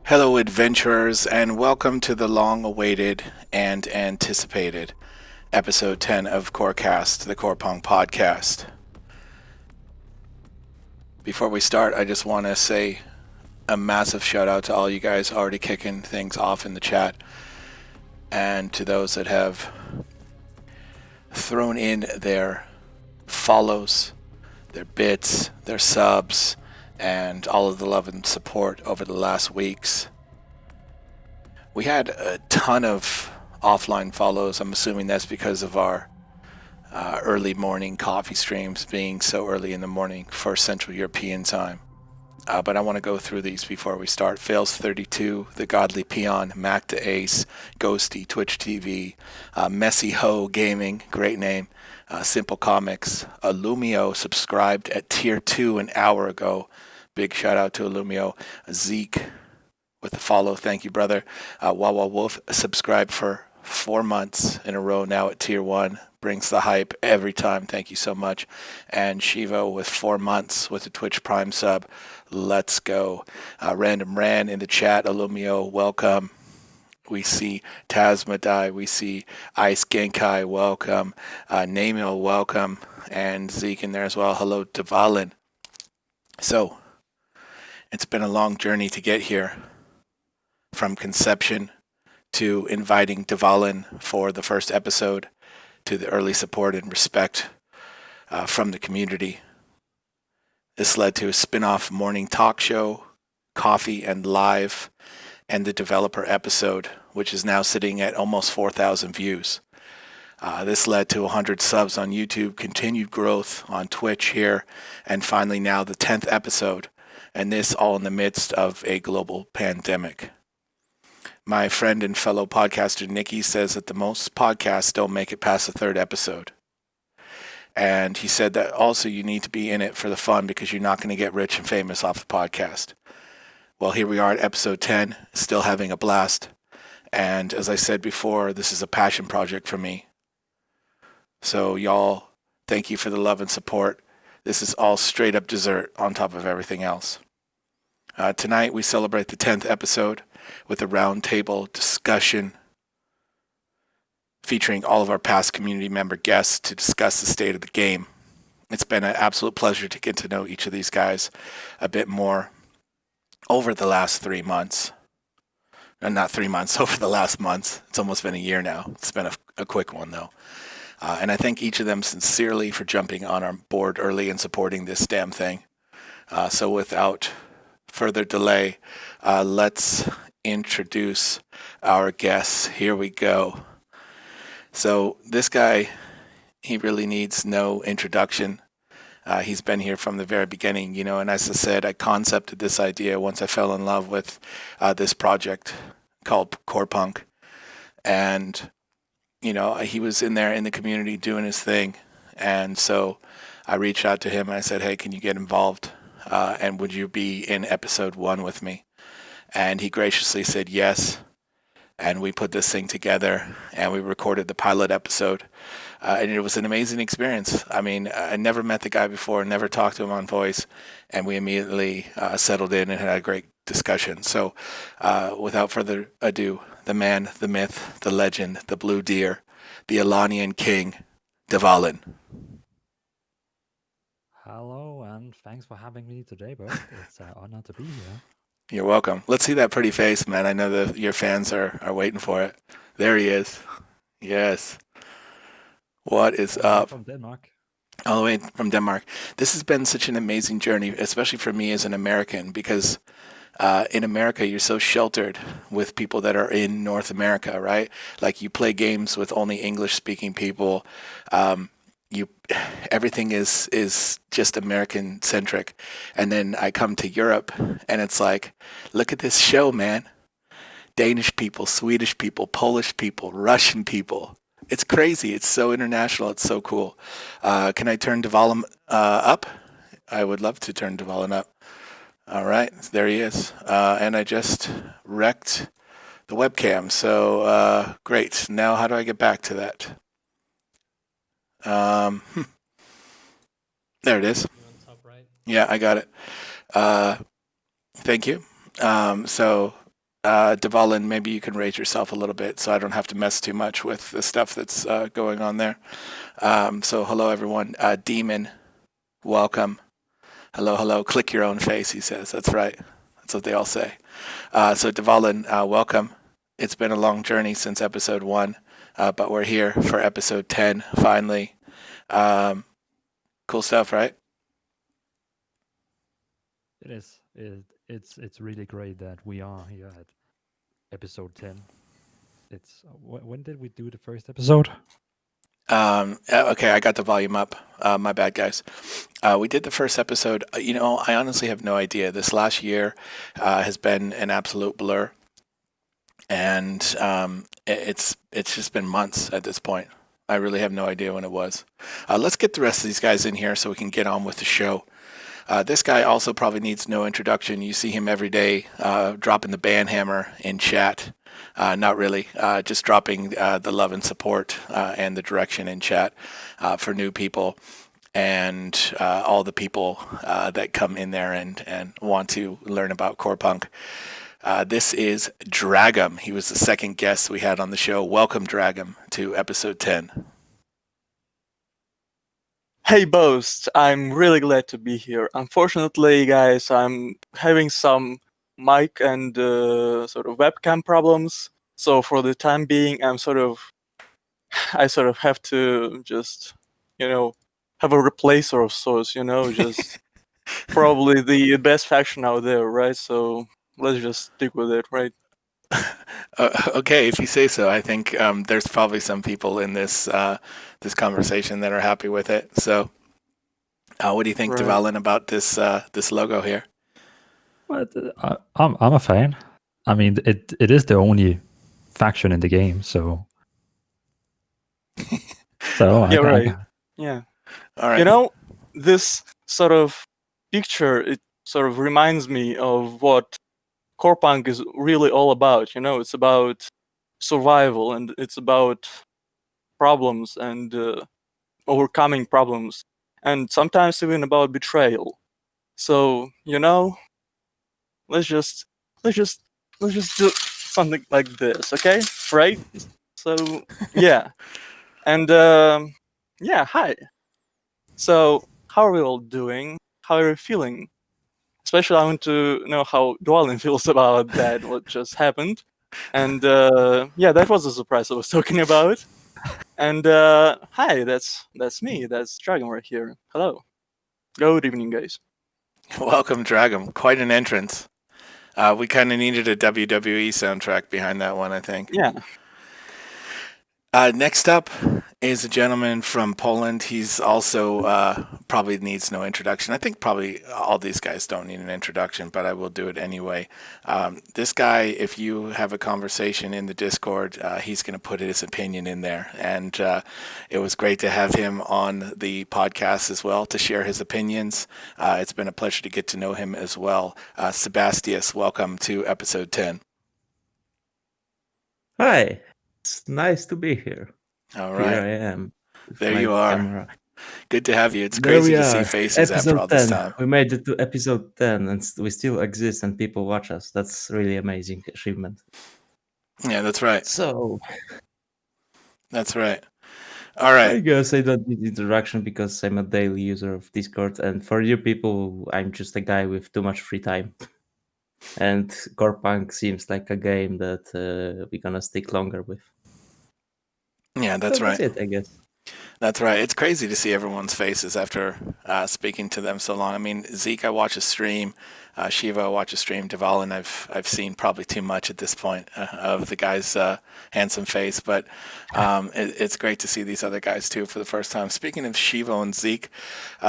Hello, adventurers, and welcome to the long-awaited and anticipated episode 10 of CORECAST, the Corepunk podcast. Before we start, I just want to say a massive shout out to all you guys already kicking things off in the chat, and to those that have thrown in their follows, their bits, their subs, and all of the love and support over the last weeks. We had a ton of offline follows. I'm assuming that's because of our early morning coffee streams being so early in the morning for Central European time. But I want to go through these before we start. Fails32, The Godly Peon, Mac to Ace, Ghosty, Twitch TV, Messy Ho Gaming, great name, Simple Comics, Illumio subscribed at tier 2 an hour ago. Big shout out to Illumio. ZeakQ with the follow, thank you, brother. Wawa Wolf subscribed for 4 months in a row now at tier 1. Brings the hype every time, thank you so much. And Shievo with 4 months with a Twitch Prime sub. Let's go. Random Ran in the chat, Illumio, welcome. We see Tasmadai, we see Ice Genkai, welcome. Namil, welcome. And Zeke in there as well. Hello, Dvalin. So, it's been a long journey to get here, from conception to inviting Dvalin for the first episode, to the early support and respect from the community. This led to a spin-off morning talk show, Coffee and Live, and the developer episode, which is now sitting at almost 4,000 views. This led to 100 subs on YouTube, continued growth on Twitch here, and finally now the 10th episode, and this all in the midst of a global pandemic. My friend and fellow podcaster Nikki says that the most podcasts don't make it past the 3rd episode. And he said that also you need to be in it for the fun because you're not going to get rich and famous off the podcast. Well, here we are at episode 10, still having a blast. And as I said before, this is a passion project for me. So y'all, thank you for the love and support. This is all straight up dessert on top of everything else. Tonight we celebrate the 10th episode with a roundtable discussion featuring all of our past community member guests to discuss the state of the game. It's been an absolute pleasure to get to know each of these guys a bit more over the last 3 months. Not 3 months, over the last month. It's almost been a year now. It's been a quick one, though. And I thank each of them sincerely for jumping on our board early and supporting this damn thing. So without further delay, let's introduce our guests. Here we go. So this guy, he really needs no introduction. He's been here from the very beginning, and as I said, I concepted this idea once I fell in love with this project called Corepunk. And, he was in there in the community doing his thing. And so I reached out to him and I said, hey, can you get involved? And would you be in episode 1 with me? And he graciously said yes. And we put this thing together and we recorded the pilot episode. And it was an amazing experience. I mean, I never met the guy before, never talked to him on voice, and we immediately settled in and had a great discussion. So without further ado, the man, the myth, the legend, the blue deer, the Alanian king, Dvalin. Hello, and thanks for having me today, Boast. It's an honor to be here. You're welcome. Let's see that pretty face, man. I know that your fans are waiting for it. There he is. Yes. What is All the way up? from Denmark. All the way from Denmark. This has been such an amazing journey, especially for me as an American, because in America, you're so sheltered with people that are in North America, right? Like you play games with only English-speaking people. You, everything is just American centric, and then I come to Europe, and it's like, look at this show, man. Danish people, Swedish people, Polish people, Russian people. It's crazy. It's so international. It's so cool. Can I turn Dvalin up? I would love to turn Dvalin up. All right, there he is. And I just wrecked the webcam. So great. Now how do I get back to that? There it is. You're on top right. Yeah, I got it. Thank you. Dvalin, maybe you can raise yourself a little bit so I don't have to mess too much with the stuff that's going on there. So hello, everyone. Demon, welcome. Hello, hello. Click your own face, he says. That's right. That's what they all say. So Dvalin, welcome. It's been a long journey since episode 1, but we're here for episode 10, finally. Cool stuff, right? It is. It's really great that we are here at episode 10. It's when did we do the first episode? Okay, I got the volume up. My bad, guys. We did the first episode. I honestly have no idea. This last year has been an absolute blur, and it's just been months at this point. I really have no idea when it was. Let's get the rest of these guys in here so we can get on with the show. This guy also probably needs no introduction. You see him every day dropping the ban hammer in chat. Not really, just dropping the love and support and the direction in chat for new people and all the people that come in there and want to learn about Corepunk. This is Dragom. He was the second guest we had on the show. Welcome, Dragom, to episode 10. Hey Boast, I'm really glad to be here. Unfortunately, guys, I'm having some mic and sort of webcam problems. So for the time being, I sort of have to just, have a replacer of sorts, just probably the best faction out there, right? So let's just stick with it, right? Okay, if you say so. I think there's probably some people in this this conversation that are happy with it. So, what do you think, Right. Dvalin, about this this logo here? Well, I'm a fan. I mean, it is the only faction in the game, so Yeah, right. Yeah. All right. This sort of picture, it sort of reminds me of what Corepunk is really all about. It's about survival, and it's about problems and overcoming problems, and sometimes even about betrayal. So let's just do something like this, okay? Right? So yeah, and yeah, hi. So how are we all doing? How are you feeling? Especially, I want to know how Dvalin feels about that, what just happened. And yeah, that was a surprise I was talking about. And hi, that's me. That's Dragon right here. Hello. Good evening, guys. Welcome, Dragom. Quite an entrance. We kind of needed a WWE soundtrack behind that one, I think. Yeah. Next up is a gentleman from Poland. He's also probably needs no introduction. I think probably all these guys don't need an introduction, but I will do it anyway. This guy, if you have a conversation in the Discord, he's going to put his opinion in there. And it was great to have him on the podcast as well to share his opinions. It's been a pleasure to get to know him as well. Sebastius, welcome to episode 10. Hi, it's nice to be here. All Here right. I am. with There my you are. camera. Good to have you. It's There crazy we to see are. faces after all Episode this 10. time. We made it to episode 10 and we still exist and people watch us. That's really amazing achievement. Yeah, that's right. So That's right. All I right. guess I don't need introduction because I'm a daily user of Discord, and for you people, I'm just a guy with too much free time. And Corepunk seems like a game that we're gonna stick longer with. Yeah, that's So right. that's it, I guess. That's right. It's crazy to see everyone's faces after speaking to them so long. I mean, Zeke, I watch a stream. Shievo, I watch a stream. Dvalin, I've seen probably too much at this point of the guy's handsome face, but it's great to see these other guys too for the first time. Speaking of Shievo and Zeke,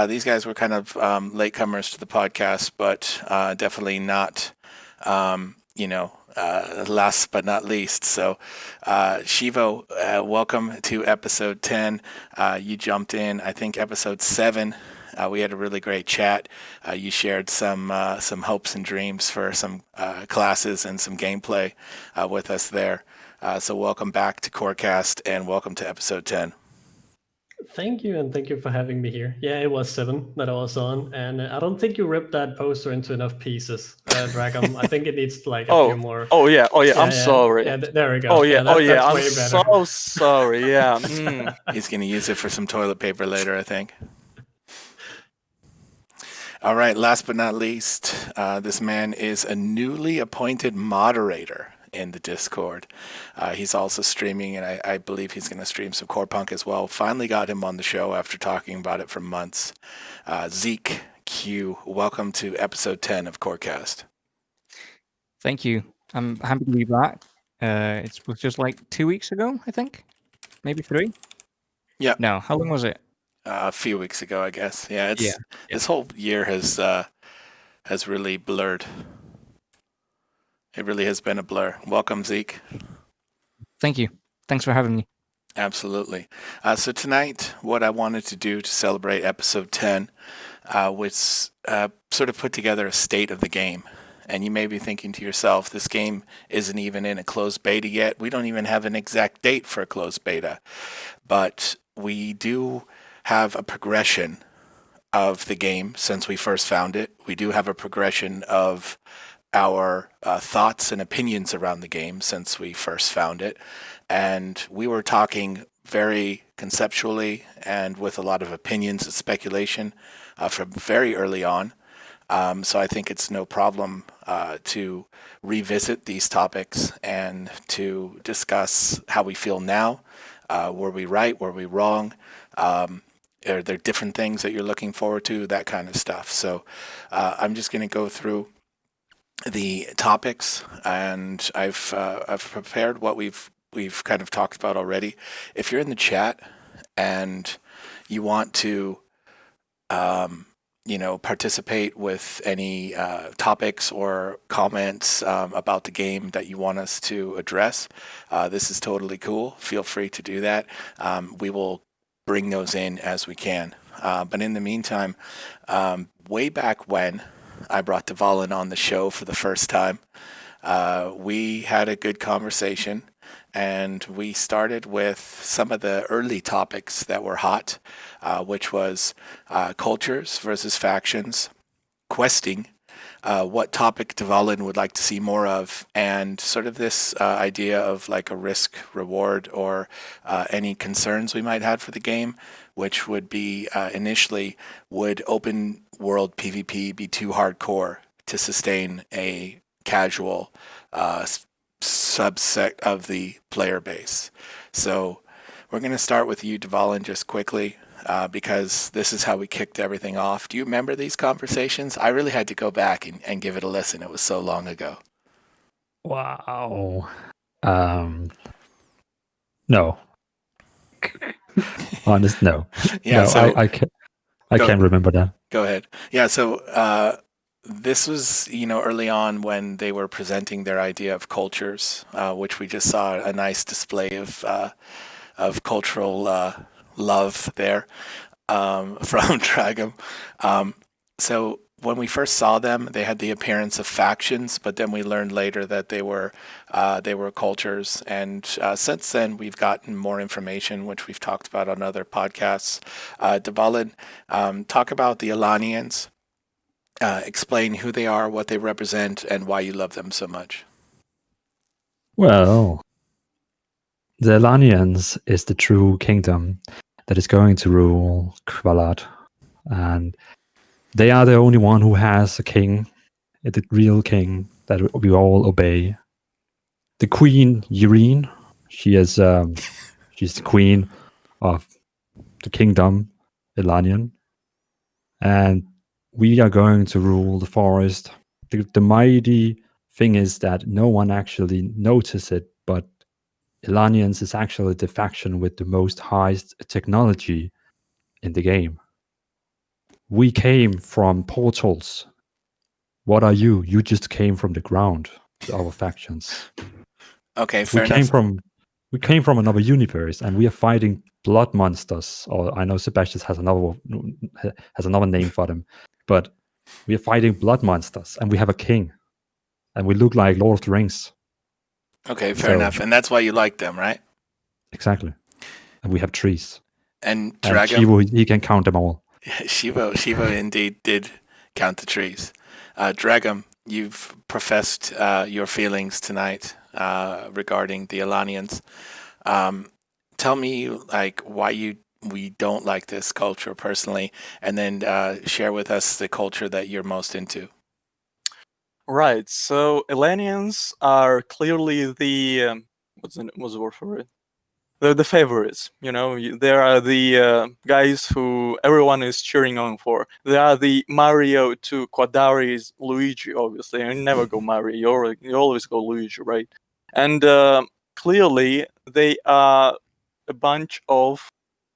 these guys were kind of latecomers to the podcast, but definitely not, last but not least. So, Shievo, welcome to episode 10. You jumped in, I think, episode 7. We had a really great chat. You shared some hopes and dreams for some classes and some gameplay with us there. So welcome back to CoreCast and welcome to episode 10. Thank you, and thank you for having me here. Yeah, it was 7 that I was on, and I don't think you ripped that poster into enough pieces, Dragom. I think it needs like a few more. Oh yeah. I'm sorry. Yeah, there we go. Oh yeah. That's I'm way better. so sorry. Yeah. He's going to use it for some toilet paper later, I think. All right, last but not least, this man is a newly appointed moderator in the Discord. He's also streaming, and I believe he's going to stream some Corepunk as well. Finally got him on the show after talking about it for months. ZeakQ, welcome to episode 10 of CoreCast. Thank you. I'm happy to be back. It was just like 2 weeks ago, I think. Maybe 3? Yeah. No, how long was it? A few weeks ago, I guess. Yeah, Yeah. This whole year has really blurred. It really has been a blur. Welcome, Zeke. Thank you. Thanks for having me. Absolutely. So tonight, what I wanted to do to celebrate episode 10 was sort of put together a state of the game. And you may be thinking to yourself, this game isn't even in a closed beta yet. We don't even have an exact date for a closed beta. But we do have a progression of the game since we first found it. We do have a progression of our thoughts and opinions around the game since we first found it. And we were talking very conceptually and with a lot of opinions and speculation from very early on. So I think it's no problem to revisit these topics and to discuss how we feel now. Were we right? Were we wrong? Are there different things that you're looking forward to? That kind of stuff. So I'm just going to go through the topics, and I've prepared what we've kind of talked about already. If you're in the chat and you want to participate with any topics or comments about the game that you want us to address, this is totally cool. Feel free to do that. We will bring those in as we can. But in the meantime, way back when I brought Dvalin on the show for the first time, we had a good conversation, and we started with some of the early topics that were hot, which was cultures versus factions, questing, what topic Dvalin would like to see more of, and sort of this idea of like a risk reward or any concerns we might have for the game, which would be initially, would open world PvP be too hardcore to sustain a casual subset of the player base? So we're going to start with you, Dvalin, just quickly. Because this is how we kicked everything off. Do you remember these conversations? I really had to go back and give it a listen. It was so long ago. Wow. No. Honest, no. Yeah, no, so I can't remember that. Go ahead. Yeah, so this was, early on when they were presenting their idea of cultures, which we just saw a nice display of cultural love there from Dragom. So when we first saw them, they had the appearance of factions, but then we learned later that they were cultures. And since then, we've gotten more information, which we've talked about on other podcasts. Dvalin, talk about the Alanians. Explain who they are, what they represent, and why you love them so much. Well, the Elanians is the true kingdom that is going to rule Kvalat. And they are the only one who has a king, the real king that we all obey. The queen, Yrene, she's the queen of the kingdom, Elanian. And we are going to rule the forest. The mighty thing is that no one actually notices it, but Elanians is actually the faction with the most highest technology in the game. We came from portals. What are you? You just came from the ground. Our factions. Okay, fair we enough. came from another universe, and we are fighting blood monsters. Or I know Sebastius has another name for them, but we are fighting blood monsters, and we have a king, and we look like Lord of the Rings. Okay, fair So- enough. And that's why you like them, right? Exactly, and we have trees. And And Dragom, Shievo, he can count them all. Shievo indeed did count the trees. Dragom, you've professed your feelings tonight regarding the Alanians. Tell me, like, why we don't like this culture personally, and then share with us the culture that you're most into. Right. So Elenians are clearly the what's the word for it? They're the favorites. You know, they are the guys who everyone is cheering on for. They are the Mario to Quadari's Luigi. Obviously, you never go Mario. You always go Luigi, right? And clearly, they are a bunch of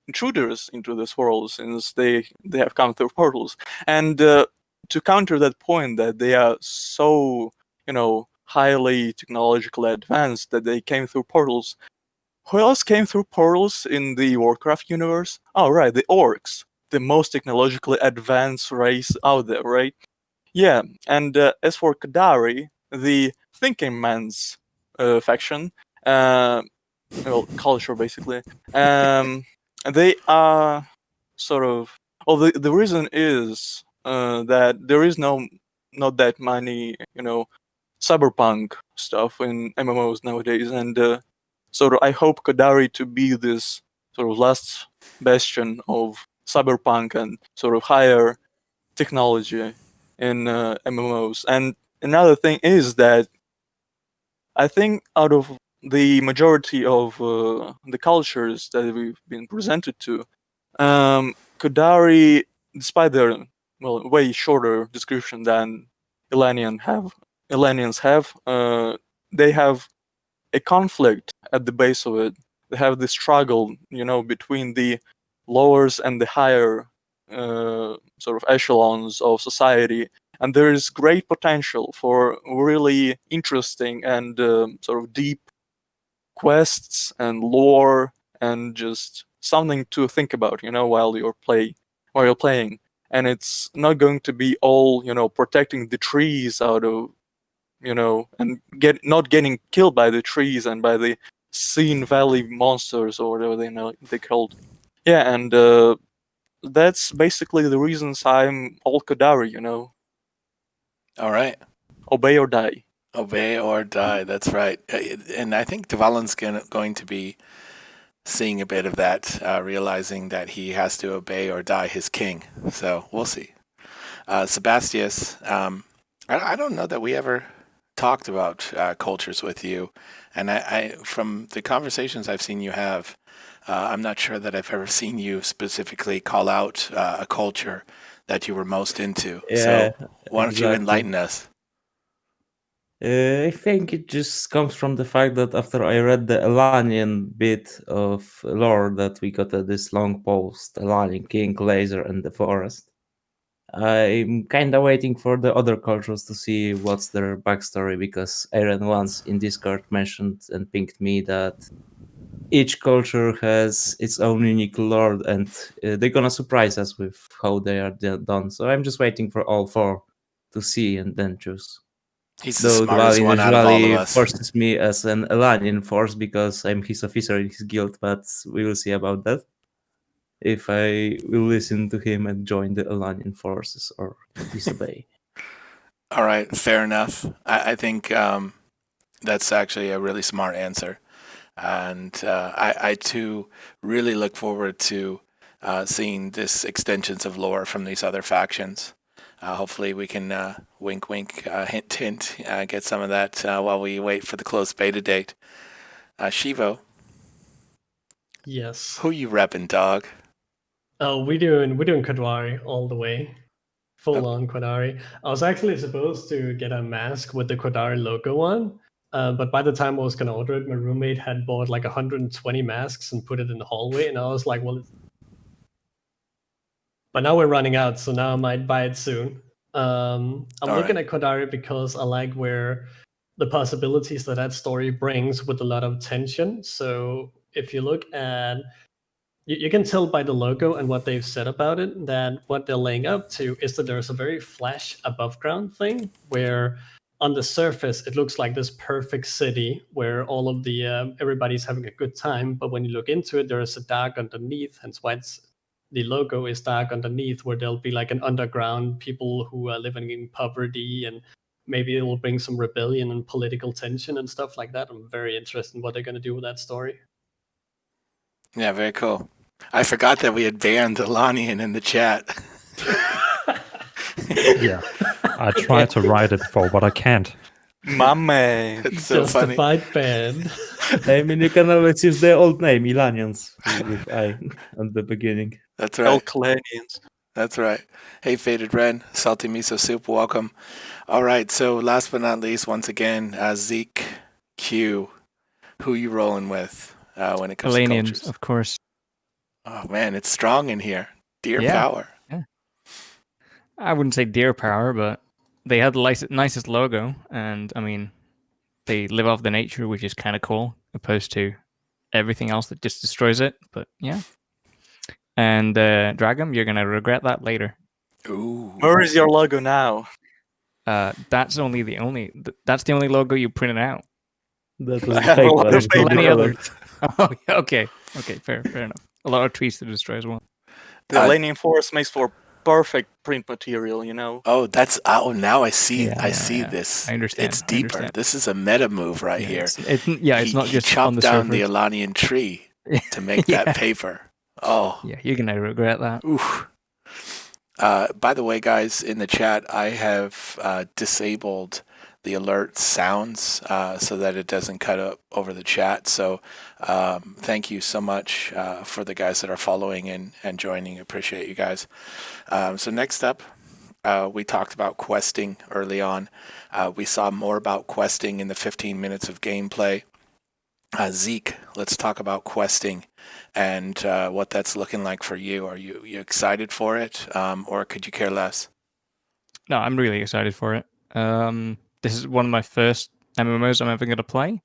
intruders into this world since they have come through portals. And to counter that point that they are so, highly technologically advanced that they came through portals, who else came through portals in the Warcraft universe? Oh, right, the orcs, the most technologically advanced race out there, right? Yeah, and as for Kadari, the thinking man's faction, culture basically, they are sort of. Well, the reason is that there is not that many, cyberpunk stuff in MMOs nowadays, and sort of I hope Kadari to be this sort of last bastion of cyberpunk and sort of higher technology in MMOs. And another thing is that I think out of the majority of the cultures that we've been presented to, Kadari, despite their way shorter description than Elenians have, they have a conflict at the base of it. They have this struggle, between the lowers and the higher sort of echelons of society, and there is great potential for really interesting and sort of deep quests and lore and just something to think about, while you're playing. And it's not going to be all, protecting the trees out of, and not getting killed by the trees and by the Scene Valley monsters or whatever they called. Yeah, and that's basically the reasons I'm all Kadari, All right. Obey or die. Obey or die. That's right. And I think Dvalin's going to be seeing a bit of that, realizing that he has to obey or die his king. So we'll see. Sebastius, I don't know that we ever talked about cultures with you. And I from the conversations I've seen you have, I'm not sure that I've ever seen you specifically call out a culture that you were most into. Yeah, So why don't you exactly. enlighten us? I think it just comes from the fact that after I read the Elanian bit of lore that we got this long post, Elanian King, Laser, and the Forest, I'm kind of waiting for the other cultures to see what's their backstory, because Aaron once in Discord mentioned and pinged me that each culture has its own unique lore, and they're gonna surprise us with how they are done. So I'm just waiting for all four to see and then choose. He's the Though smartest Dvalin one out of all of usually us. forces me as an Elanian force because I'm his officer in his guild, but we will see about that. If I will listen to him and join the Elanian forces or disobey. All right, fair enough. I think That's actually a really smart answer. And I too really look forward to seeing this extensions of lore from these other factions. Hopefully we can wink, wink, hint, hint, get some of that while we wait for the closed beta date. Shievo, Yes. who you repping, dog? Oh, we're doing Kadari all the way. Full on Quadari. I was actually supposed to get a mask with the Quadari logo on, but by the time I was gonna order it, my roommate had bought like 120 masks and put it in the hallway, and I was like, well, but now we're running out, so now I might buy it soon. I'm All looking right. at Kodari because I like where the possibilities that story brings with a lot of tension. So if you look at, you can tell by the logo and what they've said about it that what they're laying up to is that there's a very flash above ground thing where on the surface it looks like this perfect city where all of the everybody's having a good time, but when you look into it, there is a dark underneath, hence why the logo is dark underneath, where there'll be like an underground people who are living in poverty, and maybe it will bring some rebellion and political tension and stuff like that. I'm very interested in what they're going to do with that story. Yeah, very cool. I forgot that we had banned Elanian in the chat. Yeah, I tried to write it before, but I can't. My man. It's so funny. Justified ban. I mean, you can always use the old name, Ilanians, with I at the beginning. That's El right. Clanians. That's right. Hey, Faded Ren, Salty Miso Soup, welcome. All right, so last but not least, once again, ZeakQ, who you rolling with when it comes to Elanians, cultures? of course. Oh, man, it's strong in here. Deer Yeah. power. I wouldn't say deer power, but they had the nicest logo, and I mean, they live off the nature, which is kind of cool, opposed to everything else that just destroys it. But yeah. And Dragom, you're gonna regret that later. Ooh. Where is your logo now? That's the only logo you printed out. That was I the have a fake lot one. of It's Many colored. others. Oh, yeah, okay, fair enough. A lot of trees to destroy as well. The Elanian forest makes for perfect print material, you know. Oh, now I see. Yeah, I see yeah. this. I understand. It's deeper. This is a meta move right here. It's not He just chopped on the down surface. the Elanian tree to make Yeah. that paper. Oh. Yeah, you're gonna regret that. Oof. By the way, guys, in the chat, I have disabled the alert sounds so that it doesn't cut up over the chat. So thank you so much for the guys that are following and joining. Appreciate you guys. So next up, we talked about questing early on. We saw more about questing in the 15 minutes of gameplay. Zeke, let's talk about questing and what that's looking like for you. Are you excited for it, or could you care less? No, I'm really excited for it. This is one of my first MMOs I'm ever going to play,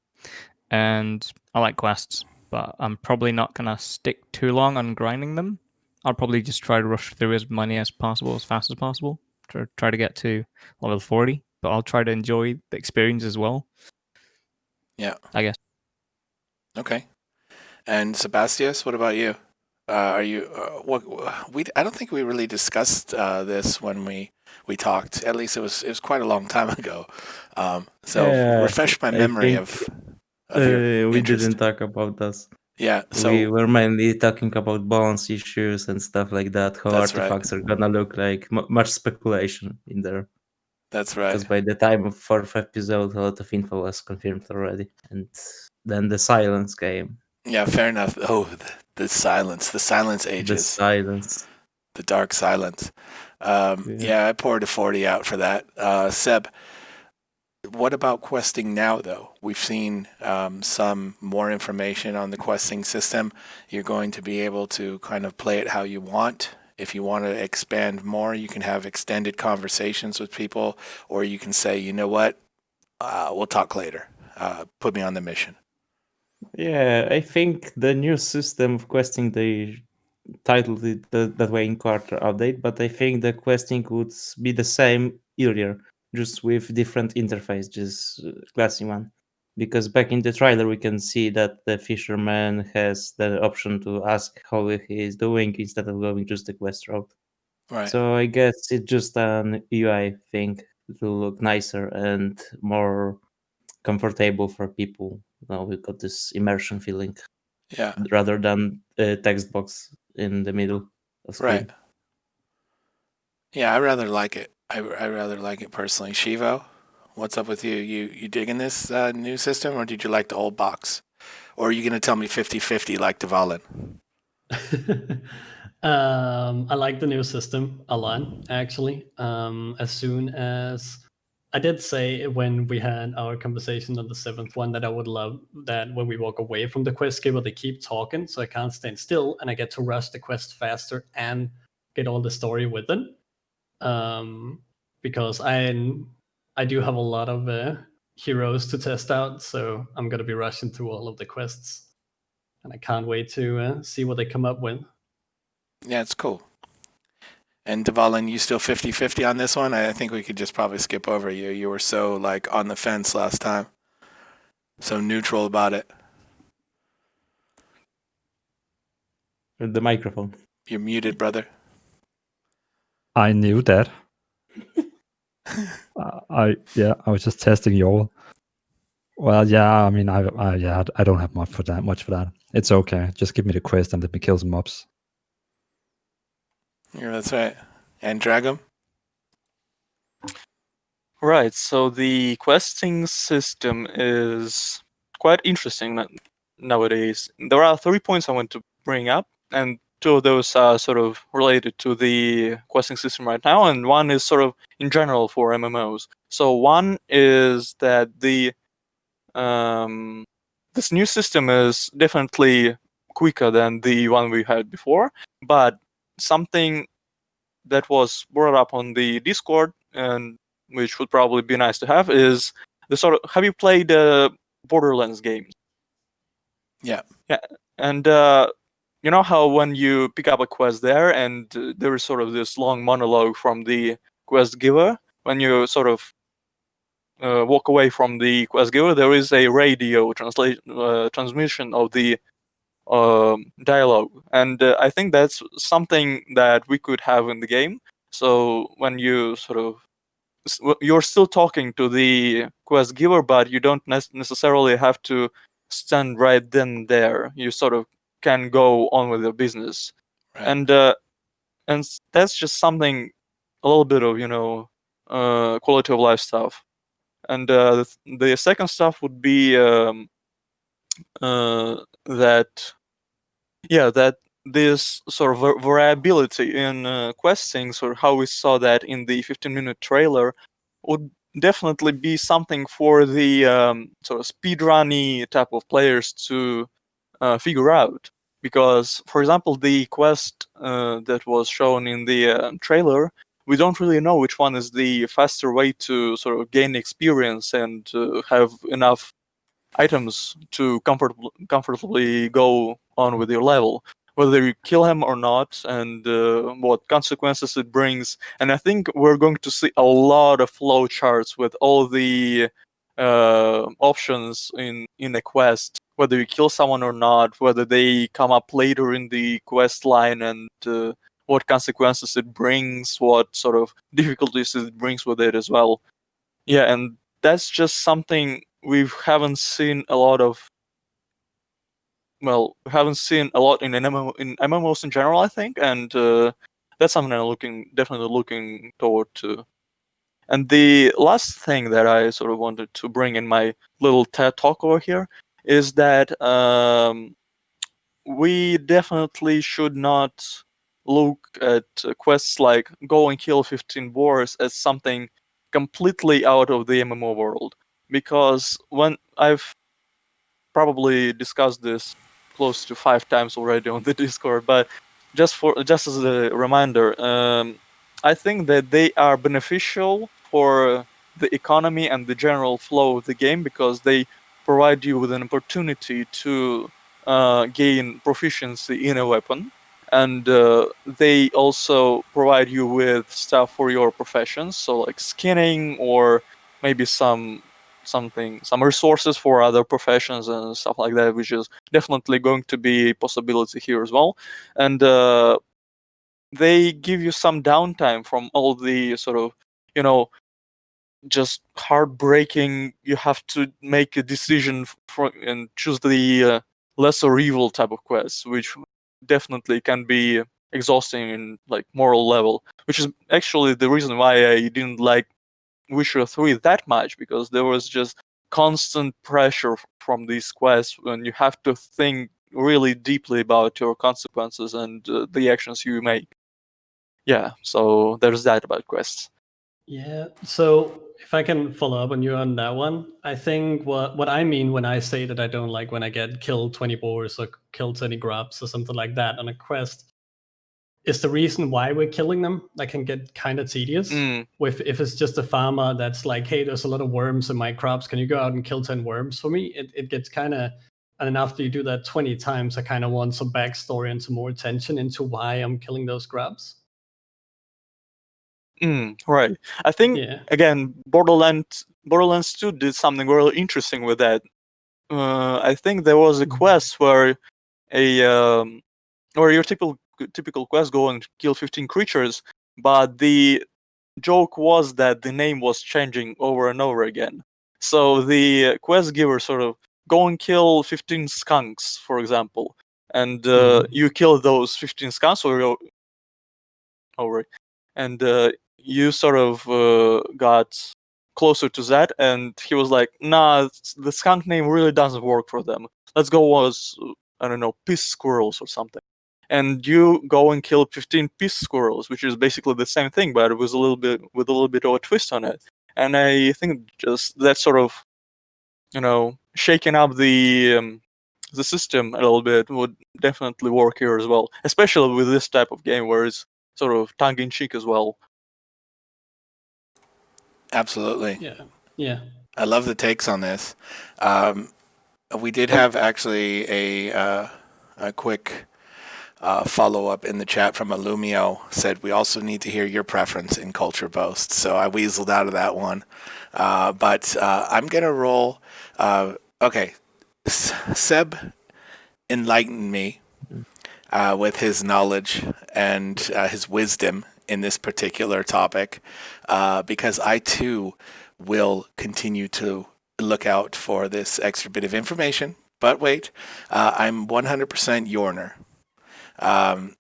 and I like quests, but I'm probably not going to stick too long on grinding them. I'll probably just try to rush through as many as possible, as fast as possible. Try to get to level 40, but I'll try to enjoy the experience as well. Yeah. I guess. Okay. And Sebastius, what about you? Are you I don't think we really discussed this when we talked. At least it was quite a long time ago. So Yeah, refresh my I memory think, of your we interest. didn't talk about this. Yeah. So We were mainly talking about balance issues and stuff like that. How That's right. artifacts are gonna look like. Much speculation in there. That's right. Because by the time of fourth episode, a lot of info was confirmed already, and then the silence came. Yeah, fair enough. Oh, the silence ages. The silence. The dark silence. Yeah, I poured a 40 out for that. Seb, what about questing now, though? We've seen some more information on the questing system. You're going to be able to kind of play it how you want. If you want to expand more, you can have extended conversations with people, or you can say, you know what, we'll talk later. Put me on the mission. Yeah, I think the new system of questing, they titled it that way in quarter update, but I think the questing would be the same earlier, just with different interface, just classic one. Because back in the trailer, we can see that the fisherman has the option to ask how he is doing instead of going just the quest route. Right. So I guess it's just an UI thing to look nicer and more comfortable for people. Now we've got this immersion feeling Yeah, rather than a text box in the middle of screen. right. Yeah, I rather like it. I rather like it personally. Shievo, what's up with you? You digging this new system, or did you like the old box? Or are you going to tell me 50-50 like Dvalin? I like the new system a lot, actually. As soon as I did say when we had our conversation on the 7th one that I would love that when we walk away from the quest giver, they keep talking, so I can't stand still and I get to rush the quest faster and get all the story with it. Because I do have a lot of heroes to test out, so I'm gonna be rushing through all of the quests, and I can't wait to see what they come up with. Yeah, it's cool. And Dvalin, you still 50-50 on this one? I think we could just probably skip over you. You were so like on the fence last time. So neutral about it. The microphone. You're muted, brother. I knew that. I was just testing you all. Well, yeah, I mean, I don't have much for that. It's okay. Just give me the quest and let me kill some mobs. Yeah, that's right. And Dragom? Right, so the questing system is quite interesting nowadays. There are 3 points I want to bring up, and 2 of those are sort of related to the questing system right now, and one is sort of in general for MMOs. So one is that this new system is definitely quicker than the one we had before, but something that was brought up on the Discord and which would probably be nice to have is the sort of, have you played Borderlands games? Yeah. Yeah, and you know how when you pick up a quest there and there is sort of this long monologue from the quest giver, when you sort of walk away from the quest giver, there is a radio transmission of the dialogue, and I think that's something that we could have in the game. So when you sort of you're still talking to the quest giver, but you don't necessarily have to stand right then and there. You sort of can go on with your business, Right. and that's just something, a little bit of quality of life stuff. And the second stuff would be that this sort of variability in questings, or how we saw that in the 15-minute trailer, would definitely be something for the sort of speedrunny type of players to figure out. Because, for example, the quest that was shown in the trailer, we don't really know which one is the faster way to sort of gain experience and have enough items to comfortably go on with your level, whether you kill him or not, and what consequences it brings. And I think we're going to see a lot of flow charts with all the options in a quest, whether you kill someone or not, whether they come up later in the quest line, and what consequences it brings, what sort of difficulties it brings with it as well. Yeah, and that's just something we haven't seen a lot of. Well, we haven't seen a lot in MMOs in general, I think, and that's something I'm definitely looking toward to. And the last thing that I sort of wanted to bring in my little TED talk over here is that we definitely should not look at quests like go and kill 15 boars as something completely out of the MMO world. Because when I've probably discussed this close to 5 times already on the Discord, but just as a reminder, I think that they are beneficial for the economy and the general flow of the game, because they provide you with an opportunity to gain proficiency in a weapon, and they also provide you with stuff for your professions, so like skinning, or maybe some resources for other professions and stuff like that, which is definitely going to be a possibility here as well. And they give you some downtime from all the sort of just heartbreaking. You have to make a decision and choose the lesser evil type of quests, which definitely can be exhausting in like moral level, which is actually the reason why I didn't like Witcher 3 that much, because there was just constant pressure from these quests when you have to think really deeply about your consequences and the actions you make. Yeah, so there's that about quests. Yeah. So if I can follow up on you on that one, I think what I mean when I say that I don't like when I get killed 20 boars or killed 20 grubs or something like that on a quest is the reason why we're killing them. That can get kind of tedious. With if it's just a farmer that's like, hey, there's a lot of worms in my crops. Can you go out and kill 10 worms for me? It gets kind of, and then after you do that 20 times, I kind of want some backstory and some more attention into why I'm killing those grubs. Right. I think Yeah. again, Borderlands 2 did something really interesting with that. I think there was a quest where where your typical quest go and kill 15 creatures, but the joke was that the name was changing over and over again. So the quest giver sort of go and kill 15 skunks, for example, and you kill those 15 skunks and you sort of got closer to that, and he was like, nah, the skunk name really doesn't work for them. Let's go as, I don't know, piss squirrels or something. And you go and kill 15 piss squirrels, which is basically the same thing, but it was a little bit of a twist on it. And I think just that sort of, shaking up the system a little bit would definitely work here as well, especially with this type of game where it's sort of tongue-in-cheek as well. Absolutely. Yeah. I love the takes on this. We did have actually a quick follow-up in the chat from Illumio. Said we also need to hear your preference in Culture Boast. So I weaseled out of that one. But I'm going to roll. Okay. Seb enlightened me with his knowledge and his wisdom in this particular topic, because I too will continue to look out for this extra bit of information. But wait, I'm 100% Yorner.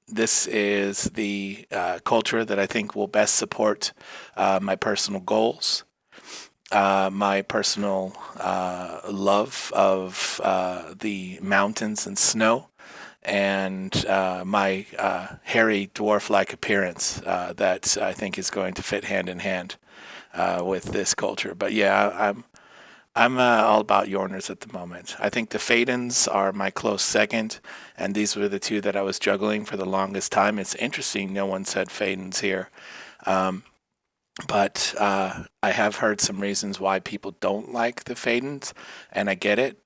This is the culture that I think will best support my personal goals, my personal love of the mountains and snow, and my hairy dwarf-like appearance that I think is going to fit hand in hand with this culture. But yeah, I'm all about Yorners at the moment. I think the Fadens are my close second, and these were the two that I was juggling for the longest time. It's interesting no one said Fadens here. But I have heard some reasons why people don't like the Fadens, and I get it.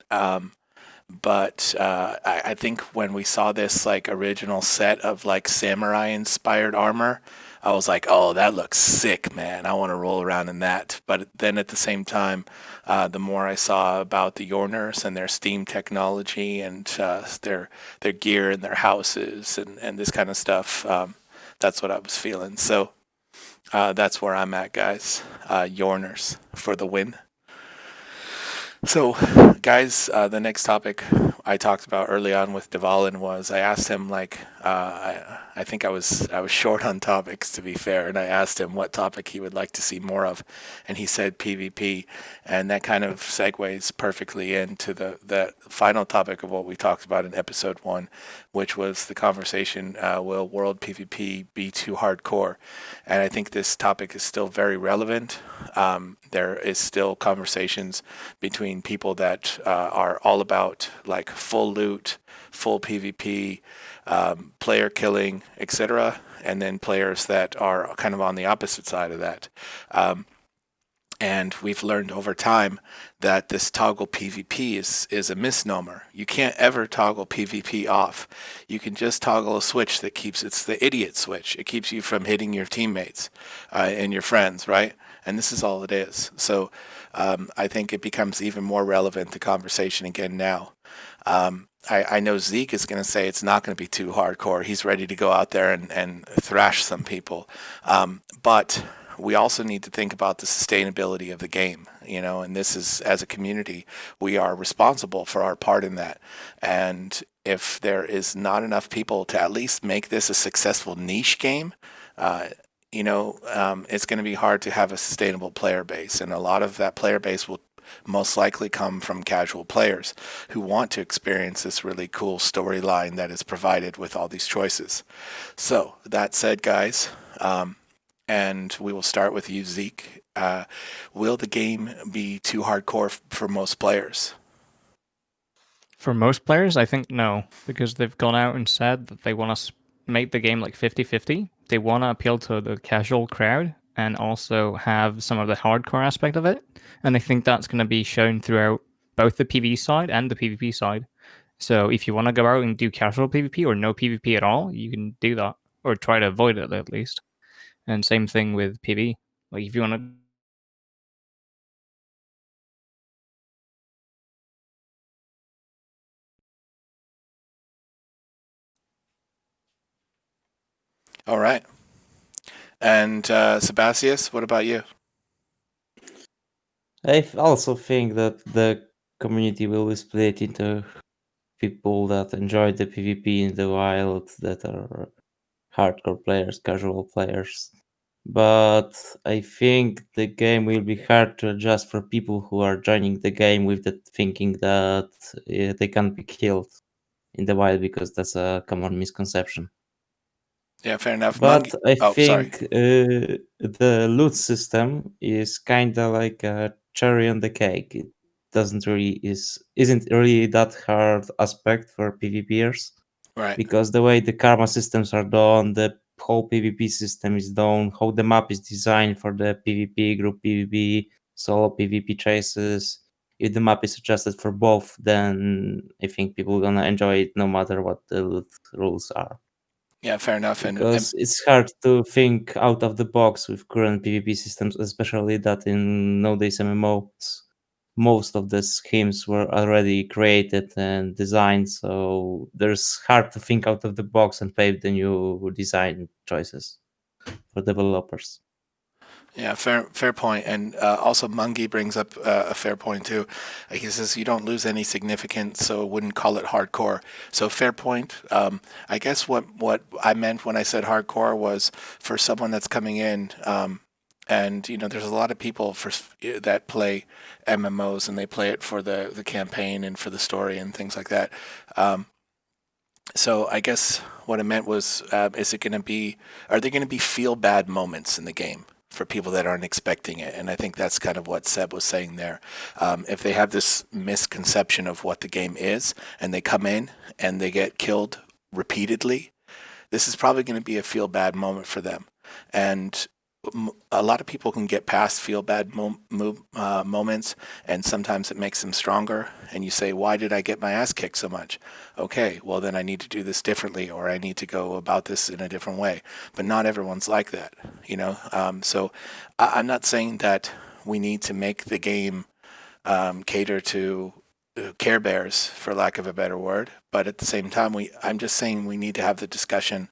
But I think when we saw this like original set of like samurai inspired armor, I was like, oh, that looks sick, man. I want to roll around in that. But then at the same time, the more I saw about the Yorners and their steam technology and their gear and their houses and this kind of stuff, that's what I was feeling. So that's where I'm at, guys. Yorners for the win. So, guys, the next topic I talked about early on with Dvalin was I asked him, like, I think I was short on topics, to be fair, and I asked him what topic he would like to see more of, and he said PvP, and that kind of segues perfectly into the final topic of what we talked about in episode 1, which was the conversation, will world PvP be too hardcore? And I think this topic is still very relevant. There is still conversations between people that are all about like full loot, full PvP, player killing, etc., and then players that are kind of on the opposite side of that. And we've learned over time that this toggle PvP is a misnomer. You can't ever toggle PvP off. You can just toggle a switch that it's the idiot switch. It keeps you from hitting your teammates and your friends, right? And this is all it is. So I think it becomes even more relevant to conversation again now. I know Zeke is going to say it's not going to be too hardcore. He's ready to go out there and thrash some people. But we also need to think about the sustainability of the game, and this is, as a community, we are responsible for our part in that. And if there is not enough people to at least make this a successful niche game, it's going to be hard to have a sustainable player base. And a lot of that player base will most likely come from casual players who want to experience this really cool storyline that is provided with all these choices. So that said, guys, and we will start with you, Zeke. Will the game be too hardcore for most players? For most players, I think no, because they've gone out and said that they want to make the game like 50-50. They want to appeal to the casual crowd and also have some of the hardcore aspect of it. And I think that's going to be shown throughout both the PvE side and the PvP side. So if you want to go out and do casual PvP or no PvP at all, you can do that, or try to avoid it at least. And same thing with PvE. Like if you want to All right. And Sebastius, what about you? I also think that the community will be split into people that enjoy the PvP in the wild, that are hardcore players, casual players. But I think the game will be hard to adjust for people who are joining the game with the thinking that they can't be killed in the wild, because that's a common misconception. Yeah, fair enough. But I Oh, sorry. think the loot system is kind of like a cherry on the cake. It isn't really that hard aspect for PvPers, Right. because the way the karma systems are done, the whole PvP system is done, how the map is designed for the PvP, group PvP, solo PvP chases. If the map is adjusted for both, then I think people are gonna enjoy it no matter what the loot rules are. Yeah, fair enough. And Because it's hard to think out of the box with current PvP systems, especially that in nowadays MMOs, most of the schemes were already created and designed, so there's hard to think out of the box and play the new design choices for developers. yeah, fair point. And also, Mungi brings up a fair point too. He says you don't lose any significance, so wouldn't call it hardcore. So fair point. I guess what I meant when I said hardcore was for someone that's coming in. And there's a lot of people that play MMOs, and they play it for the campaign and for the story and things like that. So I guess what I meant was, are there going to be feel bad moments in the game for people that aren't expecting it? And I think that's kind of what Seb was saying there. If they have this misconception of what the game is, and they come in and they get killed repeatedly, this is probably going to be a feel bad moment for them. And a lot of people can get past feel bad moments, and sometimes it makes them stronger. And you say, why did I get my ass kicked so much? Okay, well then I need to do this differently, or I need to go about this in a different way. But not everyone's like that, so I'm not saying that we need to make the game cater to Care Bears, for lack of a better word. But at the same time, I'm just saying we need to have the discussion,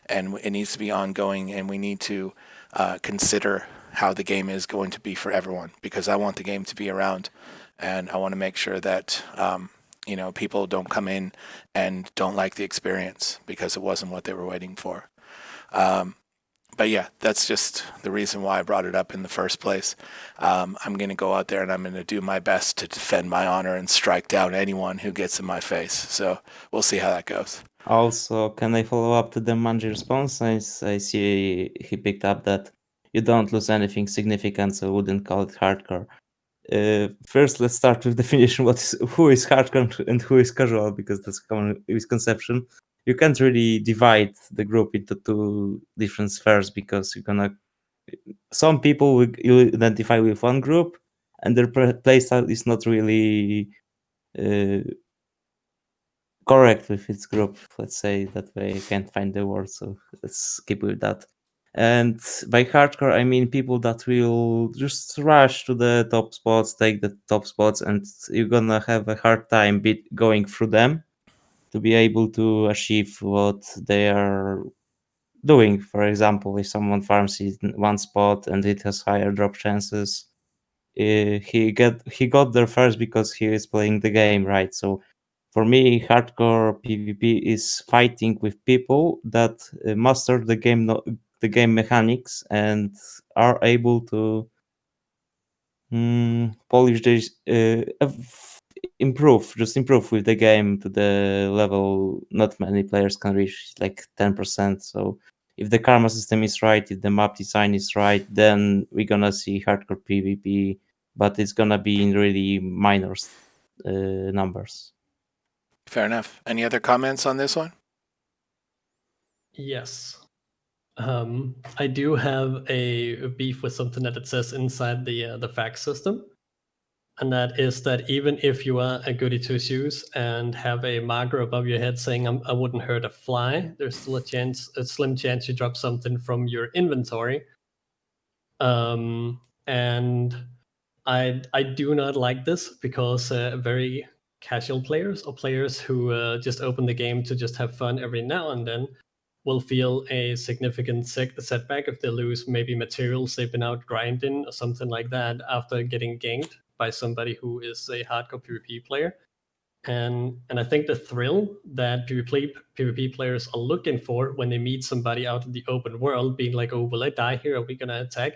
and it needs to be ongoing, and we need to consider how the game is going to be for everyone, because I want the game to be around, and I want to make sure that people don't come in and don't like the experience because it wasn't what they were waiting for. But yeah, that's just the reason why I brought it up in the first place. I'm going to go out there and I'm going to do my best to defend my honor and strike down anyone who gets in my face. So we'll see how that goes. Also, can I follow up to the Manji response? I see he picked up that you don't lose anything significant, so wouldn't call it hardcore. First, let's start with definition. Who is hardcore and who is casual, because that's a common misconception. You can't really divide the group into two different spheres, because some people will identify with one group, and their playstyle is not really correct with its group. Let's say that way. I can't find the word, so let's keep with that. And by hardcore, I mean people that will just rush to the top spots, take the top spots, and you're gonna have a hard time going through them to be able to achieve what they are doing. For example, if someone farms in one spot and it has higher drop chances, he got there first because he is playing the game, right? So for me, hardcore PvP is fighting with people that master the game mechanics and are able to polish this, improve with the game to the level not many players can reach, like 10%. So if the karma system is right, if the map design is right, then we're gonna see hardcore PvP, but it's gonna be in really minor numbers. Fair enough. Any other comments on this one? Yes. I do have a beef with something that it says inside the fact system, and that is that even if you are a goody two shoes and have a marker above your head saying I wouldn't hurt a fly, there's still a slim chance you drop something from your inventory. And I do not like this because very casual players or players who just open the game to just have fun every now and then will feel a significant setback if they lose maybe materials they've been out grinding or something like that after getting ganked by somebody who is a hardcore PvP player. And I think the thrill that PvP players are looking for when they meet somebody out in the open world, being like, oh, will I die here? Are we gonna attack?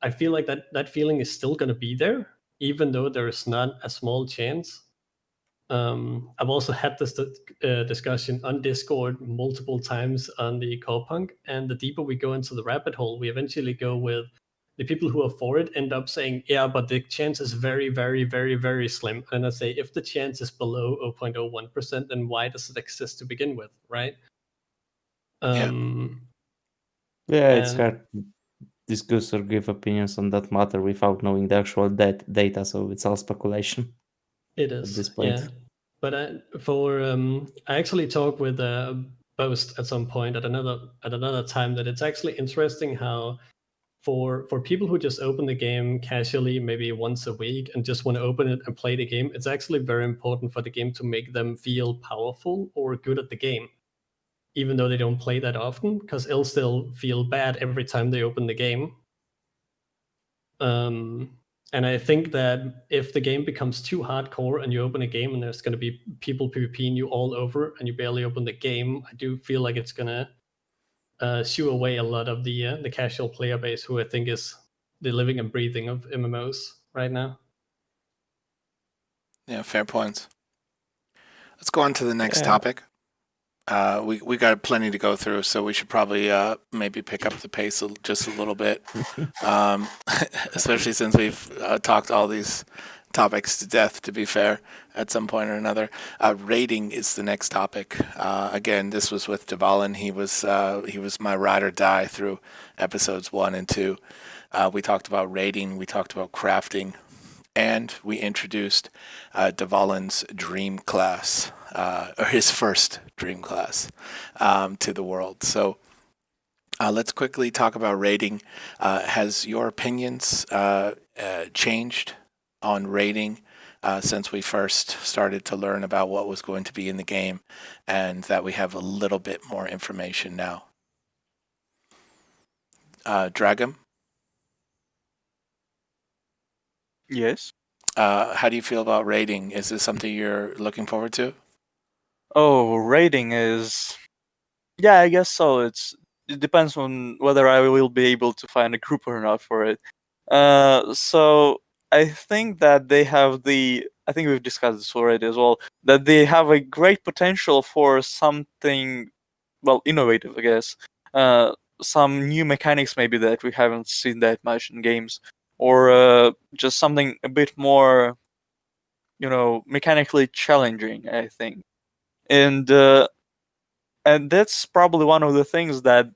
I feel like that feeling is still gonna be there, even though there is not a small chance. I've also had this discussion on Discord multiple times on the Corepunk, and the deeper we go into the rabbit hole, we eventually go with the people who are for it end up saying, yeah, but the chance is very, very, very, very slim. And I say, if the chance is below 0.01%, then why does it exist to begin with, right? Yeah. It's and- hard to discuss or give opinions on that matter without knowing the actual data, so it's all speculation. It at is, this point. yeah. But I actually talked with BOAST at some point at another time that it's actually interesting how for people who just open the game casually, maybe once a week, and just want to open it and play the game, it's actually very important for the game to make them feel powerful or good at the game, even though they don't play that often, because they'll still feel bad every time they open the game. And I think that if the game becomes too hardcore and you open a game and there's going to be people PvPing you all over and you barely open the game, I do feel like it's going to shoo away a lot of the casual player base, who I think is the living and breathing of MMOs right now. Yeah, fair points. Let's go on to the next Yeah. topic. We got plenty to go through, so we should probably maybe pick up the pace just a little bit, especially since we've talked all these topics to death, to be fair, at some point or another. Rating is the next topic. Again, this was with Dvalin. He was my ride or die through episodes 1 and 2. We talked about rating, we talked about crafting, and we introduced Dvalin's dream class, or his first dream class, to the world. So let's quickly talk about rating. Has your opinions changed on rating since we first started to learn about what was going to be in the game, and that we have a little bit more information now? Dragom? Yes. How do you feel about rating? Is this something you're looking forward to? Oh, rating is... Yeah, I guess so. It depends on whether I will be able to find a group or not for it. So I think that they have I think we've discussed this already as well, that they have a great potential for something, well, innovative, I guess. Some new mechanics maybe that we haven't seen that much in games, or just something a bit more, mechanically challenging, I think. And that's probably one of the things that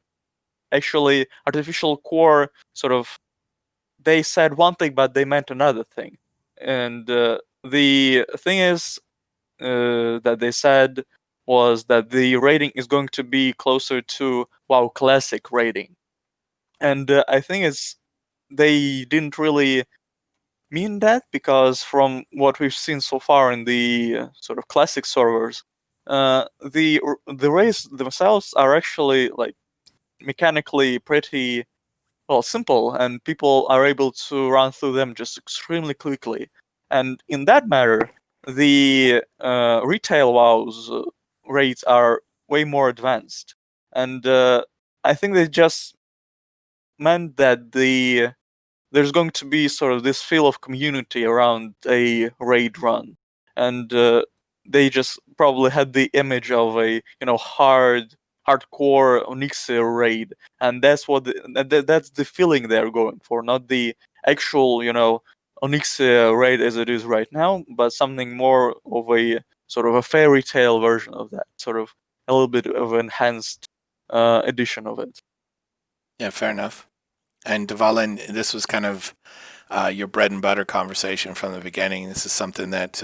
actually Artificial Core sort of, they said one thing but they meant another thing. And the thing is that they said was that the rating is going to be closer to WoW Classic rating. And I think they didn't really mean that, because from what we've seen so far in the sort of classic servers, the raids themselves are actually like mechanically pretty simple, and people are able to run through them just extremely quickly. And in that matter, the retail WoW's rates are way more advanced, and I think they just meant that there's going to be sort of this feel of community around a raid run, and they just probably had the image of a hardcore Onyxia raid, and that's what that's the feeling they're going for, not the actual Onyxia raid as it is right now, but something more of a sort of a fairy tale version of that, sort of a little bit of enhanced edition of it. Yeah, fair enough. And Dvalin, this was kind of your bread and butter conversation from the beginning. This is something that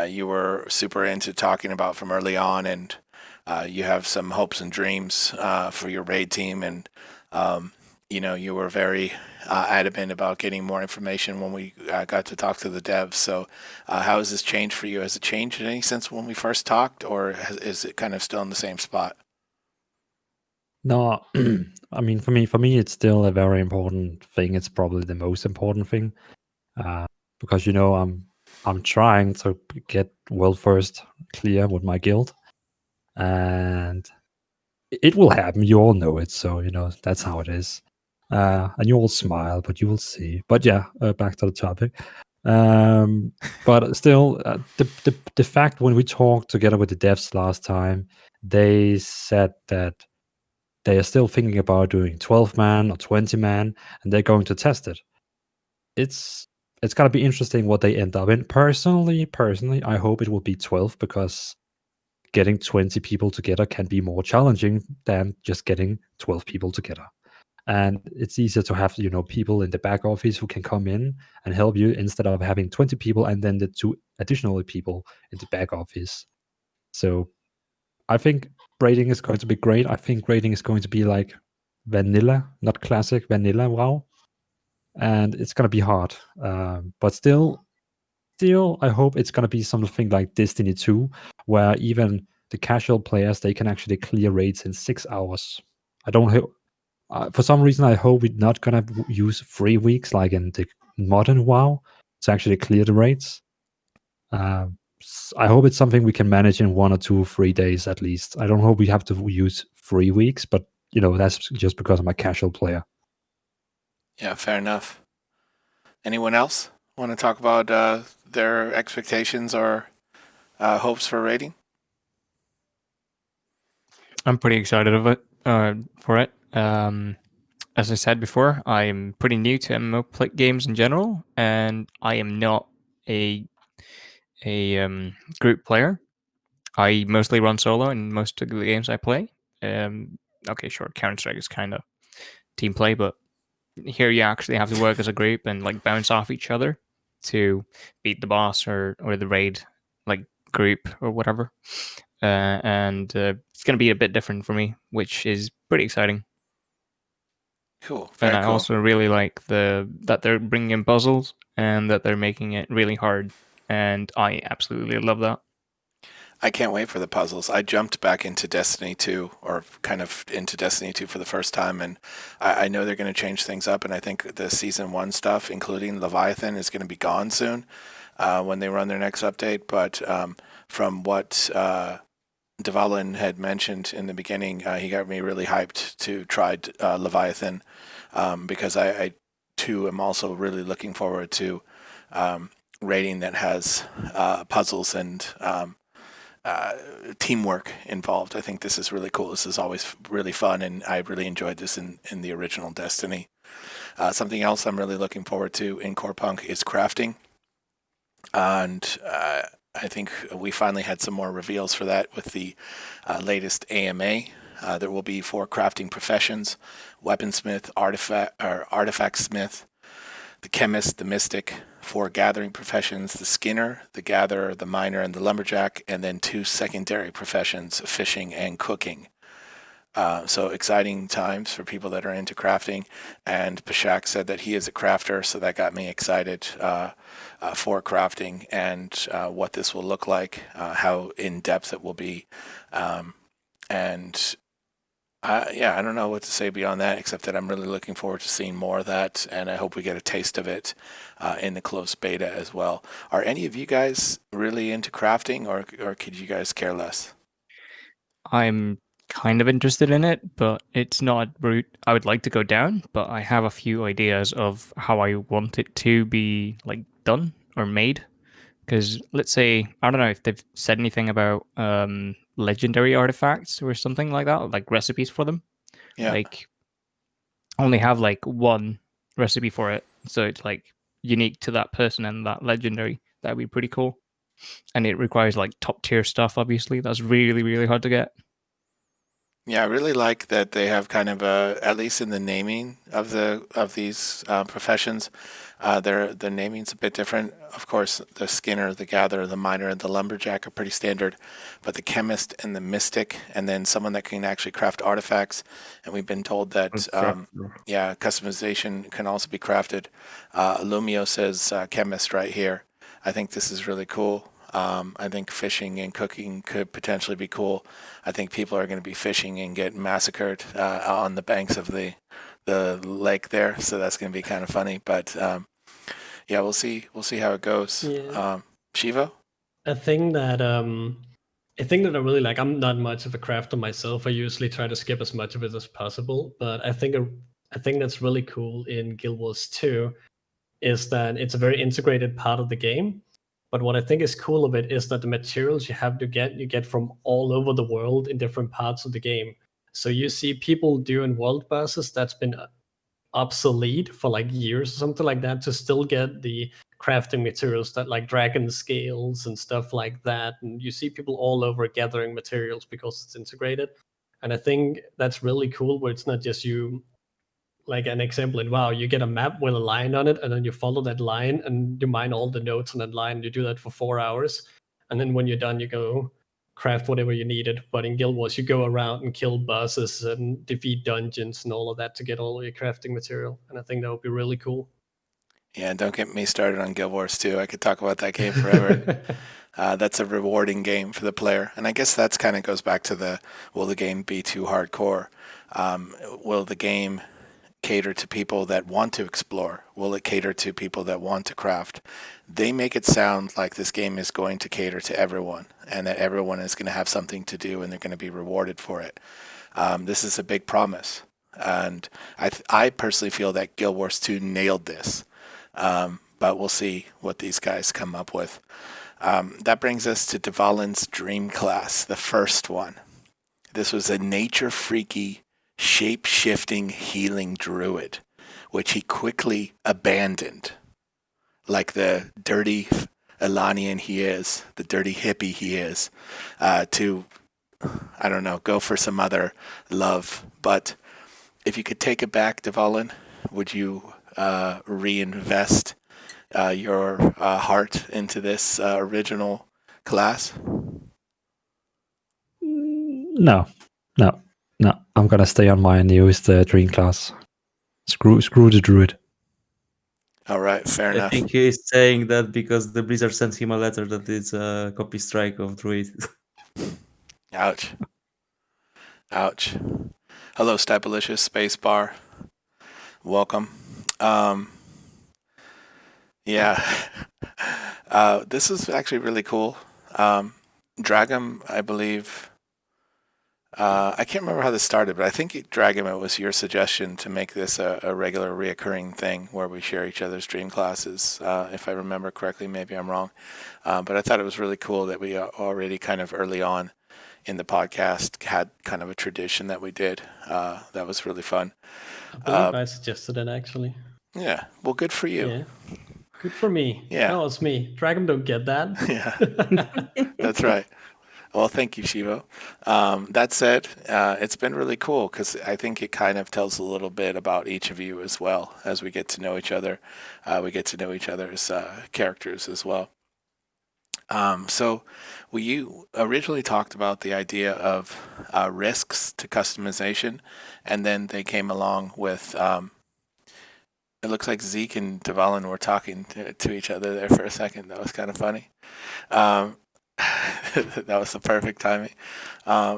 you were super into talking about from early on, and you have some hopes and dreams for your raid team, and you were very adamant about getting more information when we got to talk to the devs. So how has this changed for you? Has it changed in any sense when we first talked, or is it kind of still in the same spot? No, I mean, for me, it's still a very important thing. It's probably the most important thing, because I'm trying to get world first clear with my guild, and it will happen. You all know it, so that's how it is. And you all smile, but you will see. But yeah, back to the topic. But still, the fact when we talked together with the devs last time, they said that they are still thinking about doing 12-man or 20-man, and they're going to test it. It's gonna be interesting what they end up in. Personally, I hope it will be 12, because getting 20 people together can be more challenging than just getting 12 people together. And it's easier to have people in the back office who can come in and help you, instead of having 20 people and then the 2 additional people in the back office. So I think raiding is going to be great. I think raiding is going to be like vanilla, not classic vanilla WoW, and it's going to be hard. But still, I hope it's going to be something like Destiny 2, where even the casual players, they can actually clear raids in 6 hours. I don't for some reason, I hope we're not going to use 3 weeks like in the modern WoW to actually clear the raids. I hope it's something we can manage in 1 or 2, 3 days at least. I don't hope we have to use 3 weeks, but that's just because I'm a casual player. Yeah, fair enough. Anyone else want to talk about their expectations or hopes for raiding? I'm pretty excited for it. As I said before, I'm pretty new to MMO games in general, and I am not a group player. I mostly run solo in most of the games I play. Okay, sure, Counter-Strike is kind of team play, but here you actually have to work as a group and like bounce off each other to beat the boss or the raid like group or whatever. And it's going to be a bit different for me, which is pretty exciting. Cool. And Very I cool. also really like that they're bringing in puzzles and that they're making it really hard. And I absolutely love that. I can't wait for the puzzles. I jumped back into Destiny 2, or kind of into Destiny 2 for the first time, and I know they're going to change things up, and I think the Season 1 stuff, including Leviathan, is going to be gone soon when they run their next update. But from what Dvalin had mentioned in the beginning, he got me really hyped to try Leviathan, because I too am also really looking forward to raiding that has puzzles and teamwork involved. I think this is really cool. This is always really fun, and I really enjoyed this in the original Destiny. Something else I'm really looking forward to in Corepunk is crafting, and I think we finally had some more reveals for that with the latest AMA. There will be 4 crafting professions: weaponsmith, artifact smith, the chemist, the mystic, 4 gathering professions: the skinner, the gatherer, the miner, and the lumberjack, and then 2 secondary professions: fishing and cooking. So exciting times for people that are into crafting. And Pashak said that he is a crafter, so that got me excited for crafting and what this will look like, how in depth it will be, and I don't know what to say beyond that, except that I'm really looking forward to seeing more of that, and I hope we get a taste of it in the closed beta as well. Are any of you guys really into crafting, or could you guys care less? I'm kind of interested in it, but it's not a route I would like to go down. But I have a few ideas of how I want it to be like done or made. Because let's say, I don't know if they've said anything about legendary artifacts or something like that, like recipes for them. Yeah. Like only have like one recipe for it, so it's like unique to that person and that legendary. That'd be pretty cool. And it requires like top tier stuff, obviously. That's really, really hard to get. Yeah, I really like that they have kind of at least in the naming of these professions, their naming's a bit different. Of course, the skinner, the gatherer, the miner, and the lumberjack are pretty standard, but the chemist and the mystic, and then someone that can actually craft artifacts. And we've been told that customization can also be crafted. Lumio says chemist right here. I think this is really cool. I think fishing and cooking could potentially be cool. I think people are going to be fishing and get massacred on the banks of the lake there, so that's going to be kind of funny. But yeah, we'll see how it goes. Yeah. Shievo? A thing that I really like. I'm not much of a crafter myself. I usually try to skip as much of it as possible. But I think a thing that's really cool in Guild Wars 2 is that it's a very integrated part of the game. But what I think is cool of it is that the materials you have to you get from all over the world in different parts of the game. So you see people doing world bosses that's been obsolete for like years or something like that to still get the crafting materials that like dragon scales and stuff like that. And you see people all over gathering materials because it's integrated. And I think that's really cool where it's not just you, like an example in WoW, you get a map with a line on it, and then you follow that line and you mine all the nodes on that line. You do that for 4 hours, and then when you're done, you go craft whatever you needed. But in Guild Wars, you go around and kill bosses and defeat dungeons and all of that to get all your crafting material. And I think that would be really cool. Yeah, don't get me started on Guild Wars 2. I could talk about that game forever. That's a rewarding game for the player. And I guess that's kind of goes back to will the game be too hardcore? Will the game cater to people that want to explore? Will it cater to people that want to craft? They make it sound like this game is going to cater to everyone and that everyone is going to have something to do and they're going to be rewarded for it. This is a big promise. And I personally feel that Guild Wars 2 nailed this. But we'll see what these guys come up with. That brings us to Dvalin's dream class, the first one. This was a nature-freaky, shape-shifting healing druid, which he quickly abandoned, like the dirty Elanian he is, the dirty hippie he is, to, I don't know, go for some other love. But if you could take it back, Dvalin, would you reinvest your heart into this original class? No. I'm gonna stay on my newest dream class. Screw the druid. All right, fair I enough. think he's saying that because the Blizzard sent him a letter that it's a copy strike of Druid. Ouch. Hello, Stipalicious Spacebar. Welcome. Yeah. This is actually really cool. Dragom, I believe. I can't remember how this started, but I think, Dragom, it was your suggestion to make this a regular reoccurring thing where we share each other's dream classes, if I remember correctly. Maybe I'm wrong. But I thought it was really cool that we already kind of early on in the podcast had kind of a tradition that we did. That was really fun. I believe I suggested it, actually. Yeah. Well, good for you. Yeah. Good for me. Yeah. No, it's me. Dragom don't get that. Yeah. That's right. Well, thank you, Shievo. That said, it's been really cool because I think it kind of tells a little bit about each of you as well as we get to know each other. We get to know each other's characters as well. So you originally talked about the idea of risks to customization, and then they came along with, it looks like Zeke and Dvalin were talking to each other there for a second. That was kind of funny. That was the perfect timing.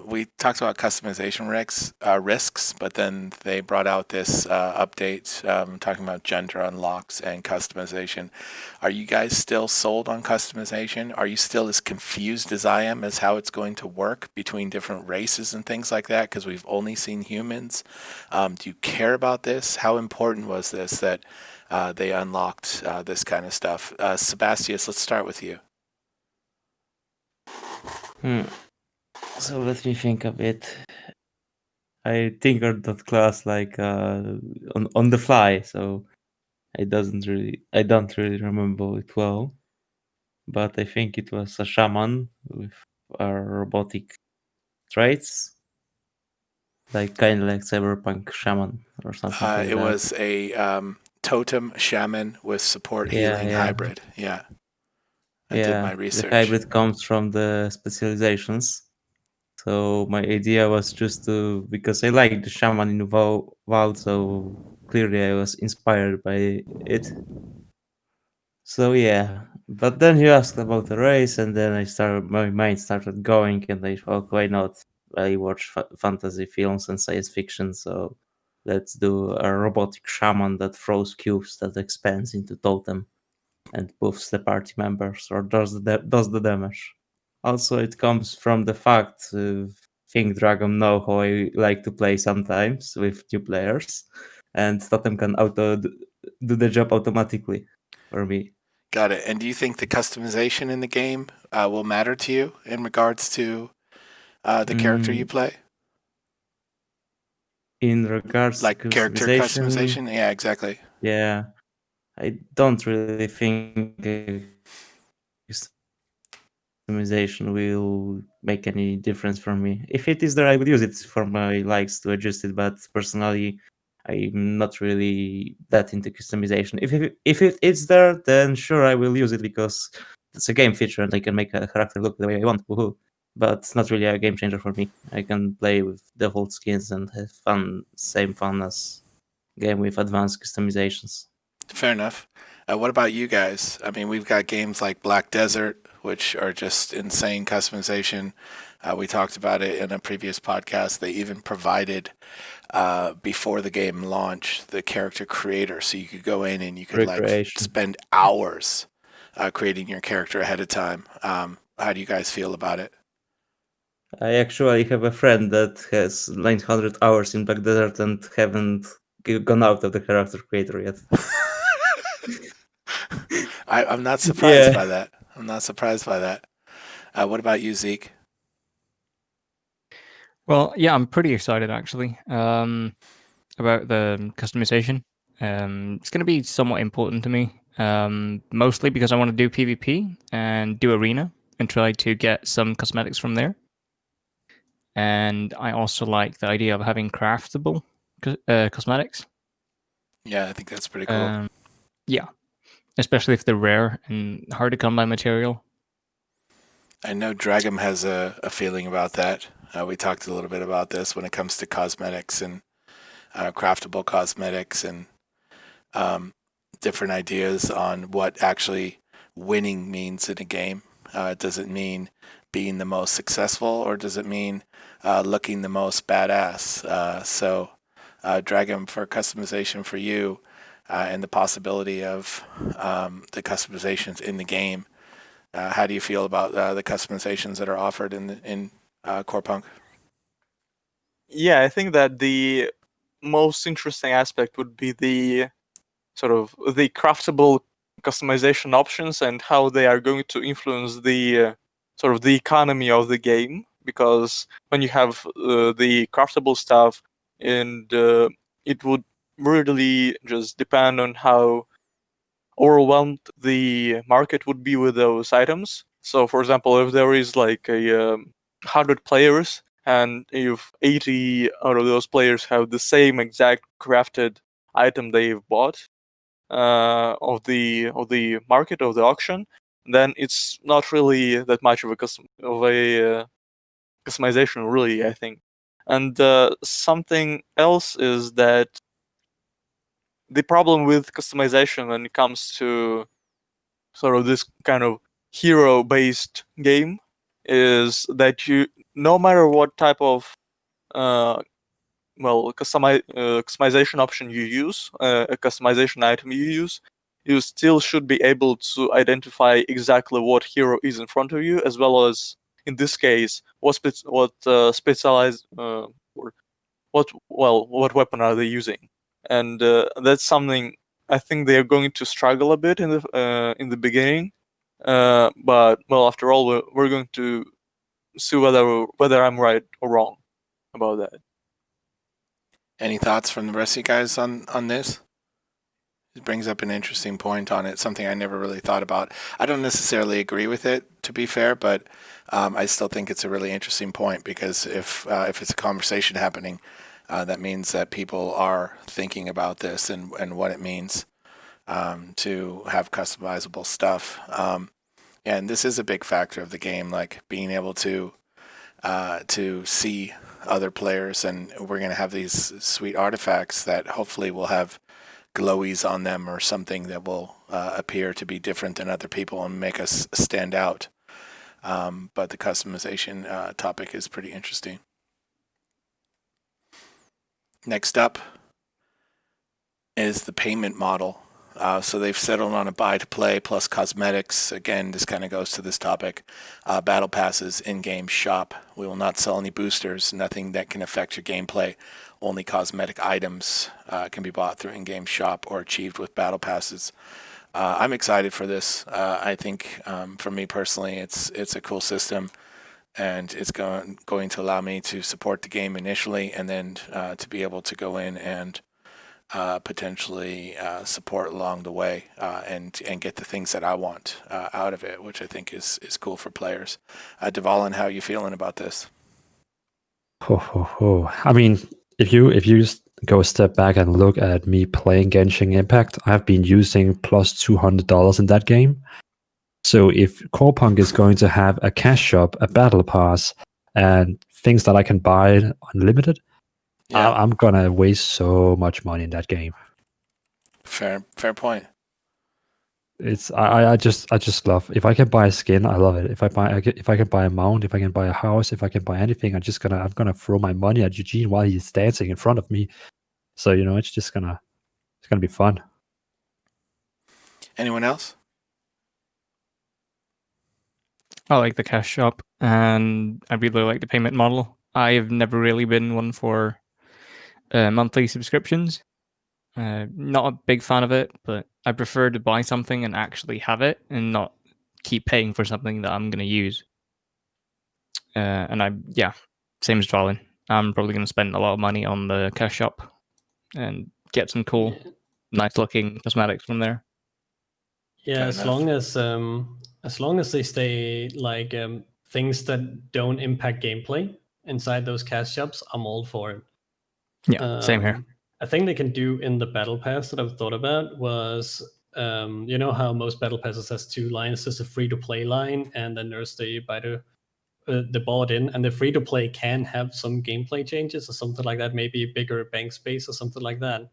We talked about customization risks, but then they brought out this update talking about gender unlocks and customization. Are you guys still sold on customization? Are you still as confused as I am as how it's going to work between different races and things like that? Because we've only seen humans. Do you care about this? How important was this that they unlocked this kind of stuff? Sebastius, let's start with you. So let me think a bit. I tinkered that class like on the fly, so I don't really remember it well. But I think it was a shaman with robotic traits, like kind of like cyberpunk shaman or something like It that. was a totem shaman with support healing hybrid. Yeah. I did my research. The hybrid comes from the specializations. So my idea was just to, because I like the shaman in WoW, so clearly I was inspired by it. So yeah, but then you asked about the race, and then my mind started going, and I thought, why not? I watch fantasy films and science fiction, so let's do a robotic shaman that throws cubes that expands into totem and buffs the party members or does the damage. Also, it comes from the fact Think Dragom know how I like to play sometimes with new players, and Totem can do the job automatically for me. Got it. And do you think the customization in the game will matter to you in regards to the character you play? In regards Like to character customization, customization? Yeah, exactly. yeah, I don't really think customization will make any difference for me. If it is there, I will use it for my likes to adjust it. But personally, I'm not really that into customization. If it is there, then sure I will use it because it's a game feature and I can make a character look the way I want. Woohoo. But it's not really a game changer for me. I can play with default skins and have same fun as game with advanced customizations. Fair enough. What about you guys? I mean, we've got games like Black Desert, which are just insane customization. We talked about it in a previous podcast. They even provided, before the game launched, the character creator. So you could go in and you could like Recreation. spend hours creating your character ahead of time. How do you guys feel about it? I actually have a friend that has 900 hours in Black Desert and haven't gone out of the character creator yet. I'm not surprised Yeah. by that. I'm not surprised by that. What about you, Zeke? Well, yeah, I'm pretty excited actually about the customization. It's going to be somewhat important to me, mostly because I want to do PvP and do arena and try to get some cosmetics from there. And I also like the idea of having craftable cosmetics. Yeah, I think that's pretty cool. Yeah, especially if they're rare and hard to come by material. I know Dragom has a feeling about that. We talked a little bit about this when it comes to cosmetics and craftable cosmetics and different ideas on what actually winning means in a game. Does it mean being the most successful, or does it mean looking the most badass? So, Dragom, for customization for you and the possibility of the customizations in the game, how do you feel about the customizations that are offered in Corepunk? Yeah, I think that the most interesting aspect would be the sort of the craftable customization options and how they are going to influence the sort of the economy of the game. Because when you have the craftable stuff, and it would really just depend on how overwhelmed the market would be with those items. So, for example, if there is like 100 players, and if 80 out of those players have the same exact crafted item they've bought of the market of the auction, then it's not really that much of a customization, really, I think. And something else is that the problem with customization when it comes to sort of this kind of hero-based game is that you, no matter what type of customization option you use, a customization item you use, you still should be able to identify exactly what hero is in front of you, as well as, in this case, what weapon are they using, and that's something I think they are going to struggle a bit in the beginning. But well, after all, we're going to see whether I'm right or wrong about that. Any thoughts from the rest of you guys on this? It brings up an interesting point on it, something I never really thought about. I don't necessarily agree with it, to be fair, but I still think it's a really interesting point, because if it's a conversation happening, that means that people are thinking about this and what it means to have customizable stuff. And this is a big factor of the game, like being able to see other players, and we're going to have these sweet artifacts that hopefully will have glowies on them or something that will appear to be different than other people and make us stand out. But the customization topic is pretty interesting. Next up is the payment model. So they've settled on a buy-to-play plus cosmetics. Again, this kind of goes to this topic. Battle passes, in-game shop. We will not sell any boosters, nothing that can affect your gameplay. Only cosmetic items can be bought through in-game shop or achieved with battle passes. I'm excited for this. I think, for me personally, it's a cool system, and it's going to allow me to support the game initially, and then to be able to go in and potentially support along the way, and get the things that I want out of it, which I think is cool for players. Dvalin, how are you feeling about this? I mean, if you just go a step back and look at me playing Genshin Impact, I've been using plus $200 in that game. So if Corepunk is going to have a cash shop, a battle pass, and things that I can buy unlimited, Yeah, I'm gonna waste so much money in that game. fair point. It's I just love, if I can buy a skin, I love it. If I can buy a mount, if I can buy a house, if I can buy anything, I'm gonna throw my money at Eugene while he's dancing in front of me. So it's gonna be fun. Anyone else? I like the cash shop, and I really like the payment model. I've never really been one for monthly subscriptions. Not a big fan of it, but I prefer to buy something and actually have it, and not keep paying for something that I'm going to use. Same as Dvalin. I'm probably going to spend a lot of money on the cash shop and get some cool, nice looking cosmetics from there. Yeah, Fair as long as they stay like things that don't impact gameplay inside those cash shops, I'm all for it. Yeah, same here. A thing they can do in the battle pass that I've thought about was, you know how most battle passes has two lines. There's a free to play line, and then there's the bought in, and the free to play can have some gameplay changes or something like that, maybe bigger bank space or something like that.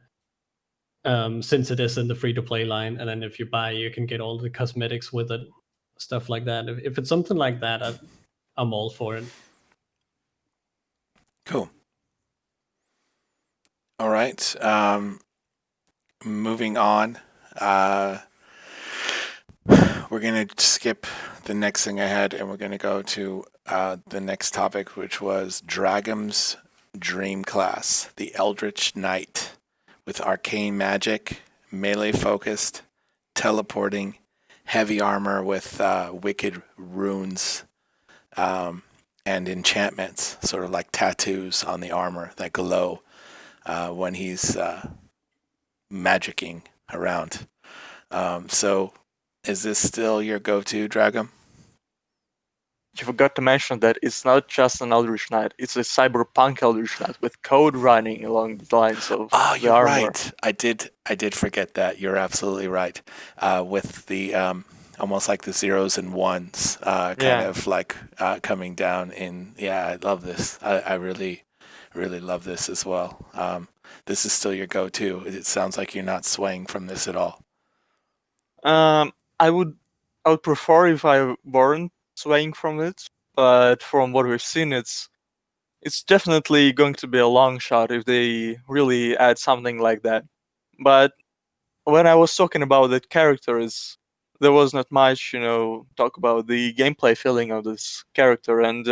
Since it is in the free to play line, and then if you buy, you can get all the cosmetics with it, stuff like that. If it's something like that, I'm all for it. Cool. All right. Moving on. We're going to skip the next thing I had, and we're going to go to the next topic, which was Dragom's Dream Class, the Eldritch Knight, with arcane magic, melee focused, teleporting, heavy armor with wicked runes, and enchantments, sort of like tattoos on the armor that glow when he's magicking around. So is this still your go-to, Dragom? You forgot to mention that it's not just an Eldritch Knight, it's a cyberpunk Eldritch Knight with code running along the lines of Oh, the you're armor. right. I did forget that. You're absolutely right. With the almost like the zeros and ones kind of like coming down in. Yeah, I love this. I really, really love this as well. This is still your go-to. It sounds like you're not swaying from this at all. I would prefer if I weren't swaying from it, but from what we've seen, it's definitely going to be a long shot if they really add something like that. But when I was talking about the characters, there was not much, talk about the gameplay feeling of this character, and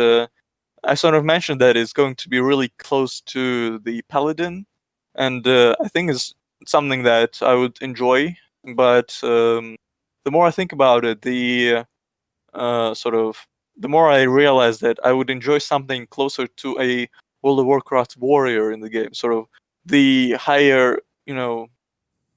I sort of mentioned that it's going to be really close to the paladin, and I think it's something that I would enjoy. But the more I think about it, the more I realize that I would enjoy something closer to a World of Warcraft warrior in the game, sort of the higher,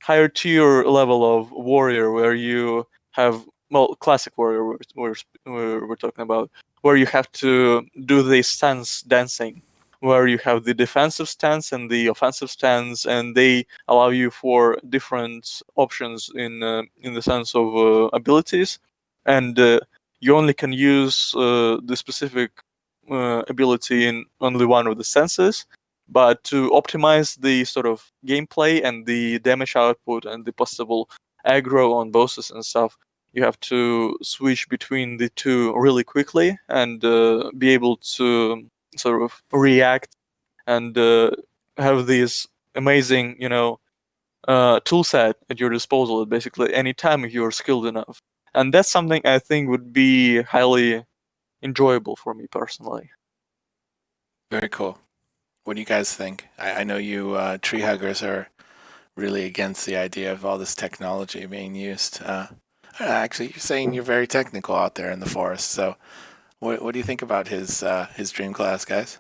higher tier level of warrior, where you have, well, classic warrior we're talking about, where you have to do the stance dancing, where you have the defensive stance and the offensive stance, and they allow you for different options in the sense of abilities, and you only can use the specific ability in only one of the senses. But to optimize the sort of gameplay and the damage output and the possible aggro on bosses and stuff, you have to switch between the two really quickly and be able to sort of react and have this amazing, tool set at your disposal at basically any time if you're skilled enough. And that's something I think would be highly enjoyable for me personally. Very cool. What do you guys think? I know you tree huggers are really against the idea of all this technology being used. Actually, you're saying you're very technical out there in the forest. So, what do you think about his dream class, guys?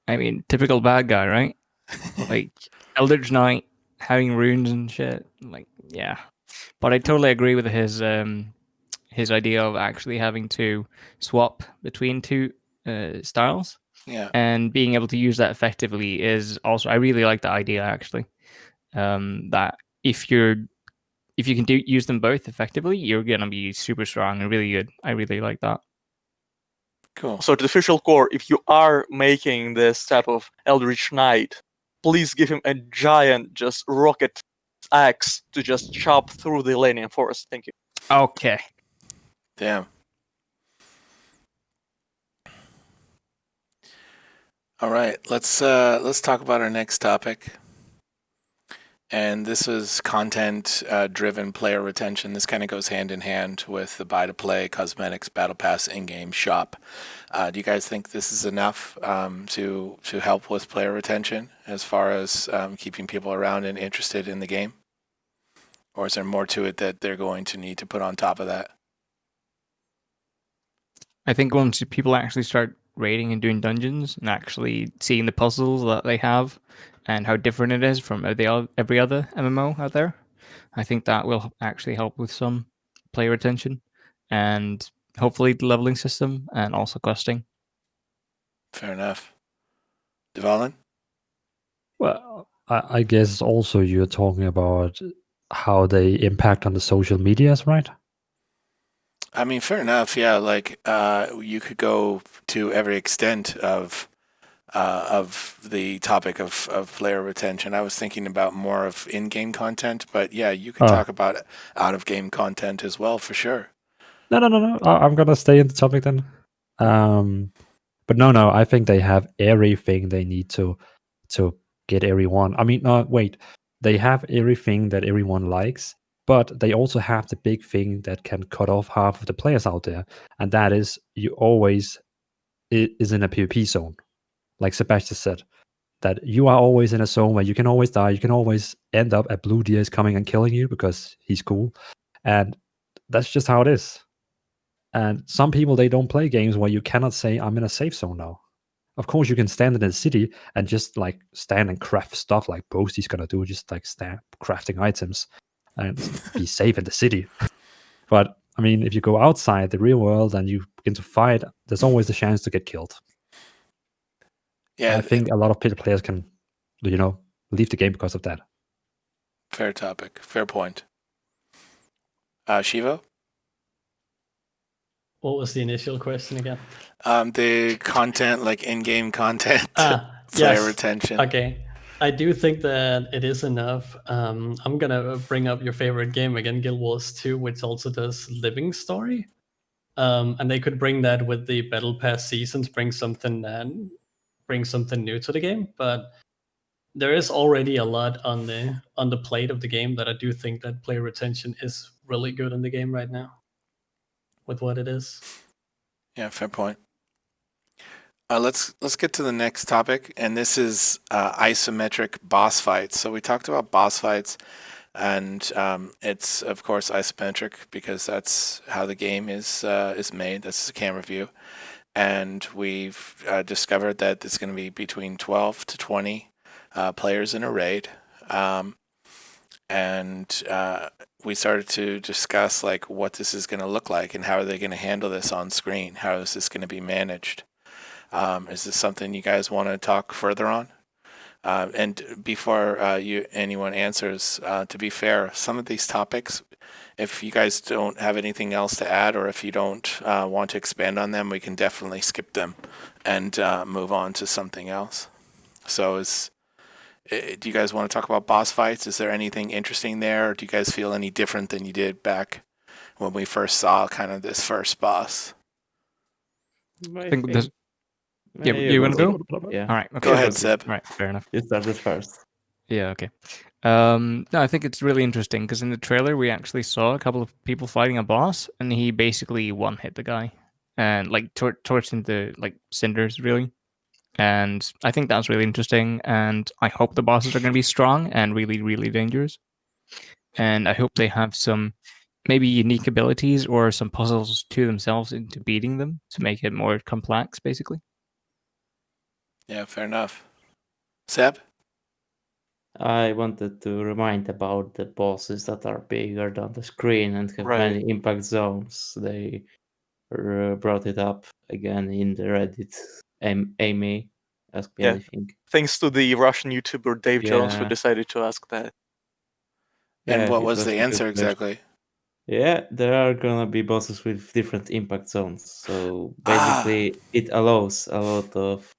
I mean, typical bad guy, right? Like Eldritch Knight having runes and shit. Like, yeah. But I totally agree with his idea of actually having to swap between two styles. Yeah. And being able to use that effectively is also, I really like the idea actually. That if you can use them both effectively, you're gonna be super strong and really good. I really like that. Cool. So to the official core, if you are making this type of Eldritch Knight, please give him a giant just rocket axe to just chop through the Elenian forest. Thank you. Okay. Damn. All right, let's talk about our next topic. And this is content-driven player retention. This kind of goes hand in hand with the buy-to-play, cosmetics, battle pass, in-game shop. Do you guys think this is enough to help with player retention as far as keeping people around and interested in the game? Or is there more to it that they're going to need to put on top of that? I think once people actually start raiding and doing dungeons and actually seeing the puzzles that they have and how different it is from every other MMO out there, I think that will actually help with some player retention and hopefully the leveling system and also questing. Fair enough. Dvalin? Well, I guess also you're talking about how they impact on the social medias, right? I mean, fair enough. Yeah, like you could go to every extent of the topic of player retention. I was thinking about more of in-game content, but yeah, you could talk about out-of-game content as well, for sure. No. I'm gonna stay in the topic then. But no. I think they have everything they need to get everyone. I mean, no, wait. They have everything that everyone likes, but they also have the big thing that can cut off half of the players out there, and that is you always is in a PvP zone. Like Sebastius said, that you are always in a zone where you can always die. You can always end up at Blue Deer is coming and killing you because he's cool, and that's just how it is. And some people, they don't play games where you cannot say, I'm in a safe zone now. Of course, you can stand in the city and just like stand and craft stuff like BOAST is going to do, just like stand crafting items and be safe in the city. But I mean, if you go outside the real world and you begin to fight, there's always the chance to get killed. Yeah, I think a lot of players can, leave the game because of that. Fair topic. Fair point. Shievo? What was the initial question again? The content, like in-game content, player yes. retention. Okay. I do think that it is enough. I'm gonna bring up your favorite game again, Guild Wars 2, which also does living story. And they could bring that with the battle pass seasons, bring something new to the game. But there is already a lot on the plate of the game that I do think that player retention is really good in the game right now with what it is. Yeah, fair point. Let's get to the next topic, and this is isometric boss fights. So we talked about boss fights, and it's of course isometric because that's how the game is made. That's the camera view, and we've discovered that it's going to be between 12 to 20 players in a raid, and we started to discuss like what this is going to look like and how are they going to handle this on screen. How is this going to be managed? Is this something you guys want to talk further on? And before anyone answers, to be fair, some of these topics, if you guys don't have anything else to add, or if you don't want to expand on them, we can definitely skip them and move on to something else. So do you guys want to talk about boss fights? Is there anything interesting there, or do you guys feel any different than you did back when we first saw kind of this first boss? I think there's... Yeah, you want to go? Yeah. All right. Okay. Go ahead, Seb. All right, fair enough. You started first. Yeah, okay. No, I think it's really interesting because in the trailer we actually saw a couple of people fighting a boss, and he basically one-hit the guy and like torched into like cinders, really. And I think that's really interesting, and I hope the bosses are going to be strong and really, really dangerous. And I hope they have some maybe unique abilities or some puzzles to themselves into beating them to make it more complex, basically. Yeah, fair enough. Seb? I wanted to remind about the bosses that are bigger than the screen and have Right. many impact zones. They brought it up again in the Reddit Amy Ask Me Yeah. Anything. Thanks to the Russian YouTuber Dave Jones, who Yeah. decided to ask that. And Yeah, what it was the a good answer question. exactly? Yeah, there are gonna be bosses with different impact zones. So basically, it allows a lot of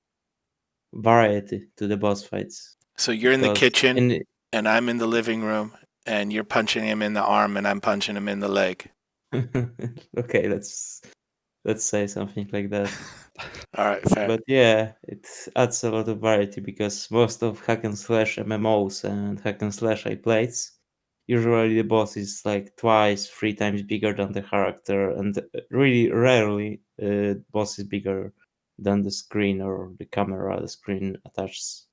variety to the boss fights. So you're in the Because kitchen, and I'm in the living room, and you're punching him in the arm, and I'm punching him in the leg. Okay, let's say something like that. All right, fair. But yeah, it adds a lot of variety because most of hack and slash MMOs and hack and slash I plays, usually the boss is like twice, 3 times bigger than the character, and really rarely boss is bigger than the screen or the camera the screen attaches.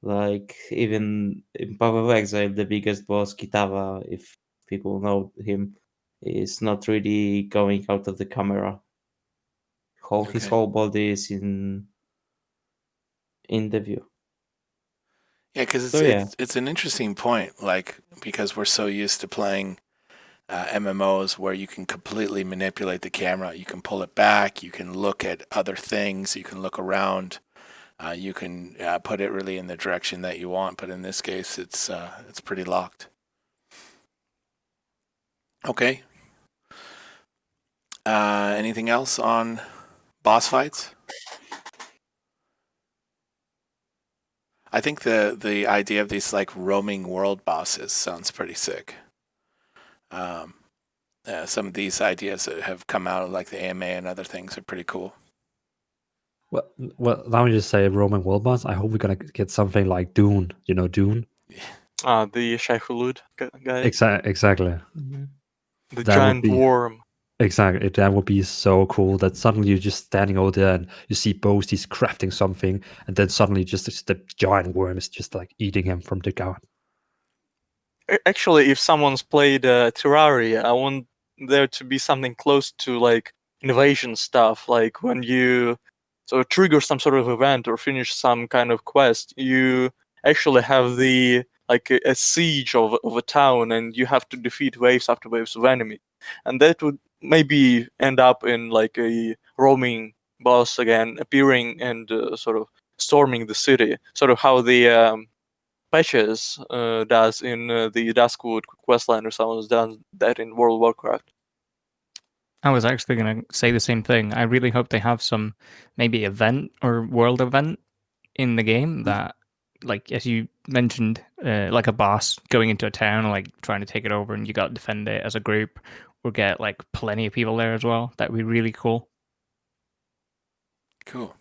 Like even in Path of Exile, the biggest boss, Kitava, if people know him, is not really going out of the camera. His Okay. whole body is in the view. Yeah, because So, yeah. it's an interesting point, like because we're so used to playing MMOs where you can completely manipulate the camera. You can pull it back. You can look at other things. You can look around. You can put it really in the direction that you want. But in this case, it's pretty locked. Okay. Anything else on boss fights? I think the idea of these like roaming world bosses sounds pretty sick. Some of these ideas that have come out of like the AMA and other things are pretty cool. Well, now you just say Roman world boss. I hope we're gonna get something like Dune. You know Dune? The Shahulud guy. Exactly. The That would giant be- worm. Exactly. That would be so cool that suddenly you're just standing over there and you see BOAST, he's crafting something, and then suddenly just the giant worm is just like eating him from the ground. Actually, if someone's played Terraria, I want there to be something close to like invasion stuff. Like when you sort of trigger some sort of event or finish some kind of quest, you actually have the like a siege of a town, and you have to defeat waves after waves of enemy, and that would maybe end up in like a roaming boss again appearing and sort of storming the city, sort of how the patches does in the Duskwood questline, or someone's done that in World of Warcraft. I was actually going to say the same thing. I really hope they have some maybe event or world event in the game that, like as you mentioned, like a boss going into a town, like trying to take it over, and you got to defend it as a group, we'll get like plenty of people there as well. That'd be really cool. Cool.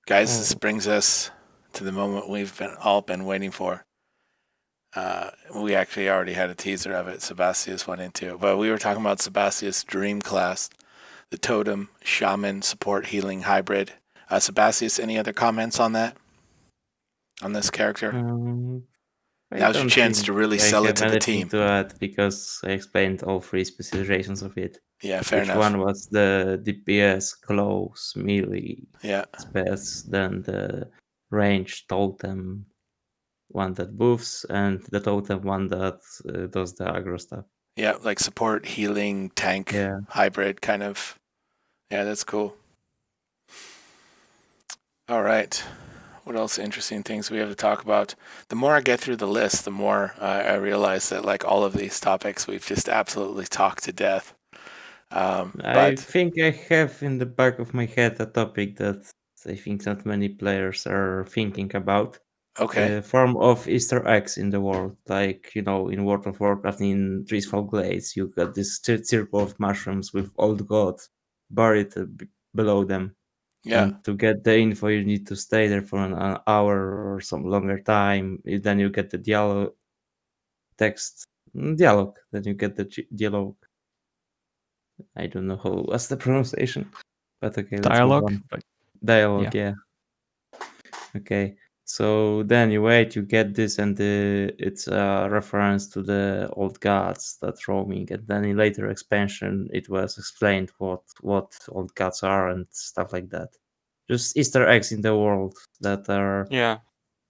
Guys, this Oh. brings us to the moment we've all been waiting for. We actually already had a teaser of it. Sebastius went into it, but we were talking about Sebastius' dream class, the totem, shaman, support, healing hybrid. Sebastius, any other comments on that? On this character? I Now's your don't chance think to really I sell it have to the anything team. to add because I explained all 3 specializations of it. Yeah, fair Which enough. one was the DPS, close, melee, Yeah, spells, then the range totem one that buffs, and the totem one that does the aggro stuff. yeah, like support, healing, tank, Yeah. hybrid kind of. Yeah, that's cool. All right. What else interesting things we have to talk about? The more I get through the list, the more I realize that like all of these topics we've just absolutely talked to death. I But think I have in the back of my head a topic that I think not many players are thinking about. okay, Form of Easter eggs in the world, like in World of Warcraft, in Dreamfall Glades, you got this circle of mushrooms with old god buried below them. yeah, And to get the info, you need to stay there for an hour or some longer time. Then you get the dialogue. Then you get the dialogue. I don't know what's the pronunciation, but okay, let's move Dialogue. on. But Dialogue, yeah. Okay, so then you wait, you get this, and it's a reference to the old gods that roaming. And then in later expansion, it was explained what old gods are and stuff like that. Just Easter eggs in the world that are Yeah.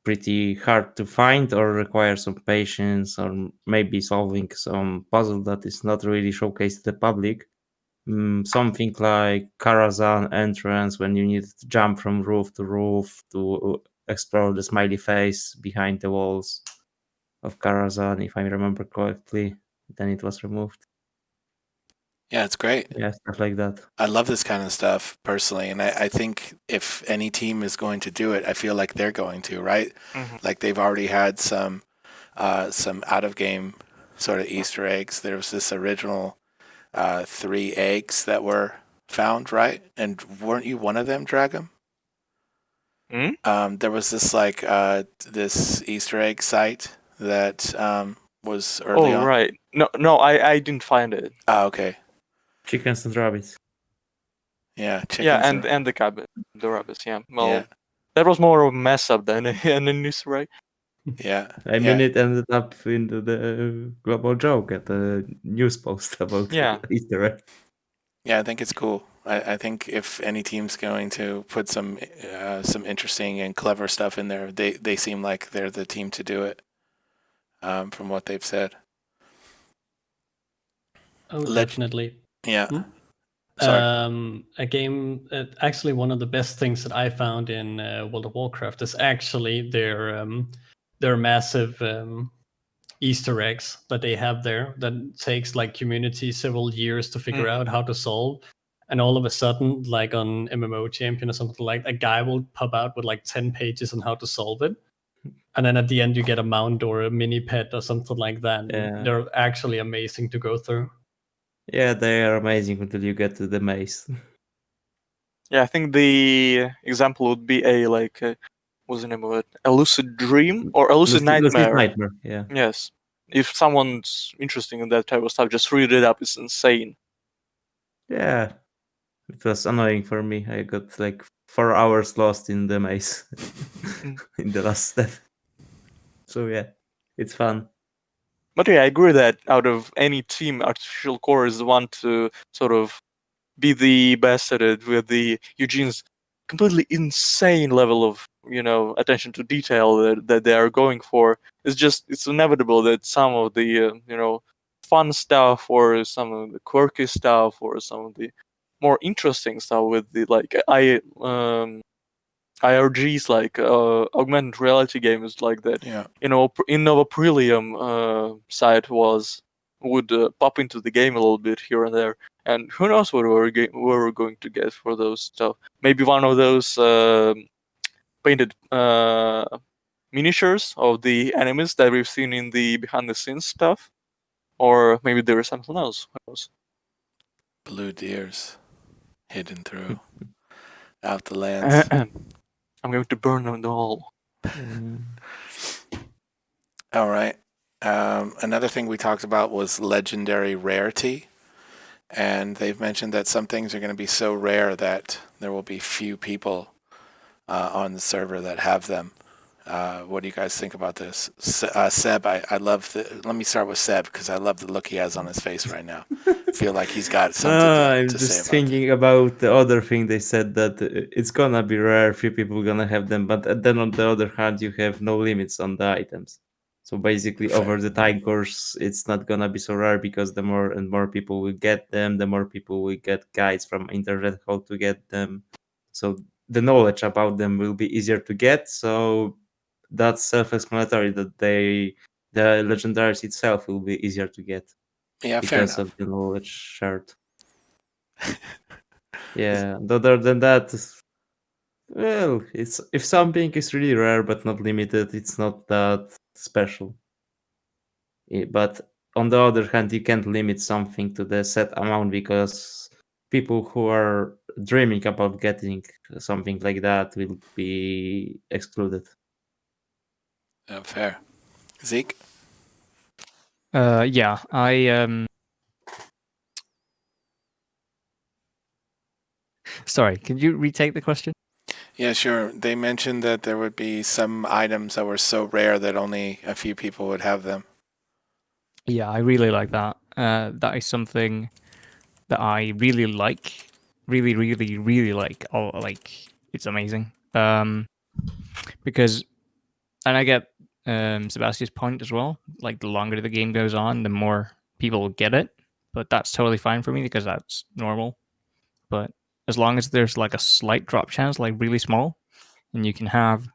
pretty hard to find or require some patience, or maybe solving some puzzle that is not really showcased to the public. Something like Karazhan entrance, when you need to jump from roof to explore the smiley face behind the walls of Karazhan, if I remember correctly. Then it was removed. yeah, it's great. Yeah, stuff like that. I love this kind of stuff personally, and I think if any team is going to do it, I feel like they're going to, right? Mm-hmm. Like they've already had some out of game sort of Easter eggs. There was this original 3 eggs that were found, right? And weren't you one of them, Dragom? There was this like this Easter egg site that was early on. Right. No, I didn't find it. Ah, okay. Chickens and rabbits. Yeah, chickens. Yeah, and the rabbits. Yeah. Well, yeah, that was more of a mess up than an Easter egg. yeah. I mean, it ended up into the global joke at the news post about Yeah. Easter egg. Yeah, I think it's cool. I think if any team's going to put some interesting and clever stuff in there, they seem like they're the team to do it. From what they've said. Oh, definitely. Yeah. Hmm? Sorry. A game. Actually, one of the best things that I found in World of Warcraft is actually their massive Easter eggs that they have there that takes like community several years to figure out how to solve. And all of a sudden, like on MMO Champion or something like, a guy will pop out with like 10 pages on how to solve it. And then at the end, you get a mount or a mini pet or something like that. Yeah. They're actually amazing to go through. Yeah, they are amazing until you get to the maze. Yeah, I think the example would be what's the name of it? A lucid dream or a lucid nightmare. Lucid nightmare, yeah. Yes. If someone's interested in that type of stuff, just read it up. It's insane. Yeah. It was annoying for me. I got like 4 hours lost in the maze in the last step. So yeah, it's fun. But yeah, I agree that out of any team, Artificial Core is the one to sort of be the best at it, with the Eugene's completely insane level of attention to detail that they are going for. It's inevitable that some of the fun stuff, or some of the quirky stuff, or some of the more interesting stuff with the IRGs, like augmented reality games like that. Yeah. Innova Prelium site would pop into the game a little bit here and there, and who knows what we're going to get for those stuff. Maybe one of those painted miniatures of the enemies that we've seen in the behind the scenes stuff, or maybe there is something else. Who knows? Blue deers hidden through out the lands. I'm going to burn them all. All right. Another thing we talked about was legendary rarity. And they've mentioned that some things are going to be so rare that there will be few people on the server that have them. What do you guys think about this? Seb, I love let me start with Seb because I love the look he has on his face right now. I feel like he's got something I'm to say just about thinking about the other thing they said, that it's gonna be rare, few people gonna have them, but then on the other hand, you have no limits on the items. So basically, Fair. over the time course, it's not gonna be so rare because the more and more people will get them, the more people will get guides from internet how to get them. So the knowledge about them will be easier to get. So that's self-explanatory that the legendaries itself will be easier to get Yeah, fair because enough. of the knowledge shared. Yeah, and other than that, well, it's if something is really rare but not limited, it's not that special. But on the other hand, you can't limit something to the set amount because people who are dreaming about getting something like that will be excluded. Fair. Zeke? Yeah, Sorry, can you retake the question? Yeah, sure. They mentioned that there would be some items that were so rare that only a few people would have them. Yeah, I really like that. That is something that I really like. Really, really, really like. Oh, like it's amazing. Because, and I get Sebastius' point as well. Like the longer the game goes on, the more people get it. But that's totally fine for me because that's normal. But as long as there's like a slight drop chance, like really small, and you can have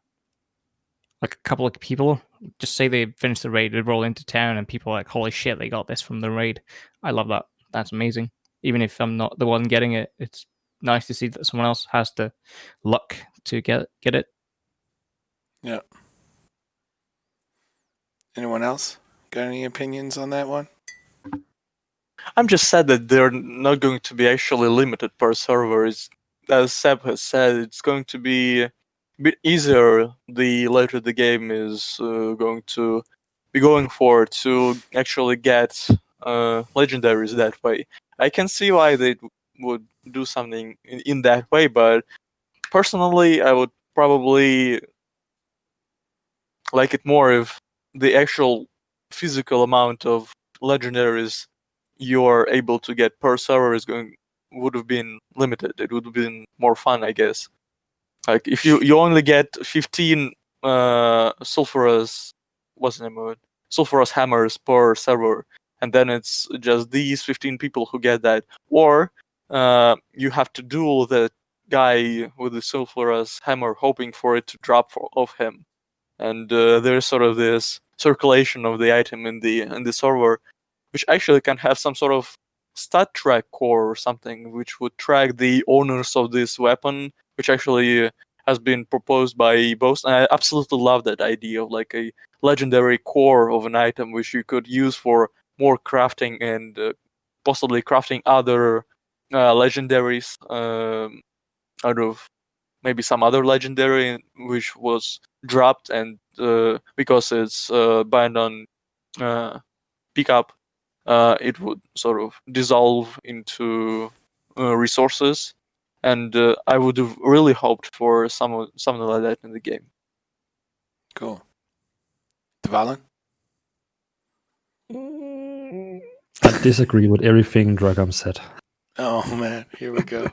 like a couple of people just say they finish the raid, they roll into town, and people are like, holy shit, they got this from the raid. I love that. That's amazing. Even if I'm not the one getting it, it's nice to see that someone else has the luck to get it. Yeah. Anyone else got any opinions on that one? I'm just sad that they're not going to be actually limited per server. As Seb has said, it's going to be a bit easier the later the game is going to be going for to actually get legendaries that way. I can see why they would do something in that way, but personally, I would probably like it more if the actual physical amount of legendaries you are able to get per server would have been limited. It would have been more fun, I guess. Like if you only get 15 sulfurous what's the name of it? Sulfurous hammers per server, and then it's just these 15 people who get that, or you have to duel the guy with the sulfurous hammer, hoping for it to drop off him, and there's sort of this circulation of the item in the server, which actually can have some sort of stat track core or something, which would track the owners of this weapon, which actually has been proposed by BOAST. And I absolutely love that idea of like a legendary core of an item, which you could use for more crafting and possibly crafting other legendaries out of maybe some other legendary which was dropped, and because it's banned on pickup, it would sort of dissolve into resources, and I would have really hoped for something like that in the game. Cool. Dvalin? I disagree with everything Dragom said. Oh man, here we go.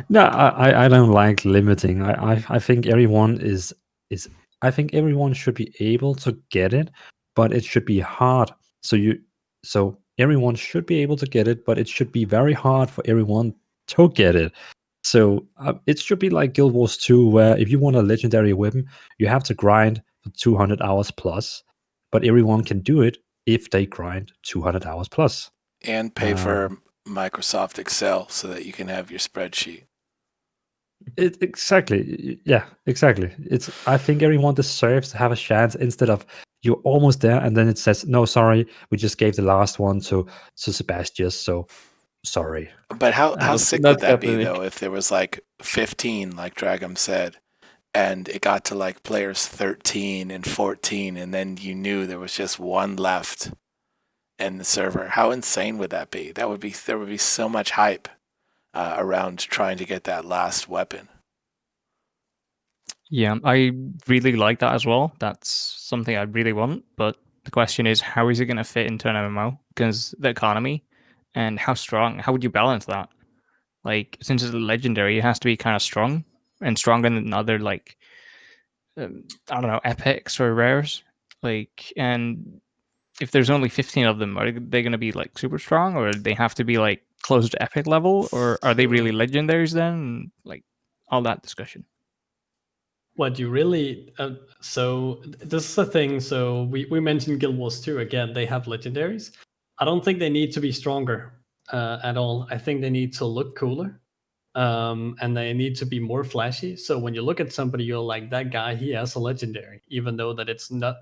No, I don't like limiting. I think everyone is I think everyone should be able to get it, but it should be hard. So everyone should be able to get it, but it should be very hard for everyone to get it. So it should be like Guild Wars 2, where if you want a legendary weapon, you have to grind for 200 hours plus, but everyone can do it if they grind 200 hours plus. And pay for Microsoft Excel so that you can have your spreadsheet. Exactly. Yeah, exactly. I think everyone deserves to have a chance instead of you're almost there, and then it says, no, sorry, we just gave the last one to Sebastius, so sorry. But how That's- sick would that's that be happening. though if there was like 15, like Dragom said, and it got to like players 13 and 14, and then you knew there was just one left in the server? How insane would that be? There would be so much hype around trying to get that last weapon. Yeah, I really like that as well. That's something I really want. But the question is, how is it going to fit into an MMO? Because the economy and how strong, how would you balance that? Like, since it's a legendary, it has to be kind of strong and stronger than other, like, I don't know, epics or rares. Like, and if there's only 15 of them, are they going to be like super strong, or they have to be like close to epic level, or are they really legendaries then? Like, all that discussion. What you really so this is the thing. So we mentioned Guild Wars 2 again. They have legendaries. I don't think they need to be stronger at all. I think they need to look cooler, and they need to be more flashy. So when you look at somebody, you're like, that guy, he has a legendary, even though that it's not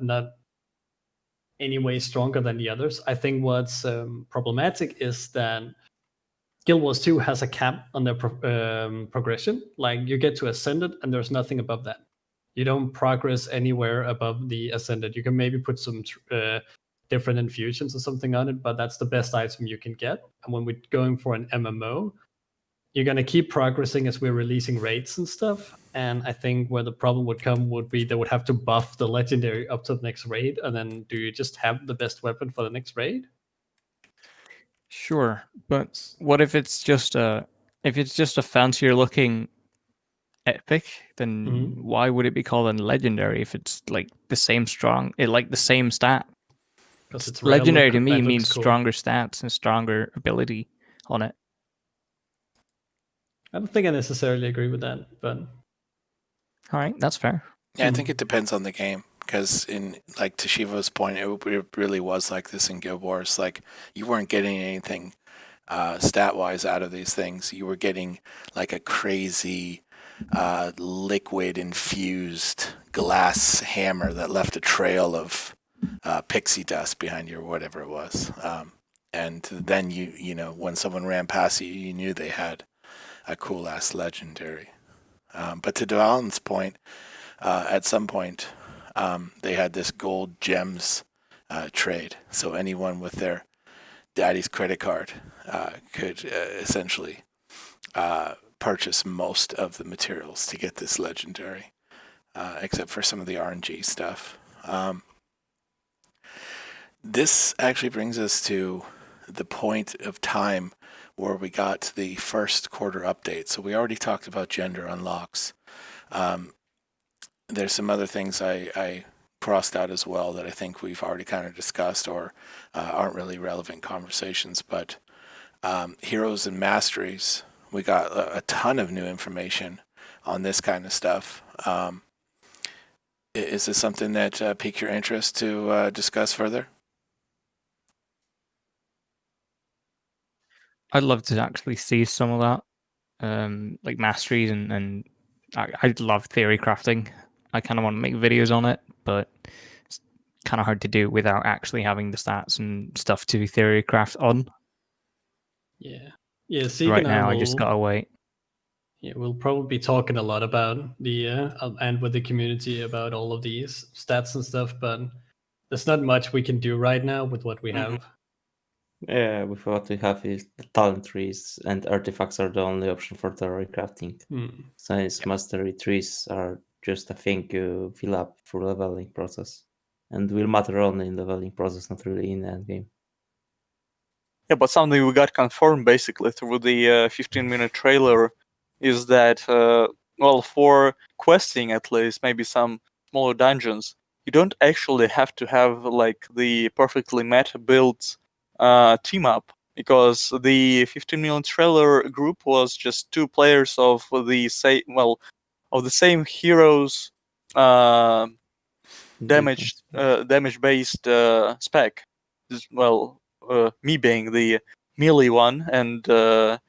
any way stronger than the others. I think what's problematic is that Guild Wars 2 has a cap on their progression. Like, you get to Ascended, and there's nothing above that. You don't progress anywhere above the Ascended. You can maybe put some different infusions or something on it, but that's the best item you can get. And when we're going for an MMO, you're going to keep progressing as we're releasing raids and stuff. And I think where the problem would come would be they would have to buff the legendary up to the next raid. And then do you just have the best weapon for the next raid? Sure, but what if it's just a fancier looking epic? Then why would it be called a legendary if it's like the same strong, like the same stat? Because it's legendary to me and means looks cool. stronger stats and stronger ability on it. I don't think I necessarily agree with that, but All right, that's fair. Yeah, I think it depends on the game. Because in like to Shievo's point, it really was like this in Guild Wars. Like, you weren't getting anything stat wise out of these things. You were getting like a crazy liquid infused glass hammer that left a trail of pixie dust behind you or whatever it was. And then you know, when someone ran past you, you knew they had a cool ass legendary. But to Dvalin's point, at some point, they had this gold gems trade. So anyone with their daddy's credit card could essentially purchase most of the materials to get this legendary, except for some of the RNG stuff. This actually brings us to the point of time where we got the first quarter update. So we already talked about gender unlocks. There's some other things I crossed out as well that I think we've already kind of discussed or aren't really relevant conversations. But heroes and masteries, we got a ton of new information on this kind of stuff. Is this something that piqued your interest to discuss further? I'd love to actually see some of that, like masteries, and I love theory crafting. I kind of want to make videos on it, but it's kind of hard to do without actually having the stats and stuff to theory craft on. yeah. So right now, I just gotta wait. Yeah, we'll probably be talking a lot about the and with the community about all of these stats and stuff, but there's not much we can do right now with what we have. Yeah, with what we have is the talent trees, and artifacts are the only option for theory crafting. Since mastery trees are just a thing you fill up for leveling process, and will matter only in leveling process, not really in endgame. Yeah, but something we got confirmed basically through the 15-minute trailer is that, well, for questing at least, maybe some smaller dungeons, you don't actually have to have like the perfectly meta built team up, because the 15-minute trailer group was just 2 players of the same heroes damage based spec. Well, me being the melee one, and the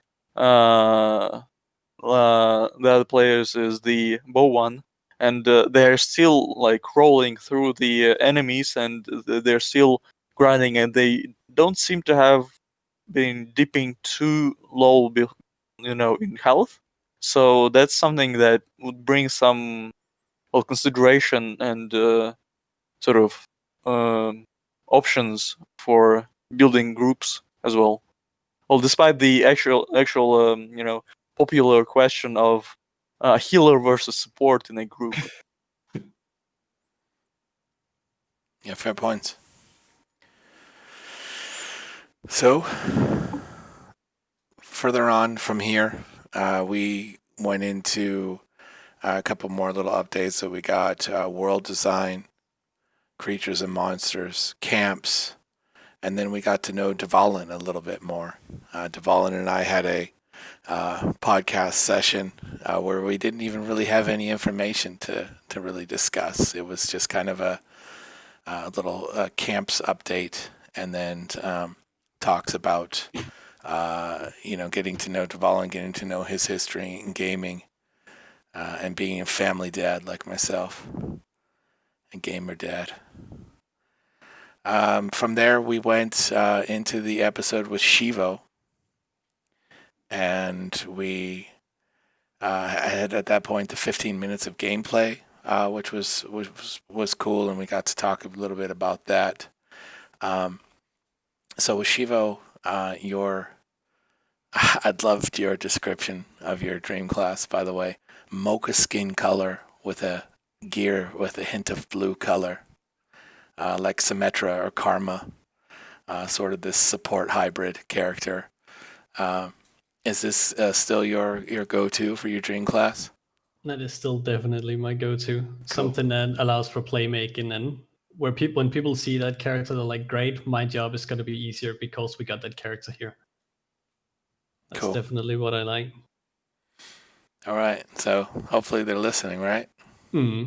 other players is the bow one, and they're still like rolling through the enemies, and they're still grinding, and they don't seem to have been dipping too low, in health. So that's something that would bring some consideration and sort of options for building groups as well. Well, despite the actual popular question of healer versus support in a group. Yeah, fair points. So, further on from here, we went into a couple more little updates. So we got world design, creatures and monsters, camps, and then we got to know Dvalin a little bit more. Dvalin and I had a podcast session where we didn't even really have any information to really discuss. It was just kind of a little camps update, and then talks about getting to know Dvalin, getting to know his history in gaming, and being a family dad like myself, and gamer dad. From there, we went into the episode with Shievo, and we had at that point the 15 minutes of gameplay, which was cool, and we got to talk a little bit about that. So with Shievo, I loved your description of your dream class, by the way. Mocha skin color with a gear with a hint of blue color, like Symmetra or Karma, sort of this support hybrid character. Is this still your go-to for your dream class? That is still definitely my go-to. Cool. Something that allows for playmaking, and when people see that character, they're like, great, my job is going to be easier because we got that character here. That's Cool. definitely what I like. All right, so hopefully they're listening, right? Hmm.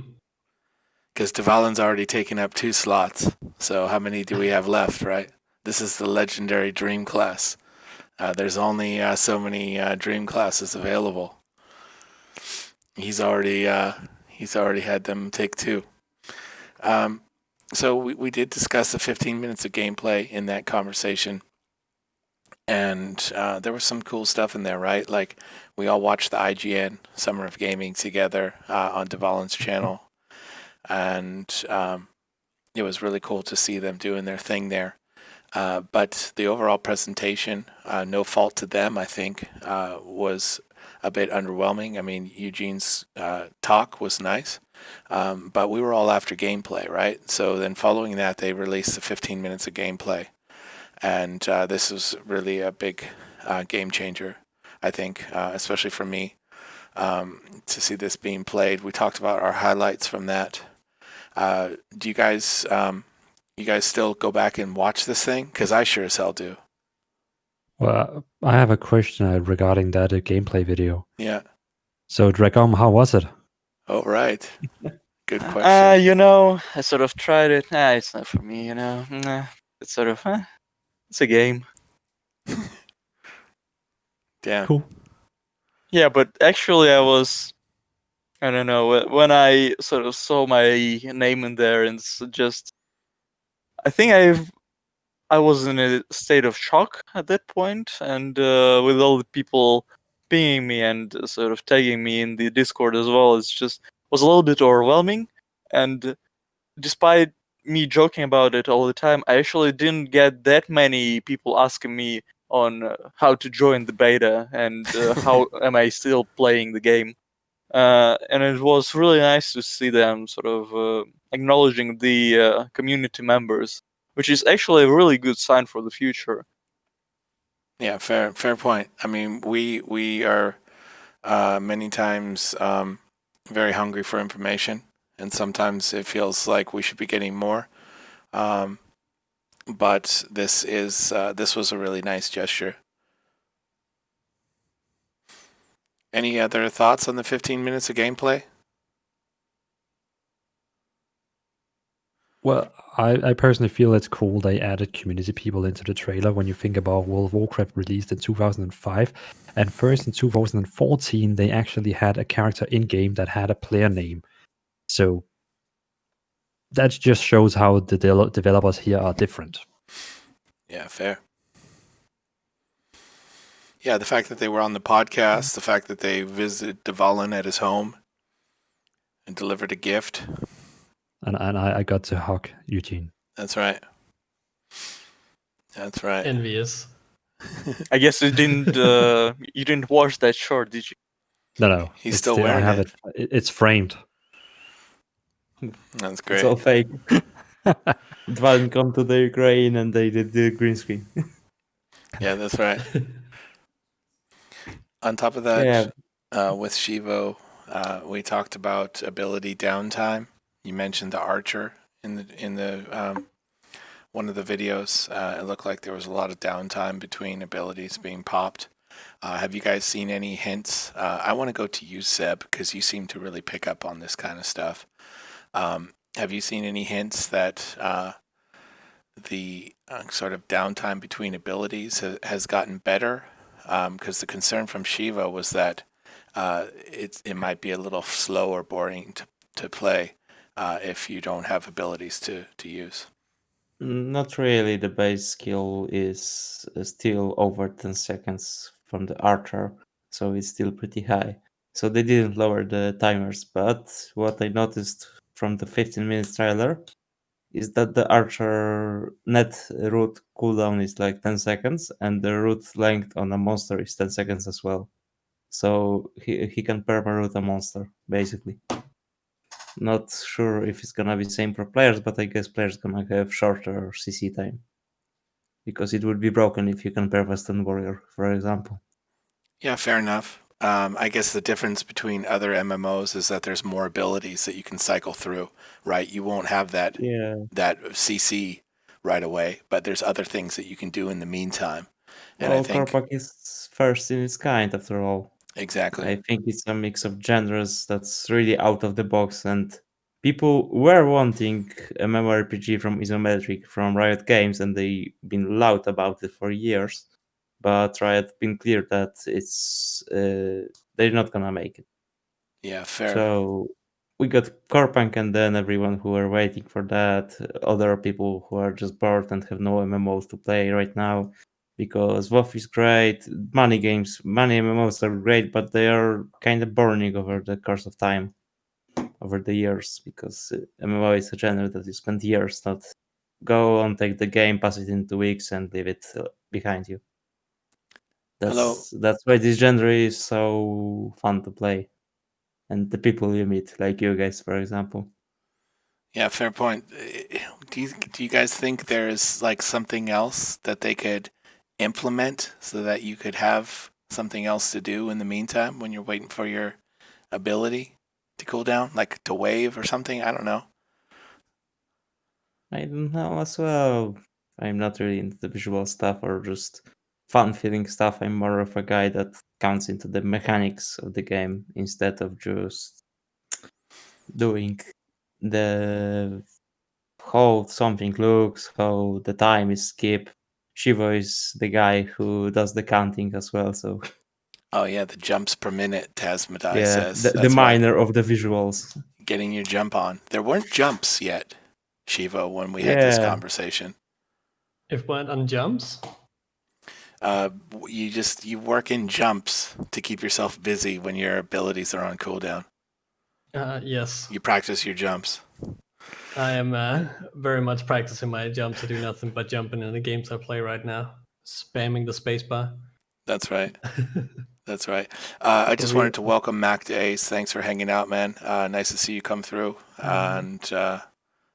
Because Dvalin's already taken up 2 slots, so how many do we have left, right? This is the legendary dream class. There's only so many dream classes available. He's already had them take 2. So we did discuss the 15 minutes of gameplay in that conversation, and there was some cool stuff in there, right? Like we all watched the IGN Summer of Gaming together on Dvalin's channel, and it was really cool to see them doing their thing there. But the overall presentation, no fault to them, I think, was a bit underwhelming. I mean, Eugene's talk was nice, but we were all after gameplay, right? So then following that, they released the 15 minutes of gameplay. And this was really a big game changer, I think, especially for me, to see this being played. We talked about our highlights from that. Do you guys still go back and watch this thing? Because I sure as hell do. Well, I have a question regarding that gameplay video. Yeah. So, Dragom, how was it? Oh, right. Good question. I sort of tried it. It's not for me, It's sort of, it's a game. Damn. Cool. Yeah, but actually I don't know, when I sort of saw my name in there, and it's just, I think I was in a state of shock at that point, and with all the people pinging me and sort of tagging me in the Discord as well, it's just was a little bit overwhelming. And despite me joking about it all the time, I actually didn't get that many people asking me on how to join the beta and how am I still playing the game. And it was really nice to see them sort of acknowledging the community members, which is actually a really good sign for the future. Yeah, fair point. I mean, we are many times very hungry for information, and sometimes it feels like we should be getting more. But this was a really nice gesture. Any other thoughts on the 15 minutes of gameplay? Well, I personally feel it's cool they added community people into the trailer. When you think about World of Warcraft released in 2005, and first in 2014 they actually had a character in game that had a player name. So that just shows how the developers here are different. Yeah, fair. Yeah, the fact that they were on the podcast, the fact that they visited Dvalin at his home and delivered a gift. And I got to hug Eugene. That's right. That's right. Envious. I guess you didn't wash that shirt, did you? No. He's it's still wearing I have it. It's framed. That's It's great. all fake. Dvalin come to the Ukraine and they did the green screen. Yeah, that's right. On top of that, Yeah. with Shievo, we talked about ability downtime. You mentioned the archer in the one of the videos. It looked like there was a lot of downtime between abilities being popped. Have you guys seen any hints? I want to go to you, Seb, because you seem to really pick up on this kind of stuff. Have you seen any hints that the sort of downtime between abilities has gotten better? Because the concern from Shievo was that it might be a little slow or boring to play if you don't have abilities to use. Not really. The base skill is still over 10 seconds from the archer, so it's still pretty high. So they didn't lower the timers, but what I noticed from the 15 minutes trailer is that the archer net root cooldown is like 10 seconds, and the root length on a monster is 10 seconds as well. So he can perma-root a monster, basically. Not sure if it's gonna be same for players, but I guess players gonna have shorter CC time. Because it would be broken if you compare Western Warrior, for example. Yeah, fair enough. I guess the difference between other MMOs is that there's more abilities that you can cycle through, right? You won't have that CC right away, but there's other things that you can do in the meantime. And Well, I think Corepunk is first in its kind, after all. exactly. I think it's a mix of genres that's really out of the box, and people were wanting a MMORPG from isometric from Riot Games, and they've been loud about it for years. But Riot been clear that it's they're not gonna make it. Yeah, fair. So we got Corepunk, and then everyone who are waiting for that, other people who are just bored and have no MMOs to play right now, because WoW is great, money MMOs are great, but they are kind of burning over the course of time, over the years, because MMO is a genre that you spend years, not go on, take the game, pass it in 2 weeks, and leave it behind you. That's why this genre is so fun to play. And the people you meet, like you guys, for example. Yeah, fair point. Do you guys think there's like something else that they could implement so that you could have something else to do in the meantime when you're waiting for your ability to cool down, like to wave or something? I don't know. I don't know as well. I'm not really into the visual stuff or just fun feeling stuff. I'm more of a guy that counts into the mechanics of the game instead of just doing the how something looks, how the time is skipped. Shievo is the guy who does the counting as well, so Oh yeah, the jumps per minute, Tasmadai yeah, says. the That's why. miner of the visuals. Getting your jump on. There weren't jumps yet, Shievo, when we had this conversation. If went on jumps? You work in jumps to keep yourself busy when your abilities are on cooldown. Yes. You practice your jumps. I am very much practicing my jump to do nothing but jumping in the games I play right now. Spamming the spacebar. That's right. That's right. I just wanted to welcome Mac to Ace. Thanks for hanging out, man. Nice to see you come through. And I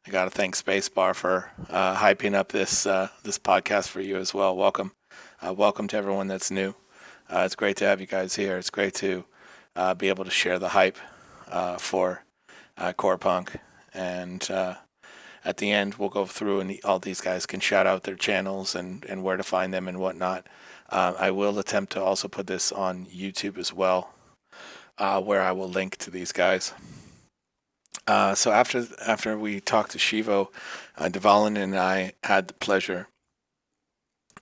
got to thank Spacebar for hyping up this podcast for you as well. Welcome. Welcome to everyone that's new. It's great to have you guys here. It's great to be able to share the hype for Corepunk. And at the end, we'll go through and all these guys can shout out their channels and where to find them and whatnot. I will attempt to also put this on YouTube as well, where I will link to these guys. So after we talked to Shievo, Dvalin and I had the pleasure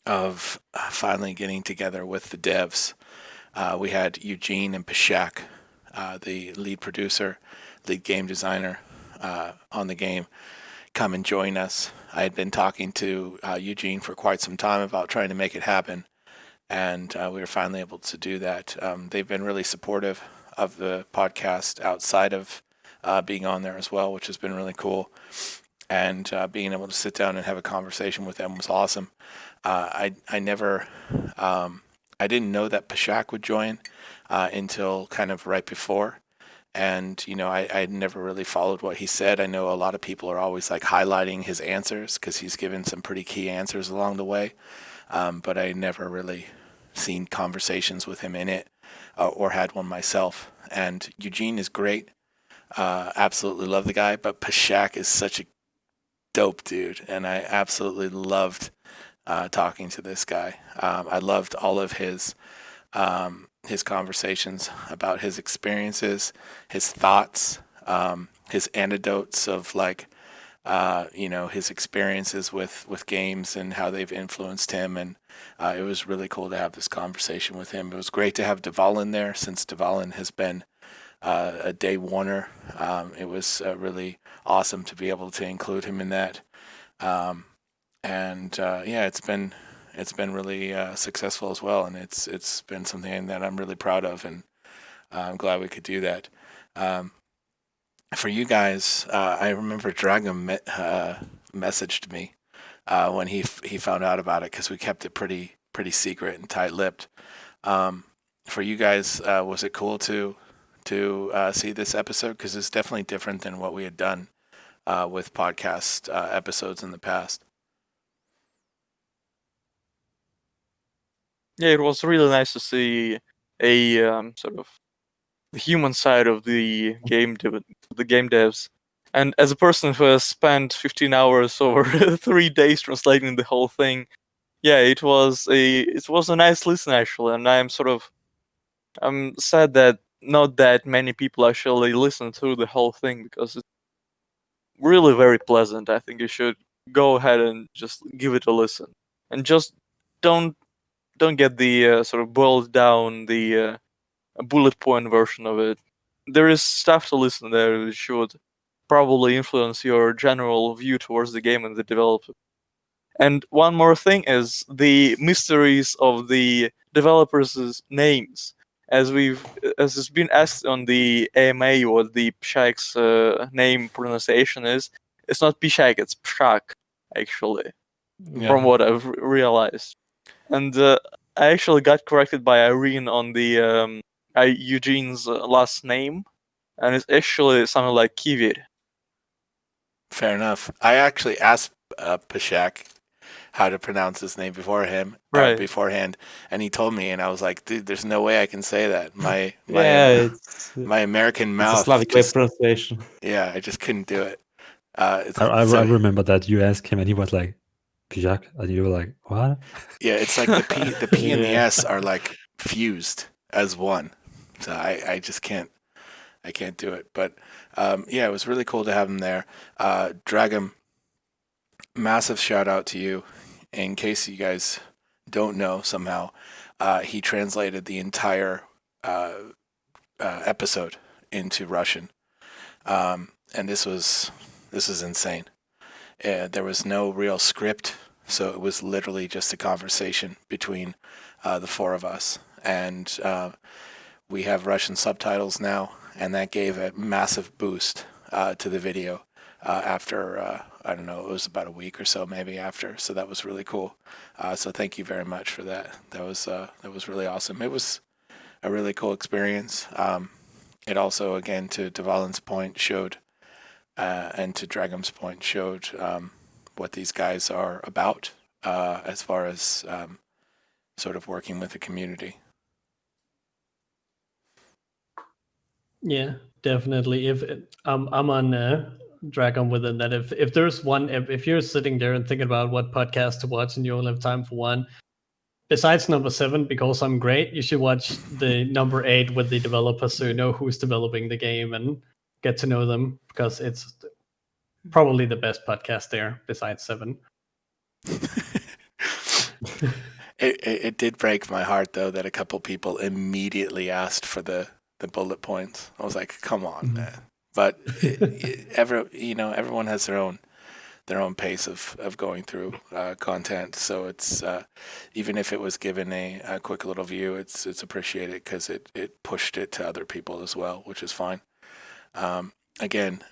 of finally getting together with the devs. We had Eugene and Pashak, the lead producer, lead game designer, on the game, come and join us. I had been talking to Eugene for quite some time about trying to make it happen, and we were finally able to do that. They've been really supportive of the podcast outside of being on there as well, which has been really cool. And being able to sit down and have a conversation with them was awesome. I didn't know that Pashak would join until kind of right before. And, I never really followed what he said. I know a lot of people are always like highlighting his answers because he's given some pretty key answers along the way. But I never really seen conversations with him in it or had one myself. And Eugene is great. Absolutely love the guy. But Pashak is such a dope dude. And I absolutely loved talking to this guy. I loved all of his conversations about his experiences, his thoughts, his anecdotes of his experiences with games and how they've influenced him. And it was really cool to have this conversation with him. It was great to have Dvalin there, since Dvalin has been a day oneer. It was really awesome to be able to include him in that. It's been really successful as well, and it's been something that I'm really proud of, and I'm glad we could do that. For you guys, I remember Dragom messaged me when he found out about it, because we kept it pretty secret and tight-lipped. For you guys, was it cool to see this episode? Because it's definitely different than what we had done with podcast episodes in the past. Yeah, it was really nice to see a sort of the human side of the game devs. And as a person who has spent 15 hours over 3 days translating the whole thing, yeah, it was a nice listen actually, and I'm sad that not that many people actually listen through the whole thing, because it's really very pleasant. I think you should go ahead and just give it a listen, and just don't get the sort of boiled down the bullet point version of it. There is stuff to listen there that should probably influence your general view towards the game and the development. And one more thing is the mysteries of the developers' names. As it's been asked on the AMA what the Pshak's name pronunciation is, it's not Pshak, it's Pshak, actually, from what I've realized. And I actually got corrected by Irene on the Eugene's last name, and it's actually something like Kivir. Fair enough. I actually asked Pashak how to pronounce his name beforehand, and he told me, and I was like, dude, there's no way I can say that. My American mouth. It's a Slavic way of pronunciation. Yeah, I just couldn't do it. I remember that you asked him, and he was like, Pijak, and you were like, what? Yeah, it's like the P and the S are like fused as one. So I just can't do it. But it was really cool to have him there. Dragom, massive shout out to you. In case you guys don't know somehow, he translated the entire episode into Russian. And this was insane. There was no real script, so it was literally just a conversation between the four of us. And we have Russian subtitles now, and that gave a massive boost to the video after, I don't know, it was about a week or so maybe after. So that was really cool. So thank you very much for that. That was really awesome. It was a really cool experience. It also, again, to Dvalin's point, showed and to Dragom's point, showed what these guys are about as far as sort of working with the community. Yeah, definitely. I'm on Dragom with it, that if there's one, if you're sitting there and thinking about what podcast to watch and you only have time for one, besides number 7, because I'm great, you should watch the number 8 with the developers, so you know who's developing the game and get to know them, because it's probably the best podcast there besides 7. It did break my heart though that a couple people immediately asked for the bullet points. I was like, come on, man. but everyone has their own pace of going through content. So it's even if it was given a quick little view, it's appreciated because it pushed it to other people as well, which is fine. Again,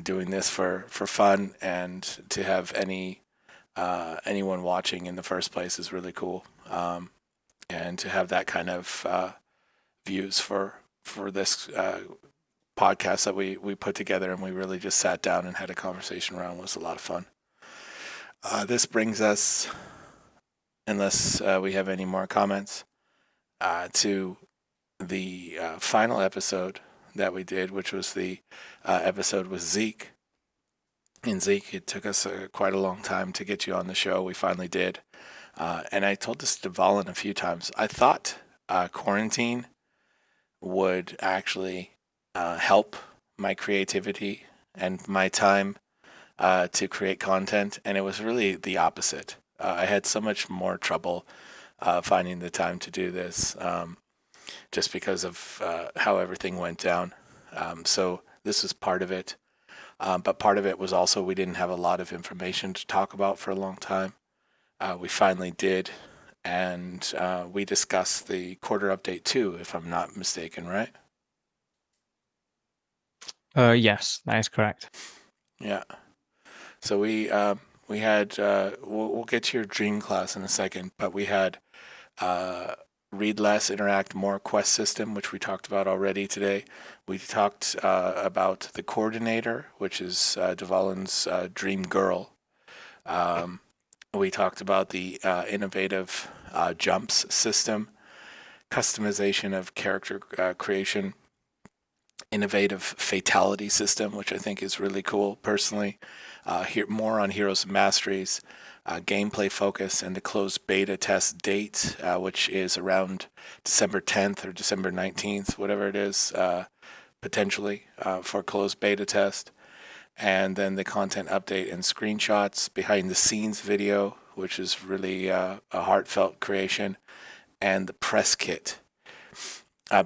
doing this for fun and to have anyone watching in the first place is really cool. And to have that kind of views for this podcast that we put together and we really just sat down and had a conversation around was a lot of fun. This brings us, unless we have any more comments, to the final episode that we did, which was the episode with Zeke. And Zeke, it took us quite a long time to get you on the show. We finally did. And I told this to Dvalin a few times. I thought quarantine would actually help my creativity and my time to create content, and it was really the opposite. I had so much more trouble finding the time to do this just because of how everything went down. So this was part of it. But part of it was also we didn't have a lot of information to talk about for a long time. We finally did, and we discussed the quarter update too, if I'm not mistaken, right? Yes, that is correct. Yeah. So we had we'll get to your dream class in a second, but we had read less, interact more quest system, which we talked about already today. We talked about the coordinator, which is Dvalin's dream girl. We talked about the innovative jumps system, customization of character creation, innovative fatality system, which I think is really cool personally. More on Heroes of Masteries, gameplay focus, and the closed beta test date, which is around December 10th or December 19th, whatever it is, potentially for closed beta test. And then the content update and screenshots, behind the scenes video, which is really a heartfelt creation, and the press kit.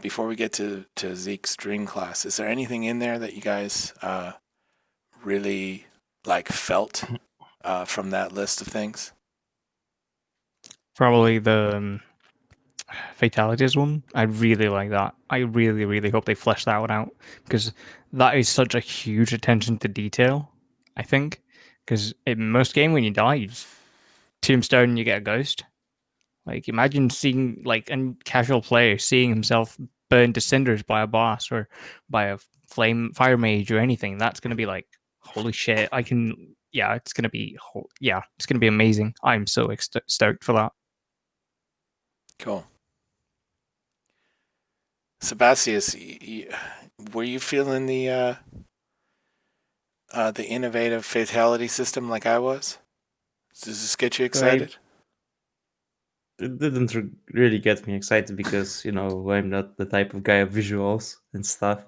Before we get to Zeke's dream class, is there anything in there that you guys really felt from that list of things? Probably the fatalities one. I really like that. I really, really hope they flesh that one out because that is such a huge attention to detail. I think because in most game when you die, you just tombstone and you get a ghost. Like imagine seeing a casual player seeing himself burned to cinders by a boss or by a fire mage or anything. That's gonna be like holy shit. It's gonna be it's gonna be amazing. I'm so stoked for that. Cool. Sebastius, were you feeling the innovative fatality system like I was? Does this get you excited? It didn't really get me excited because, I'm not the type of guy of visuals and stuff.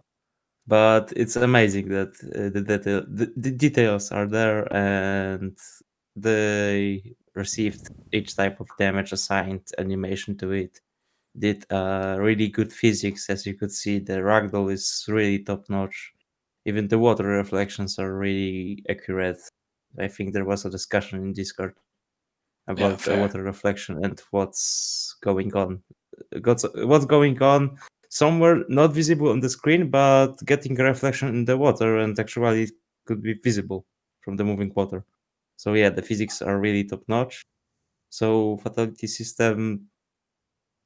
But it's amazing that the details are there and they received each type of damage assigned animation to it. Did really good physics, as you could see. The ragdoll is really top notch. Even the water reflections are really accurate. I think there was a discussion in Discord about the fair. water reflection and what's going on. What's going on somewhere not visible on the screen, but getting a reflection in the water and actually it could be visible from the moving water. So yeah, the physics are really top notch. So fatality system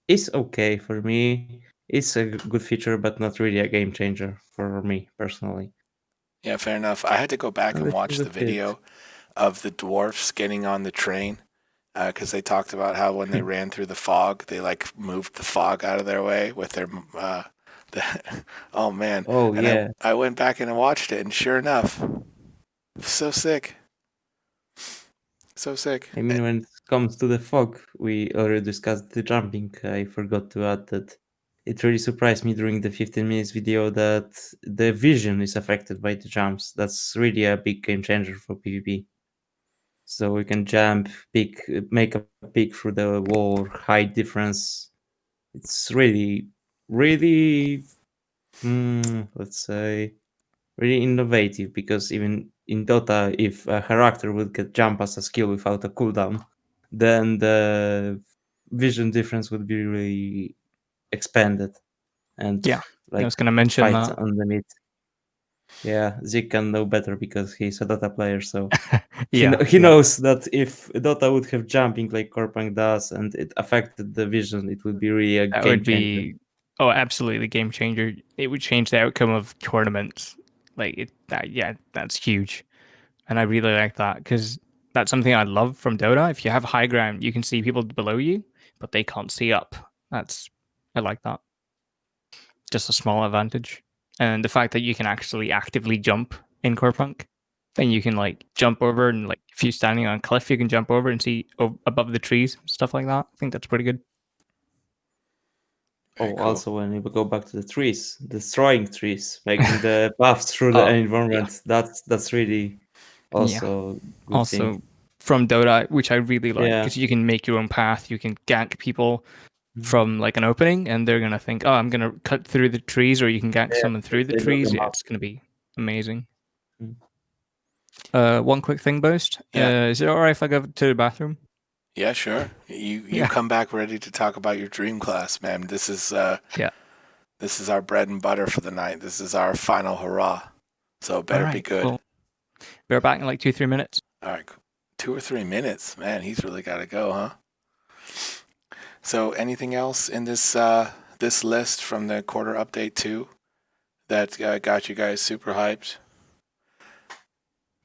is okay for me. It's a good feature, but not really a game changer for me personally. Yeah, fair enough. I had to go back And and I watch think the that's it. video of the dwarfs getting on the train because they talked about how when they ran through the fog, they moved the fog out of their way with their. Oh man! Oh And yeah. I went back and watched it, and sure enough, so sick, so sick. I mean, when it comes to the fog, we already discussed the jumping. I forgot to add that it really surprised me during the 15 minutes video that the vision is affected by the jumps. That's really a big game changer for PvP. So we can jump, make a peek through the wall, height difference. It's really, really, let's say, really innovative, because even in Dota, if a character would get jump as a skill without a cooldown, then the vision difference would be really expanded, and Yeah, I like was going to mention fight that. on the mid. Yeah, Zeke can know better because he's a Dota player, so Yeah, he knows that if Dota would have jumping like Corepunk does and it affected the vision, it would be really a that game would changer. be absolutely game changer. It would change the outcome of tournaments. Like that's huge, and I really like that because that's something I love from Dota. If you have high ground, you can see people below you, but they can't see up. I like that. Just a small advantage, and the fact that you can actually actively jump in Corepunk, then you can like jump over and like if you're standing on a cliff, you can jump over and see above the trees, stuff like that. I think that's pretty good. Very cool. Also when you go back to the trees, destroying trees, making the paths through the Oh, environment, that's really also good also thing. from Dota, which I really like, Yeah. because you can make your own path. You can gank people Mhm. from like an opening, and they're gonna think, "Oh, I'm gonna cut through the trees," or you can gank Yeah, someone through the they know the trees. map. It's gonna be amazing. Mm. One quick thing, Boast. Yeah. Is it alright if I go to the bathroom? Yeah, sure. You Yeah. come back ready to talk about your dream class, man. This is This is our bread and butter for the night. This is our final hurrah. So it better be good. Well, we're back in like 2-3 minutes. All right, 2 or 3 minutes. Man, he's really got to go, huh? So anything else in this this list from the quarter update 2 that got you guys super hyped?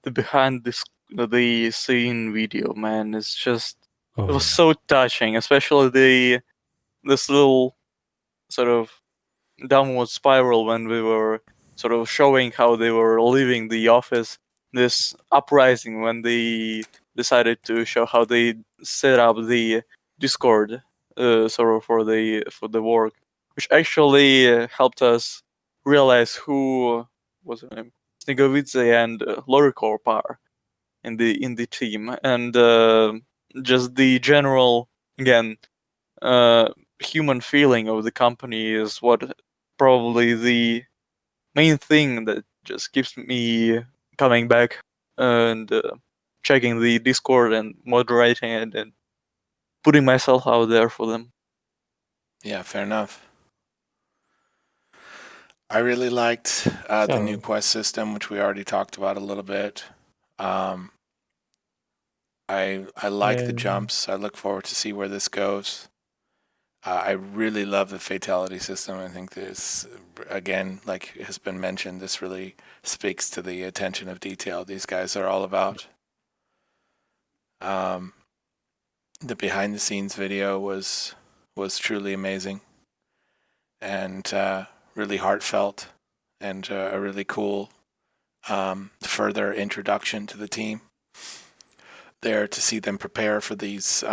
The behind the scene video, man, is just Oh, it was so touching, especially this little sort of downward spiral when we were sort of showing how they were leaving the office, this uprising when they decided to show how they set up the Discord sort of for the work, which actually helped us realize who was her name, Snegovice and Loricorp are in the team, and just the general again human feeling of the company is what probably the main thing that just keeps me coming back and checking the Discord and moderating it and putting myself out there for them. Yeah, fair enough. I really liked the new quest system, which we already talked about a little bit. I like the jumps. I look forward to see where this goes. I really love the fatality system. I think this, again, like has been mentioned, this really speaks to the attention of detail these guys are all about. The behind the scenes video was truly amazing and really heartfelt and a really cool further introduction to the team. There to see them prepare for these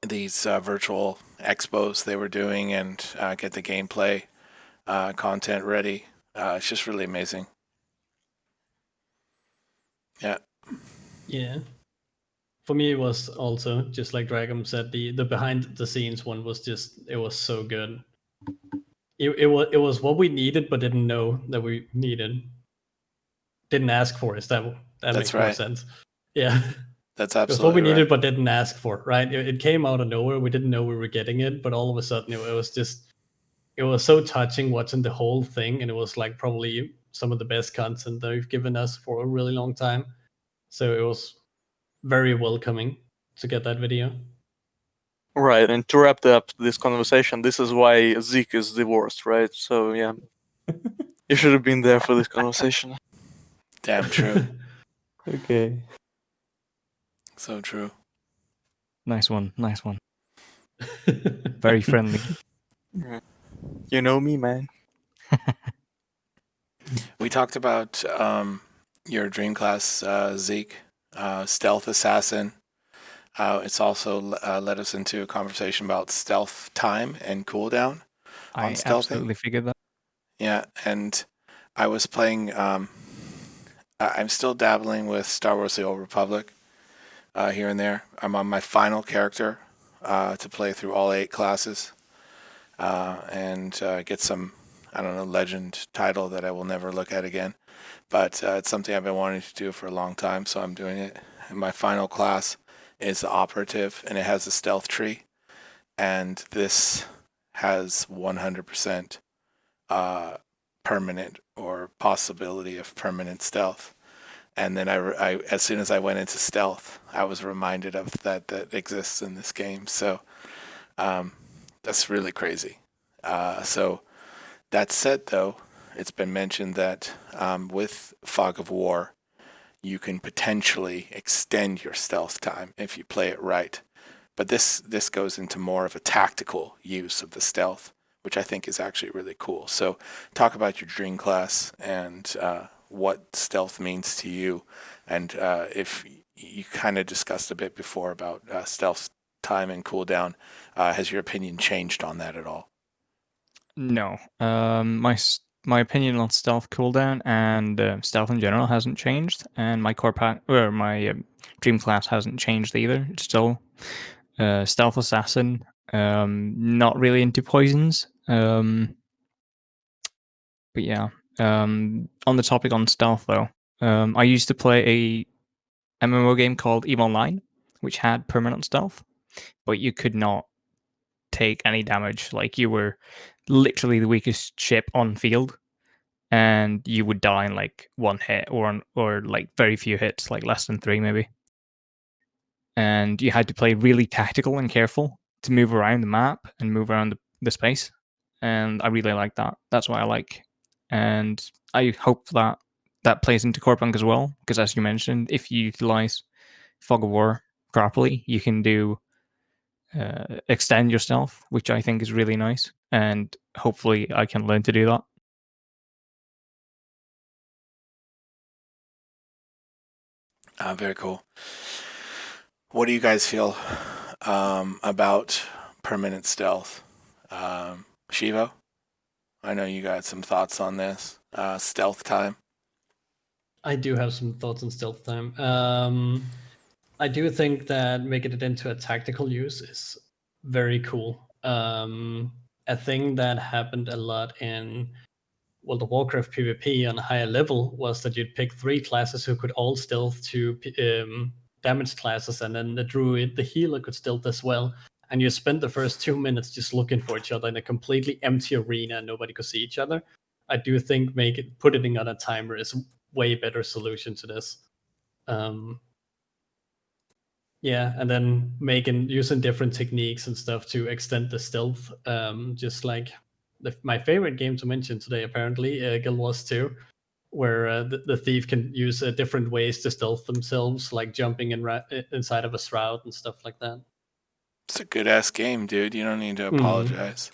virtual expos they were doing and get the gameplay content ready. It's just really amazing. Yeah. Yeah. For me, it was also just like Dragom said. The behind the scenes one was just, it was so good. It was what we needed, but didn't know that we needed. Didn't ask for it. That That's makes right. more sense. Yeah. That's It was what we absolutely needed, right. but didn't ask for. Right? It came out of nowhere. We didn't know we were getting it, but all of a sudden, it was just, it was so touching watching the whole thing, and it was like probably some of the best content that we've given us for a really long time. So it was very welcoming to get that video. Right, and to wrap up this conversation, this is why Zeke is the worst, right? So yeah, you should have been there for this conversation. Damn true. Okay. So true. Nice one. Nice one. Very friendly. You know me, man. We talked about your dream class, Zeke, stealth assassin. It's also led us into a conversation about stealth time and cooldown. I stealthing? absolutely figured that. Yeah, and I was playing. I'm still dabbling with Star Wars: The Old Republic here and there. I'm on my final character to play through all 8 classes and get some I don't know, legend title that I will never look at again. But it's something I've been wanting to do for a long time, so I'm doing it. And my final class is the operative, and it has a stealth tree. And this has 100% permanent or possibility of permanent stealth. And then I as soon as I went into stealth, I was reminded of that exists in this game. So that's really crazy. So that said, though, it's been mentioned that with Fog of War, you can potentially extend your stealth time if you play it right. But this goes into more of a tactical use of the stealth, which I think is actually really cool. So talk about your dream class and what stealth means to you. And if you kind of discussed a bit before about stealth time and cooldown, has your opinion changed on that at all? No. My opinion on stealth cooldown and stealth in general hasn't changed, and my my dream class hasn't changed either. It's still stealth assassin. Not really into poisons. But yeah. On the topic on stealth though, I used to play a MMO game called EVE Online, which had permanent stealth, but you could not take any damage. Like, you were literally the weakest ship on field, and you would die in like one hit or like very few hits, like less than 3 maybe. And you had to play really tactical and careful to move around the map and move around the space. And I really like that. That's what I like. And I hope that that plays into Corepunk as well, because as you mentioned, if you utilize Fog of War properly, you can do extend your stealth, which I think is really nice. And hopefully I can learn to do that. Very cool. What do you guys feel about permanent stealth? Shievo? I know you got some thoughts on this. Stealth time. I do have some thoughts on stealth time. I do think that making it into a tactical use is very cool. A thing that happened a lot in World of Warcraft PvP on a higher level was that you'd pick 3 classes who could all stealth to damage classes, and then the druid, the healer, could stealth as well. And you spend the first 2 minutes just looking for each other in a completely empty arena, and nobody could see each other. I do think putting it on a timer is a way better solution to this. Yeah, and then using different techniques and stuff to extend the stealth. Just like my favorite game to mention today, apparently, Guild Wars 2, where the thief can use different ways to stealth themselves, like jumping inside of a shroud and stuff like that. It's a good ass game, dude. You don't need to apologize.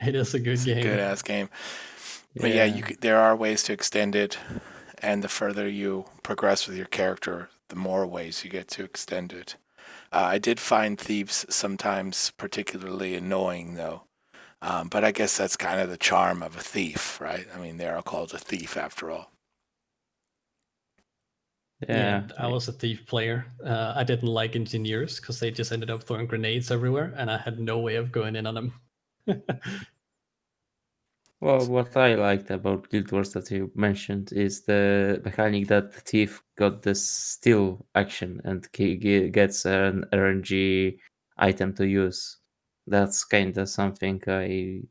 It is a good game. Good ass game. But yeah, there are ways to extend it, and the further you progress with your character, the more ways you get to extend it. I did find thieves sometimes particularly annoying, though. But I guess that's kind of the charm of a thief, right? I mean, they are called a thief after all. Yeah, I was a thief player. I didn't like engineers because they just ended up throwing grenades everywhere, and I had no way of going in on them. Well, what I liked about Guild Wars that you mentioned is the mechanic that the thief got this steal action and he gets an RNG item to use. That's kind of something I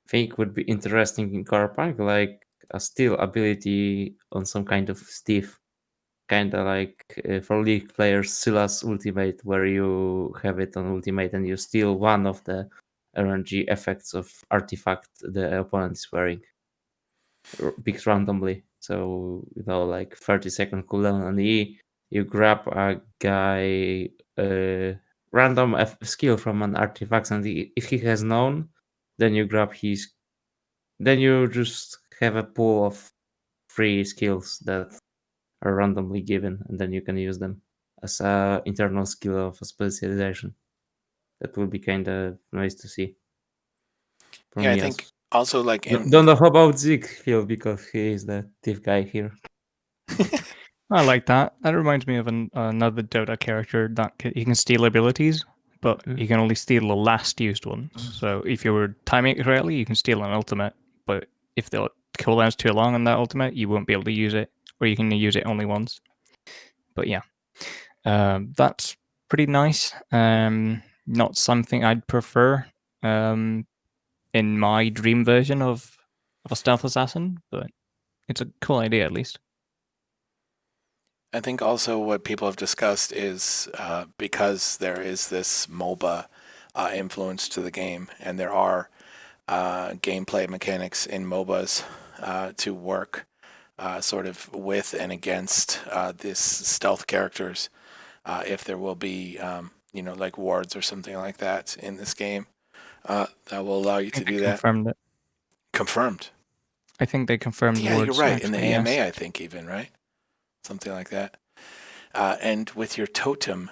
think would be interesting in Corepunk, like a steal ability on some kind of thief. Kind of like for League players, Sylas Ultimate, where you have it on Ultimate and you steal one of the RNG effects of artifact the opponent is wearing, picked randomly. So, like 30-second cooldown on E, you grab a guy random skill from an artifact, and if he has known, then you grab his. Then you just have a pool of free skills that are randomly given, and then you can use them as a internal skill of a specialization. That would be kind of nice to see. Yeah, I think also like don't know how about ZeakQ because he is the thief guy here. I like that. That reminds me of another Dota character that he can steal abilities, but he can only steal the last used ones. So if you were timing it correctly, you can steal an ultimate, but if the cooldown's too long on that ultimate, you won't be able to use it, or you can use it only once. But yeah, that's pretty nice. Not something I'd prefer in my dream version of a stealth assassin, but it's a cool idea at least. I think also what people have discussed is because there is this MOBA influence to the game, and there are gameplay mechanics in MOBAs to work sort of with and against this stealth characters. If there will be, like wards or something like that in this game, that will allow you to do that. Confirmed it. Confirmed. I think they confirmed. Yeah, words, you're right. actually, In the AMA, yes. I think even, right? Something like that. And with your totem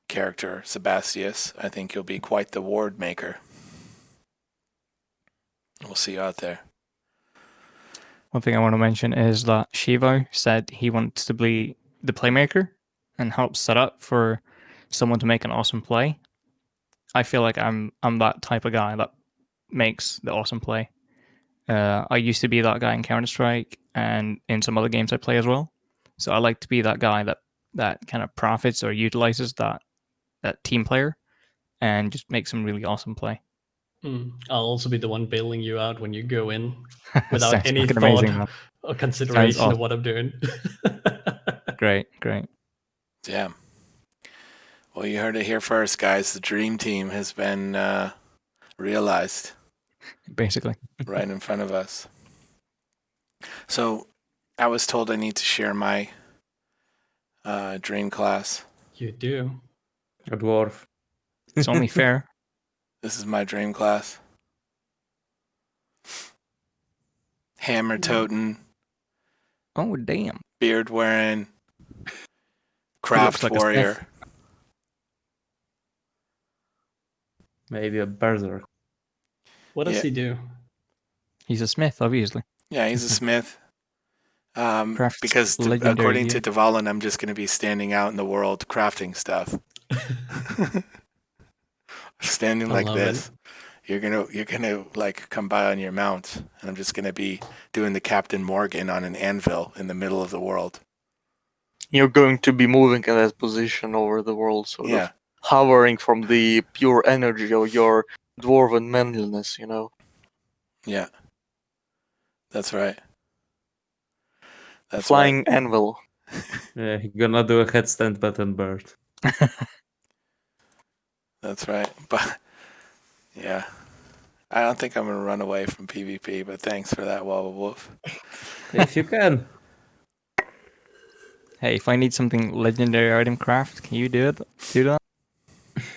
character, Sebastius, I think you'll be quite the ward maker. We'll see you out there. One thing I want to mention is that Shievo said he wants to be the playmaker and help set up for someone to make an awesome play. I feel like I'm that type of guy that makes the awesome play. I used to be that guy in Counter-Strike and in some other games I play as well. So I like to be that guy that kind of profits or utilizes that team player and just makes some really awesome play. I'll also be the one bailing you out when you go in without Sounds any fucking thought amazing, man. or consideration awesome. of what I'm doing. Great. Yeah. Well, you heard it here first, guys. The dream team has been realized. Basically. Right in front of us. So, I was told I need to share my dream class. You do. A dwarf. It's only fair. This is my dream class. Hammer toting, Oh, damn. beard wearing, craft like a warrior. smith. Maybe a berserk. What does Yeah. he do? He's a smith, obviously. Yeah, he's a smith. Crafts Because legendary according to gear. Dvalin, I'm just going to be standing out in the world crafting stuff. Standing I like love this. it. You're gonna like come by on your mount, and I'm just gonna be doing the Captain Morgan on an anvil in the middle of the world. You're going to be moving in that position over the world, sort Yeah, of hovering from the pure energy of your dwarven manliness, yeah, that's right. That's Flying anvil. Yeah, he's gonna do a headstand button bird. That's right. But yeah, I don't think I'm gonna run away from PvP. But thanks for that, Wobble Wolf. If you can. Hey, if I need something legendary item craft, can you do it? Do that?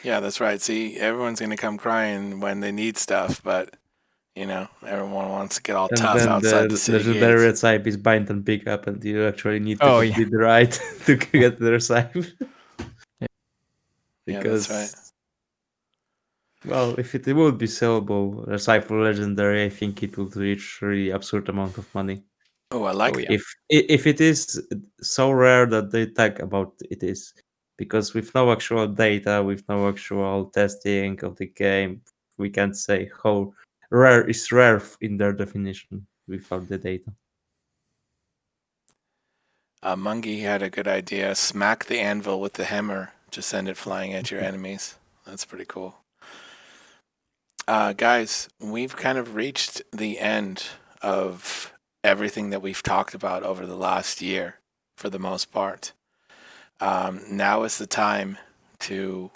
Yeah, that's right. See, everyone's gonna come crying when they need stuff, but everyone wants to get all And tough then outside the the city legendary gates. recipe is bind and pick up, and you actually need to Oh, yeah. complete the ride to get the recipe. Yeah, Because, that's right. well, if it would be sellable, recipe for legendary, I think it would reach really absurd amount of money. Oh, I like Oh, yeah. If it is so rare that they talk about it is, because with no actual data, with no actual testing of the game, we can't say how rare is rare in their definition without the data. Mungie had a good idea. Smack the anvil with the hammer to send it flying at your enemies. That's pretty cool. Guys, we've kind of reached the end of everything that we've talked about over the last year, for the most part. Now is the time to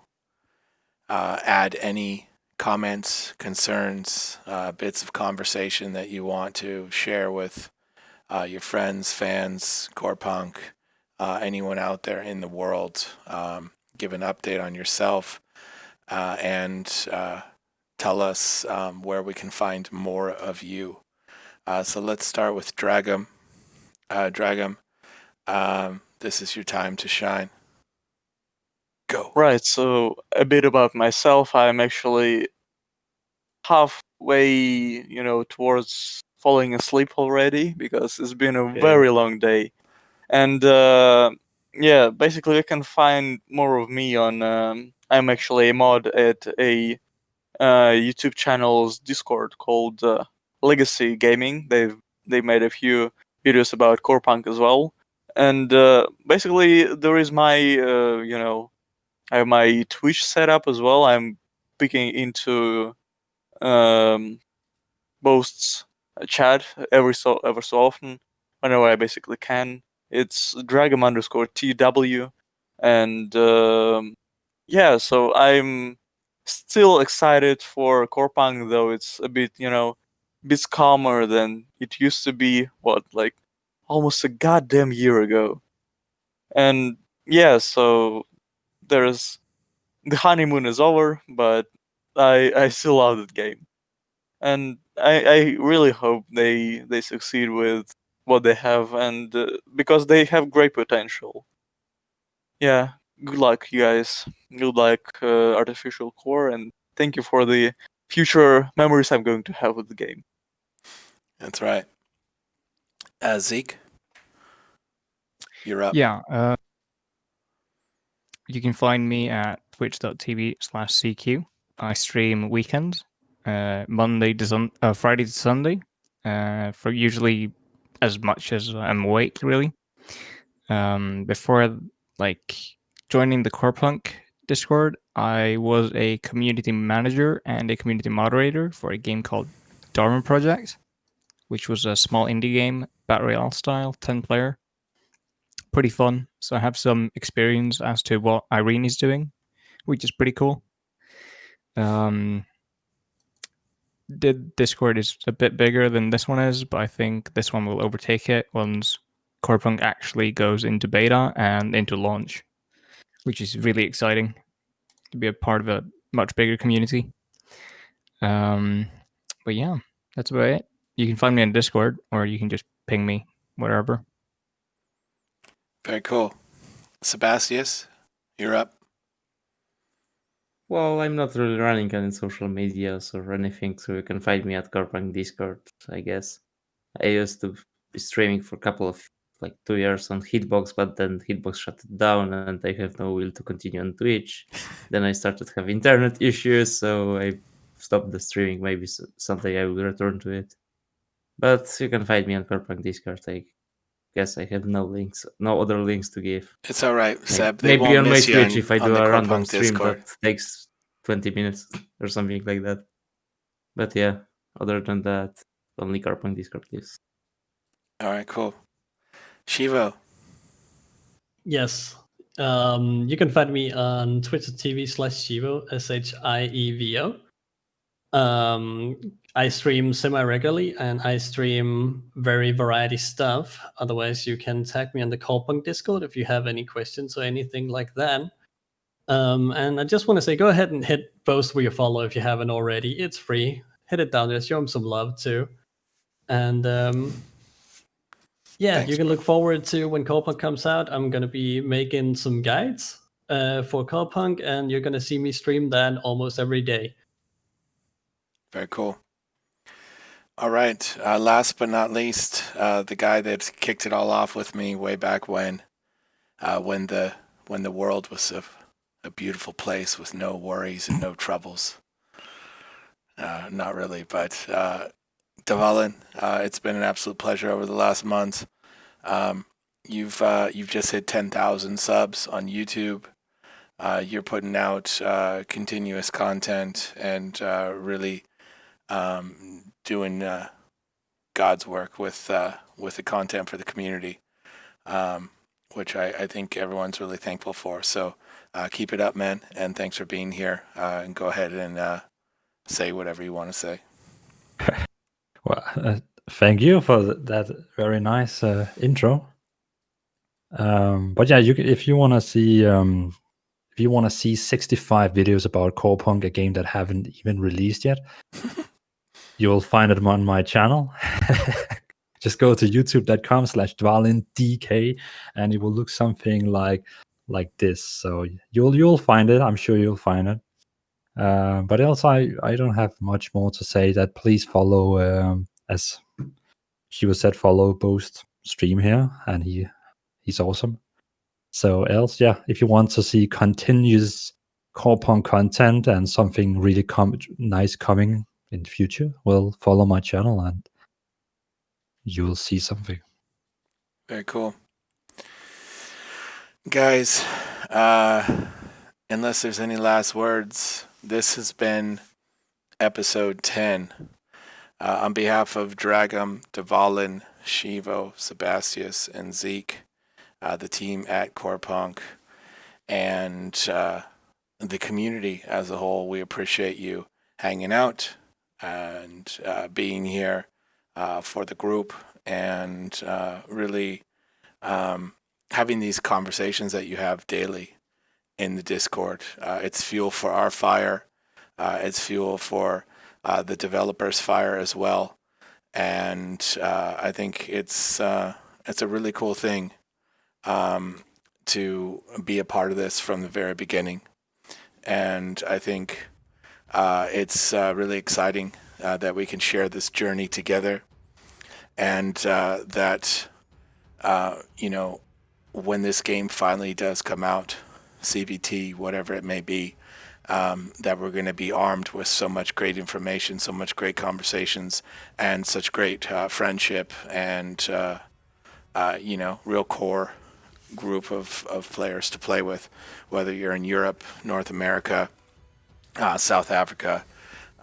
add any comments, concerns, bits of conversation that you want to share with your friends, fans, Corepunk, anyone out there in the world. Give an update on yourself and tell us where we can find more of you. So let's start with Dragom. Dragom, this is your time to shine. Go. Right, so a bit about myself. I'm actually halfway, towards falling asleep already because it's been a very long day. And basically you can find more of me on I'm actually a mod at a YouTube channel's Discord called Legacy Gaming. They made a few videos about Corepunk as well, and basically there is my I have my Twitch setup as well. I'm peeking into BOAST's chat ever so often, whenever I basically can. It's Dragom_TW, and yeah, so I'm still excited for Corepunk, though it's a bit bit calmer than it used to be. What, like almost a goddamn year ago? And yeah, so there's the honeymoon is over, but I still love that game, and I really hope they succeed with what they have, and because they have great potential. Yeah, good luck, you guys. Good luck, Artificial Core, and thank you for the future memories I'm going to have with the game. That's right. Zeke, you're up. Yeah, you can find me at twitch.tv/ZeakQ. I stream weekends, Friday to Sunday, for usually as much as I'm awake, really. Before joining the Corepunk Discord, I was a community manager and a community moderator for a game called Dharma Project, which was a small indie game, battle royale style, 10-player. Pretty fun. So I have some experience as to what Irene is doing, which is pretty cool. The Discord is a bit bigger than this one is, but I think this one will overtake it once Corepunk actually goes into beta and into launch, which is really exciting to be a part of a much bigger community. But yeah, that's about it. You can find me on Discord, or you can just ping me, whatever. Very cool. Sebastius, you're up. Well, I'm not really running any social medias or anything, so you can find me at Corepunk Discord, I guess. I used to be streaming for a couple of 2 years on Hitbox, but then Hitbox shut it down and I have no will to continue on Twitch. Then I started to have internet issues, so I stopped the streaming. Maybe someday I will return to it. But you can find me on Corepunk Discord. I guess I have no other links to give. It's all right, Seb. They Maybe won't on my miss you Twitch on, if I on do the a random Corepunk stream Discord. that takes 20 minutes or something like that. But yeah, other than that, only Corepunk Discord lives. All right, cool. Shievo. Yes. You can find me on Twitch.tv/Shievo, SHIEVO. I stream semi-regularly and I stream very variety stuff. Otherwise, you can tag me on the Corepunk Discord if you have any questions or anything like that. And I just want to say, go ahead and hit BOAST where you follow if you haven't already. It's free. Hit it down there. Show him some love too. And yeah, Thanks, you can bro. look forward to when Corepunk comes out. I'm going to be making some guides for Corepunk, and you're going to see me stream that almost every day. Very cool. All right. Last but not least, the guy that kicked it all off with me way back when the world was a beautiful place with no worries and no troubles. Not really, but Dvalin, it's been an absolute pleasure over the last month. You've just hit 10,000 subs on YouTube. You're putting out continuous content and really doing God's work with the content for the community, which I think everyone's really thankful for. So keep it up, man, and thanks for being here. And go ahead and say whatever you want to say. Well, thank you for that very nice intro. But yeah, if you want to see 65 videos about Corepunk, a game that haven't even released yet, you'll find them on my channel. Just go to youtube.com/DvalinDK and it will look something like this. So you'll find it. I'm sure you'll find it. But else, I don't have much more to say. That please follow, as Shievo said, follow BOAST stream here, and he's awesome. So else, yeah, if you want to see continuous Corepunk content and something really nice coming in the future, well, follow my channel and you will see something. Very cool. Guys, unless there's any last words, this has been episode 10. On behalf of Dragom, Dvalin, Shievo, Sebastius, and Zeek, the team at Corepunk, and the community as a whole, we appreciate you hanging out and being here for the group, and really having these conversations that you have daily in the Discord. It's fuel for our fire. It's fuel for the developers' fire as well. And I think it's a really cool thing to be a part of this from the very beginning. And I think it's really exciting that we can share this journey together, and that when this game finally does come out, CVT, whatever it may be, that we're going to be armed with so much great information, so much great conversations, and such great friendship, and real core group of players to play with, whether you're in Europe, North America, South Africa.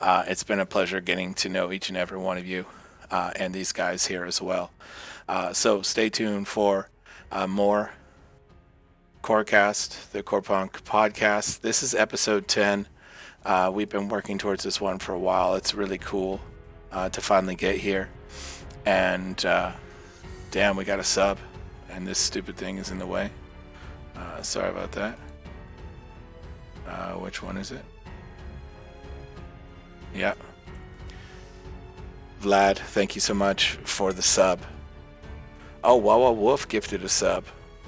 It's been a pleasure getting to know each and every one of you, and these guys here as well. So stay tuned for more CORECAST, the Corepunk podcast. This is episode 10. We've been working towards this one for a while. It's really cool to finally get here. And damn, we got a sub, and this stupid thing is in the way. Sorry about that. Which one is it? Yeah. Vlad, thank you so much for the sub. Oh, Wawa Wolf gifted a sub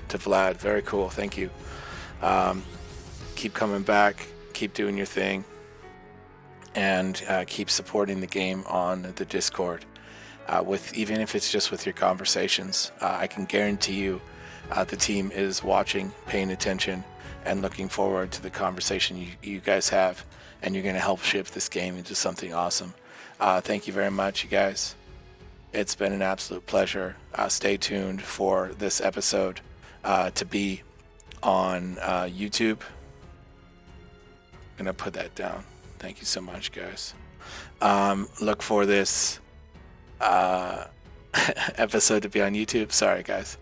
to Vlad. Very cool. Thank you. Keep coming back. Keep doing your thing. And keep supporting the game on the Discord. Even if it's just with your conversations. I can guarantee you the team is watching, paying attention, and looking forward to the conversation you guys have. And you're going to help shape this game into something awesome. Thank you very much, you guys. It's been an absolute pleasure. Stay tuned for this episode to be on YouTube. I'm going to put that down. Thank you so much, guys. Look for this episode to be on YouTube. Sorry, guys.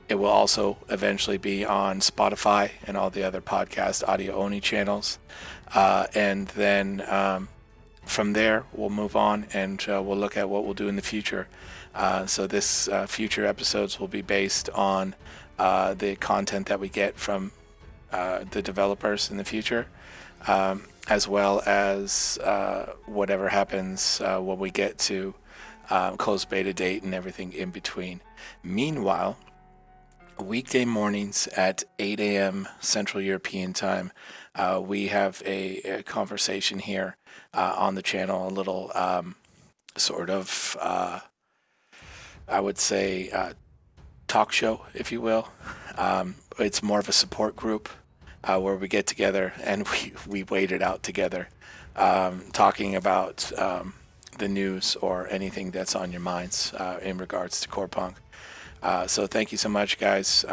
It will also eventually be on Spotify and all the other podcast audio-only channels. And then from there, we'll move on and we'll look at what we'll do in the future. So this future episodes will be based on the content that we get from the developers in the future, as well as whatever happens when we get to closed beta date and everything in between. Meanwhile, weekday mornings at 8 a.m. Central European Time, we have a conversation here on the channel, a little sort of, I would say, talk show, if you will. It's more of a support group where we get together and we wait it out together, talking about the news or anything that's on your minds in regards to Corepunk. So thank you so much, guys.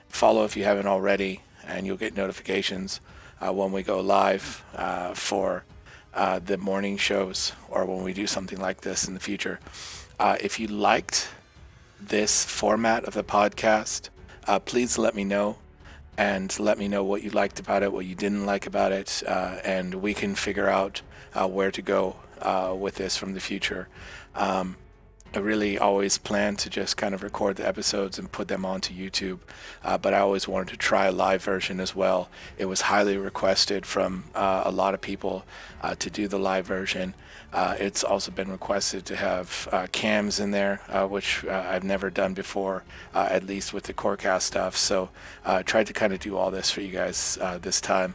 Follow if you haven't already, and you'll get notifications when we go live for the morning shows, or when we do something like this in the future. If you liked this format of the podcast, please let me know, and let me know what you liked about it, what you didn't like about it, and we can figure out where to go with this from the future. I really always planned to just kind of record the episodes and put them onto YouTube, but I always wanted to try a live version as well. It was highly requested from a lot of people to do the live version. It's also been requested to have cams in there, which I've never done before, at least with the CORECAST stuff. So I tried to kind of do all this for you guys this time,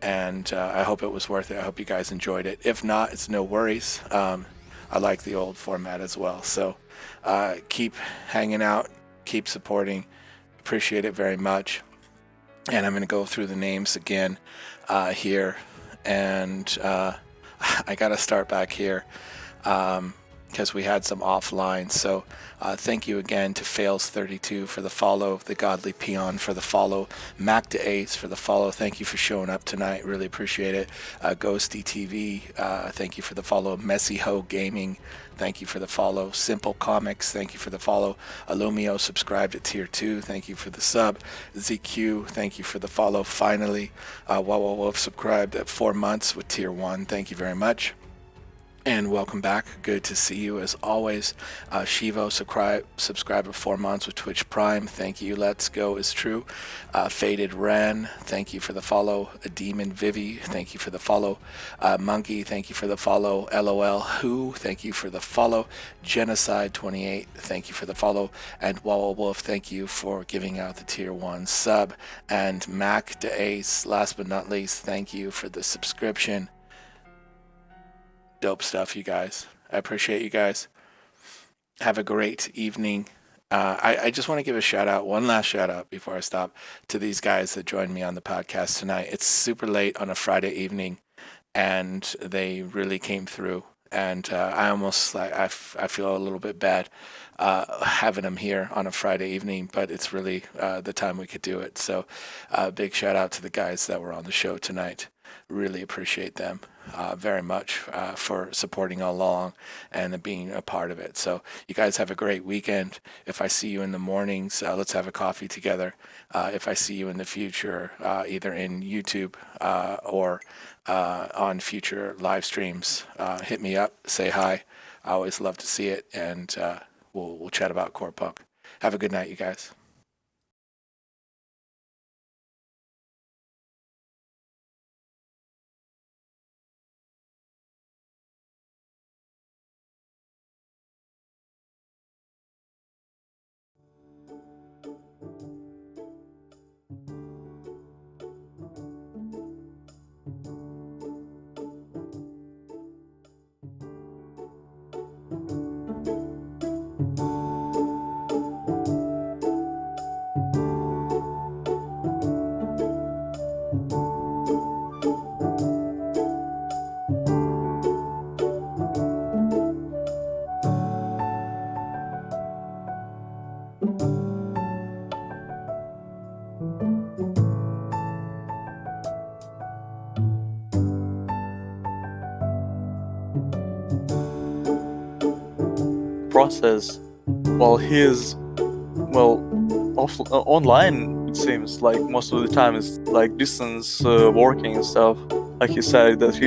and I hope it was worth it. I hope you guys enjoyed it. If not, it's no worries. I like the old format as well. So keep hanging out, keep supporting. Appreciate it very much. And I'm going to go through the names again here. And I got to start back here because we had some offline. So thank you again to Fails32 for the follow, the Godly Peon for the follow, Mac to Ace for the follow. Thank you for showing up tonight. Really appreciate it. Ghosty TV, thank you for the follow. Messy Ho Gaming, thank you for the follow. Simple Comics, thank you for the follow. Illumio subscribed at tier 2, thank you for the sub. ZeakQ, thank you for the follow. Finally, Wawa Wolf subscribed at 4 months with tier 1, thank you very much. And welcome back. Good to see you as always. Shievo subscribed for 4 months with Twitch Prime. Thank you. Let's Go is true. Faded Ren, thank you for the follow. Demon Vivi, thank you for the follow. Monkey, thank you for the follow. LOL Who, thank you for the follow. Genocide 28, thank you for the follow. And Wawa Wolf, thank you for giving out the tier 1 sub. And Mac to Ace, last but not least, thank you for the subscription. Dope stuff, you guys. I appreciate you guys. Have a great evening. I just want to give a shout out, one last shout out before I stop, to these guys that joined me on the podcast tonight. It's super late on a Friday evening, and they really came through. And I almost I feel a little bit bad having them here on a Friday evening, but it's really the time we could do it. So big shout out to the guys that were on the show tonight. Really appreciate them very much for supporting all along and being a part of it. So you guys have a great weekend. If I see you in the mornings, let's have a coffee together. If I see you in the future, either in YouTube or on future live streams, hit me up, say hi. I always love to see it, and we'll chat about Corepunk. Have a good night, you guys. Process while he's online, it seems like most of the time it's like distance working and stuff. Like he said that he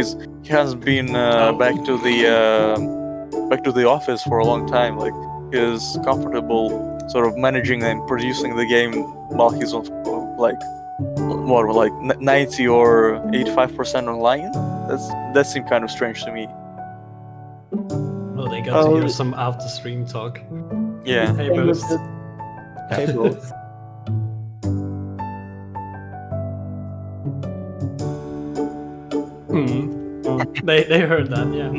hasn't been back to the office for a long time. Like he's comfortable sort of managing and producing the game while he's on like 90 or 85% online. That seemed kind of strange to me. Oh, they got to hear some after stream talk. Yeah. Hey, Boast. Hey, Boast. They heard that, yeah.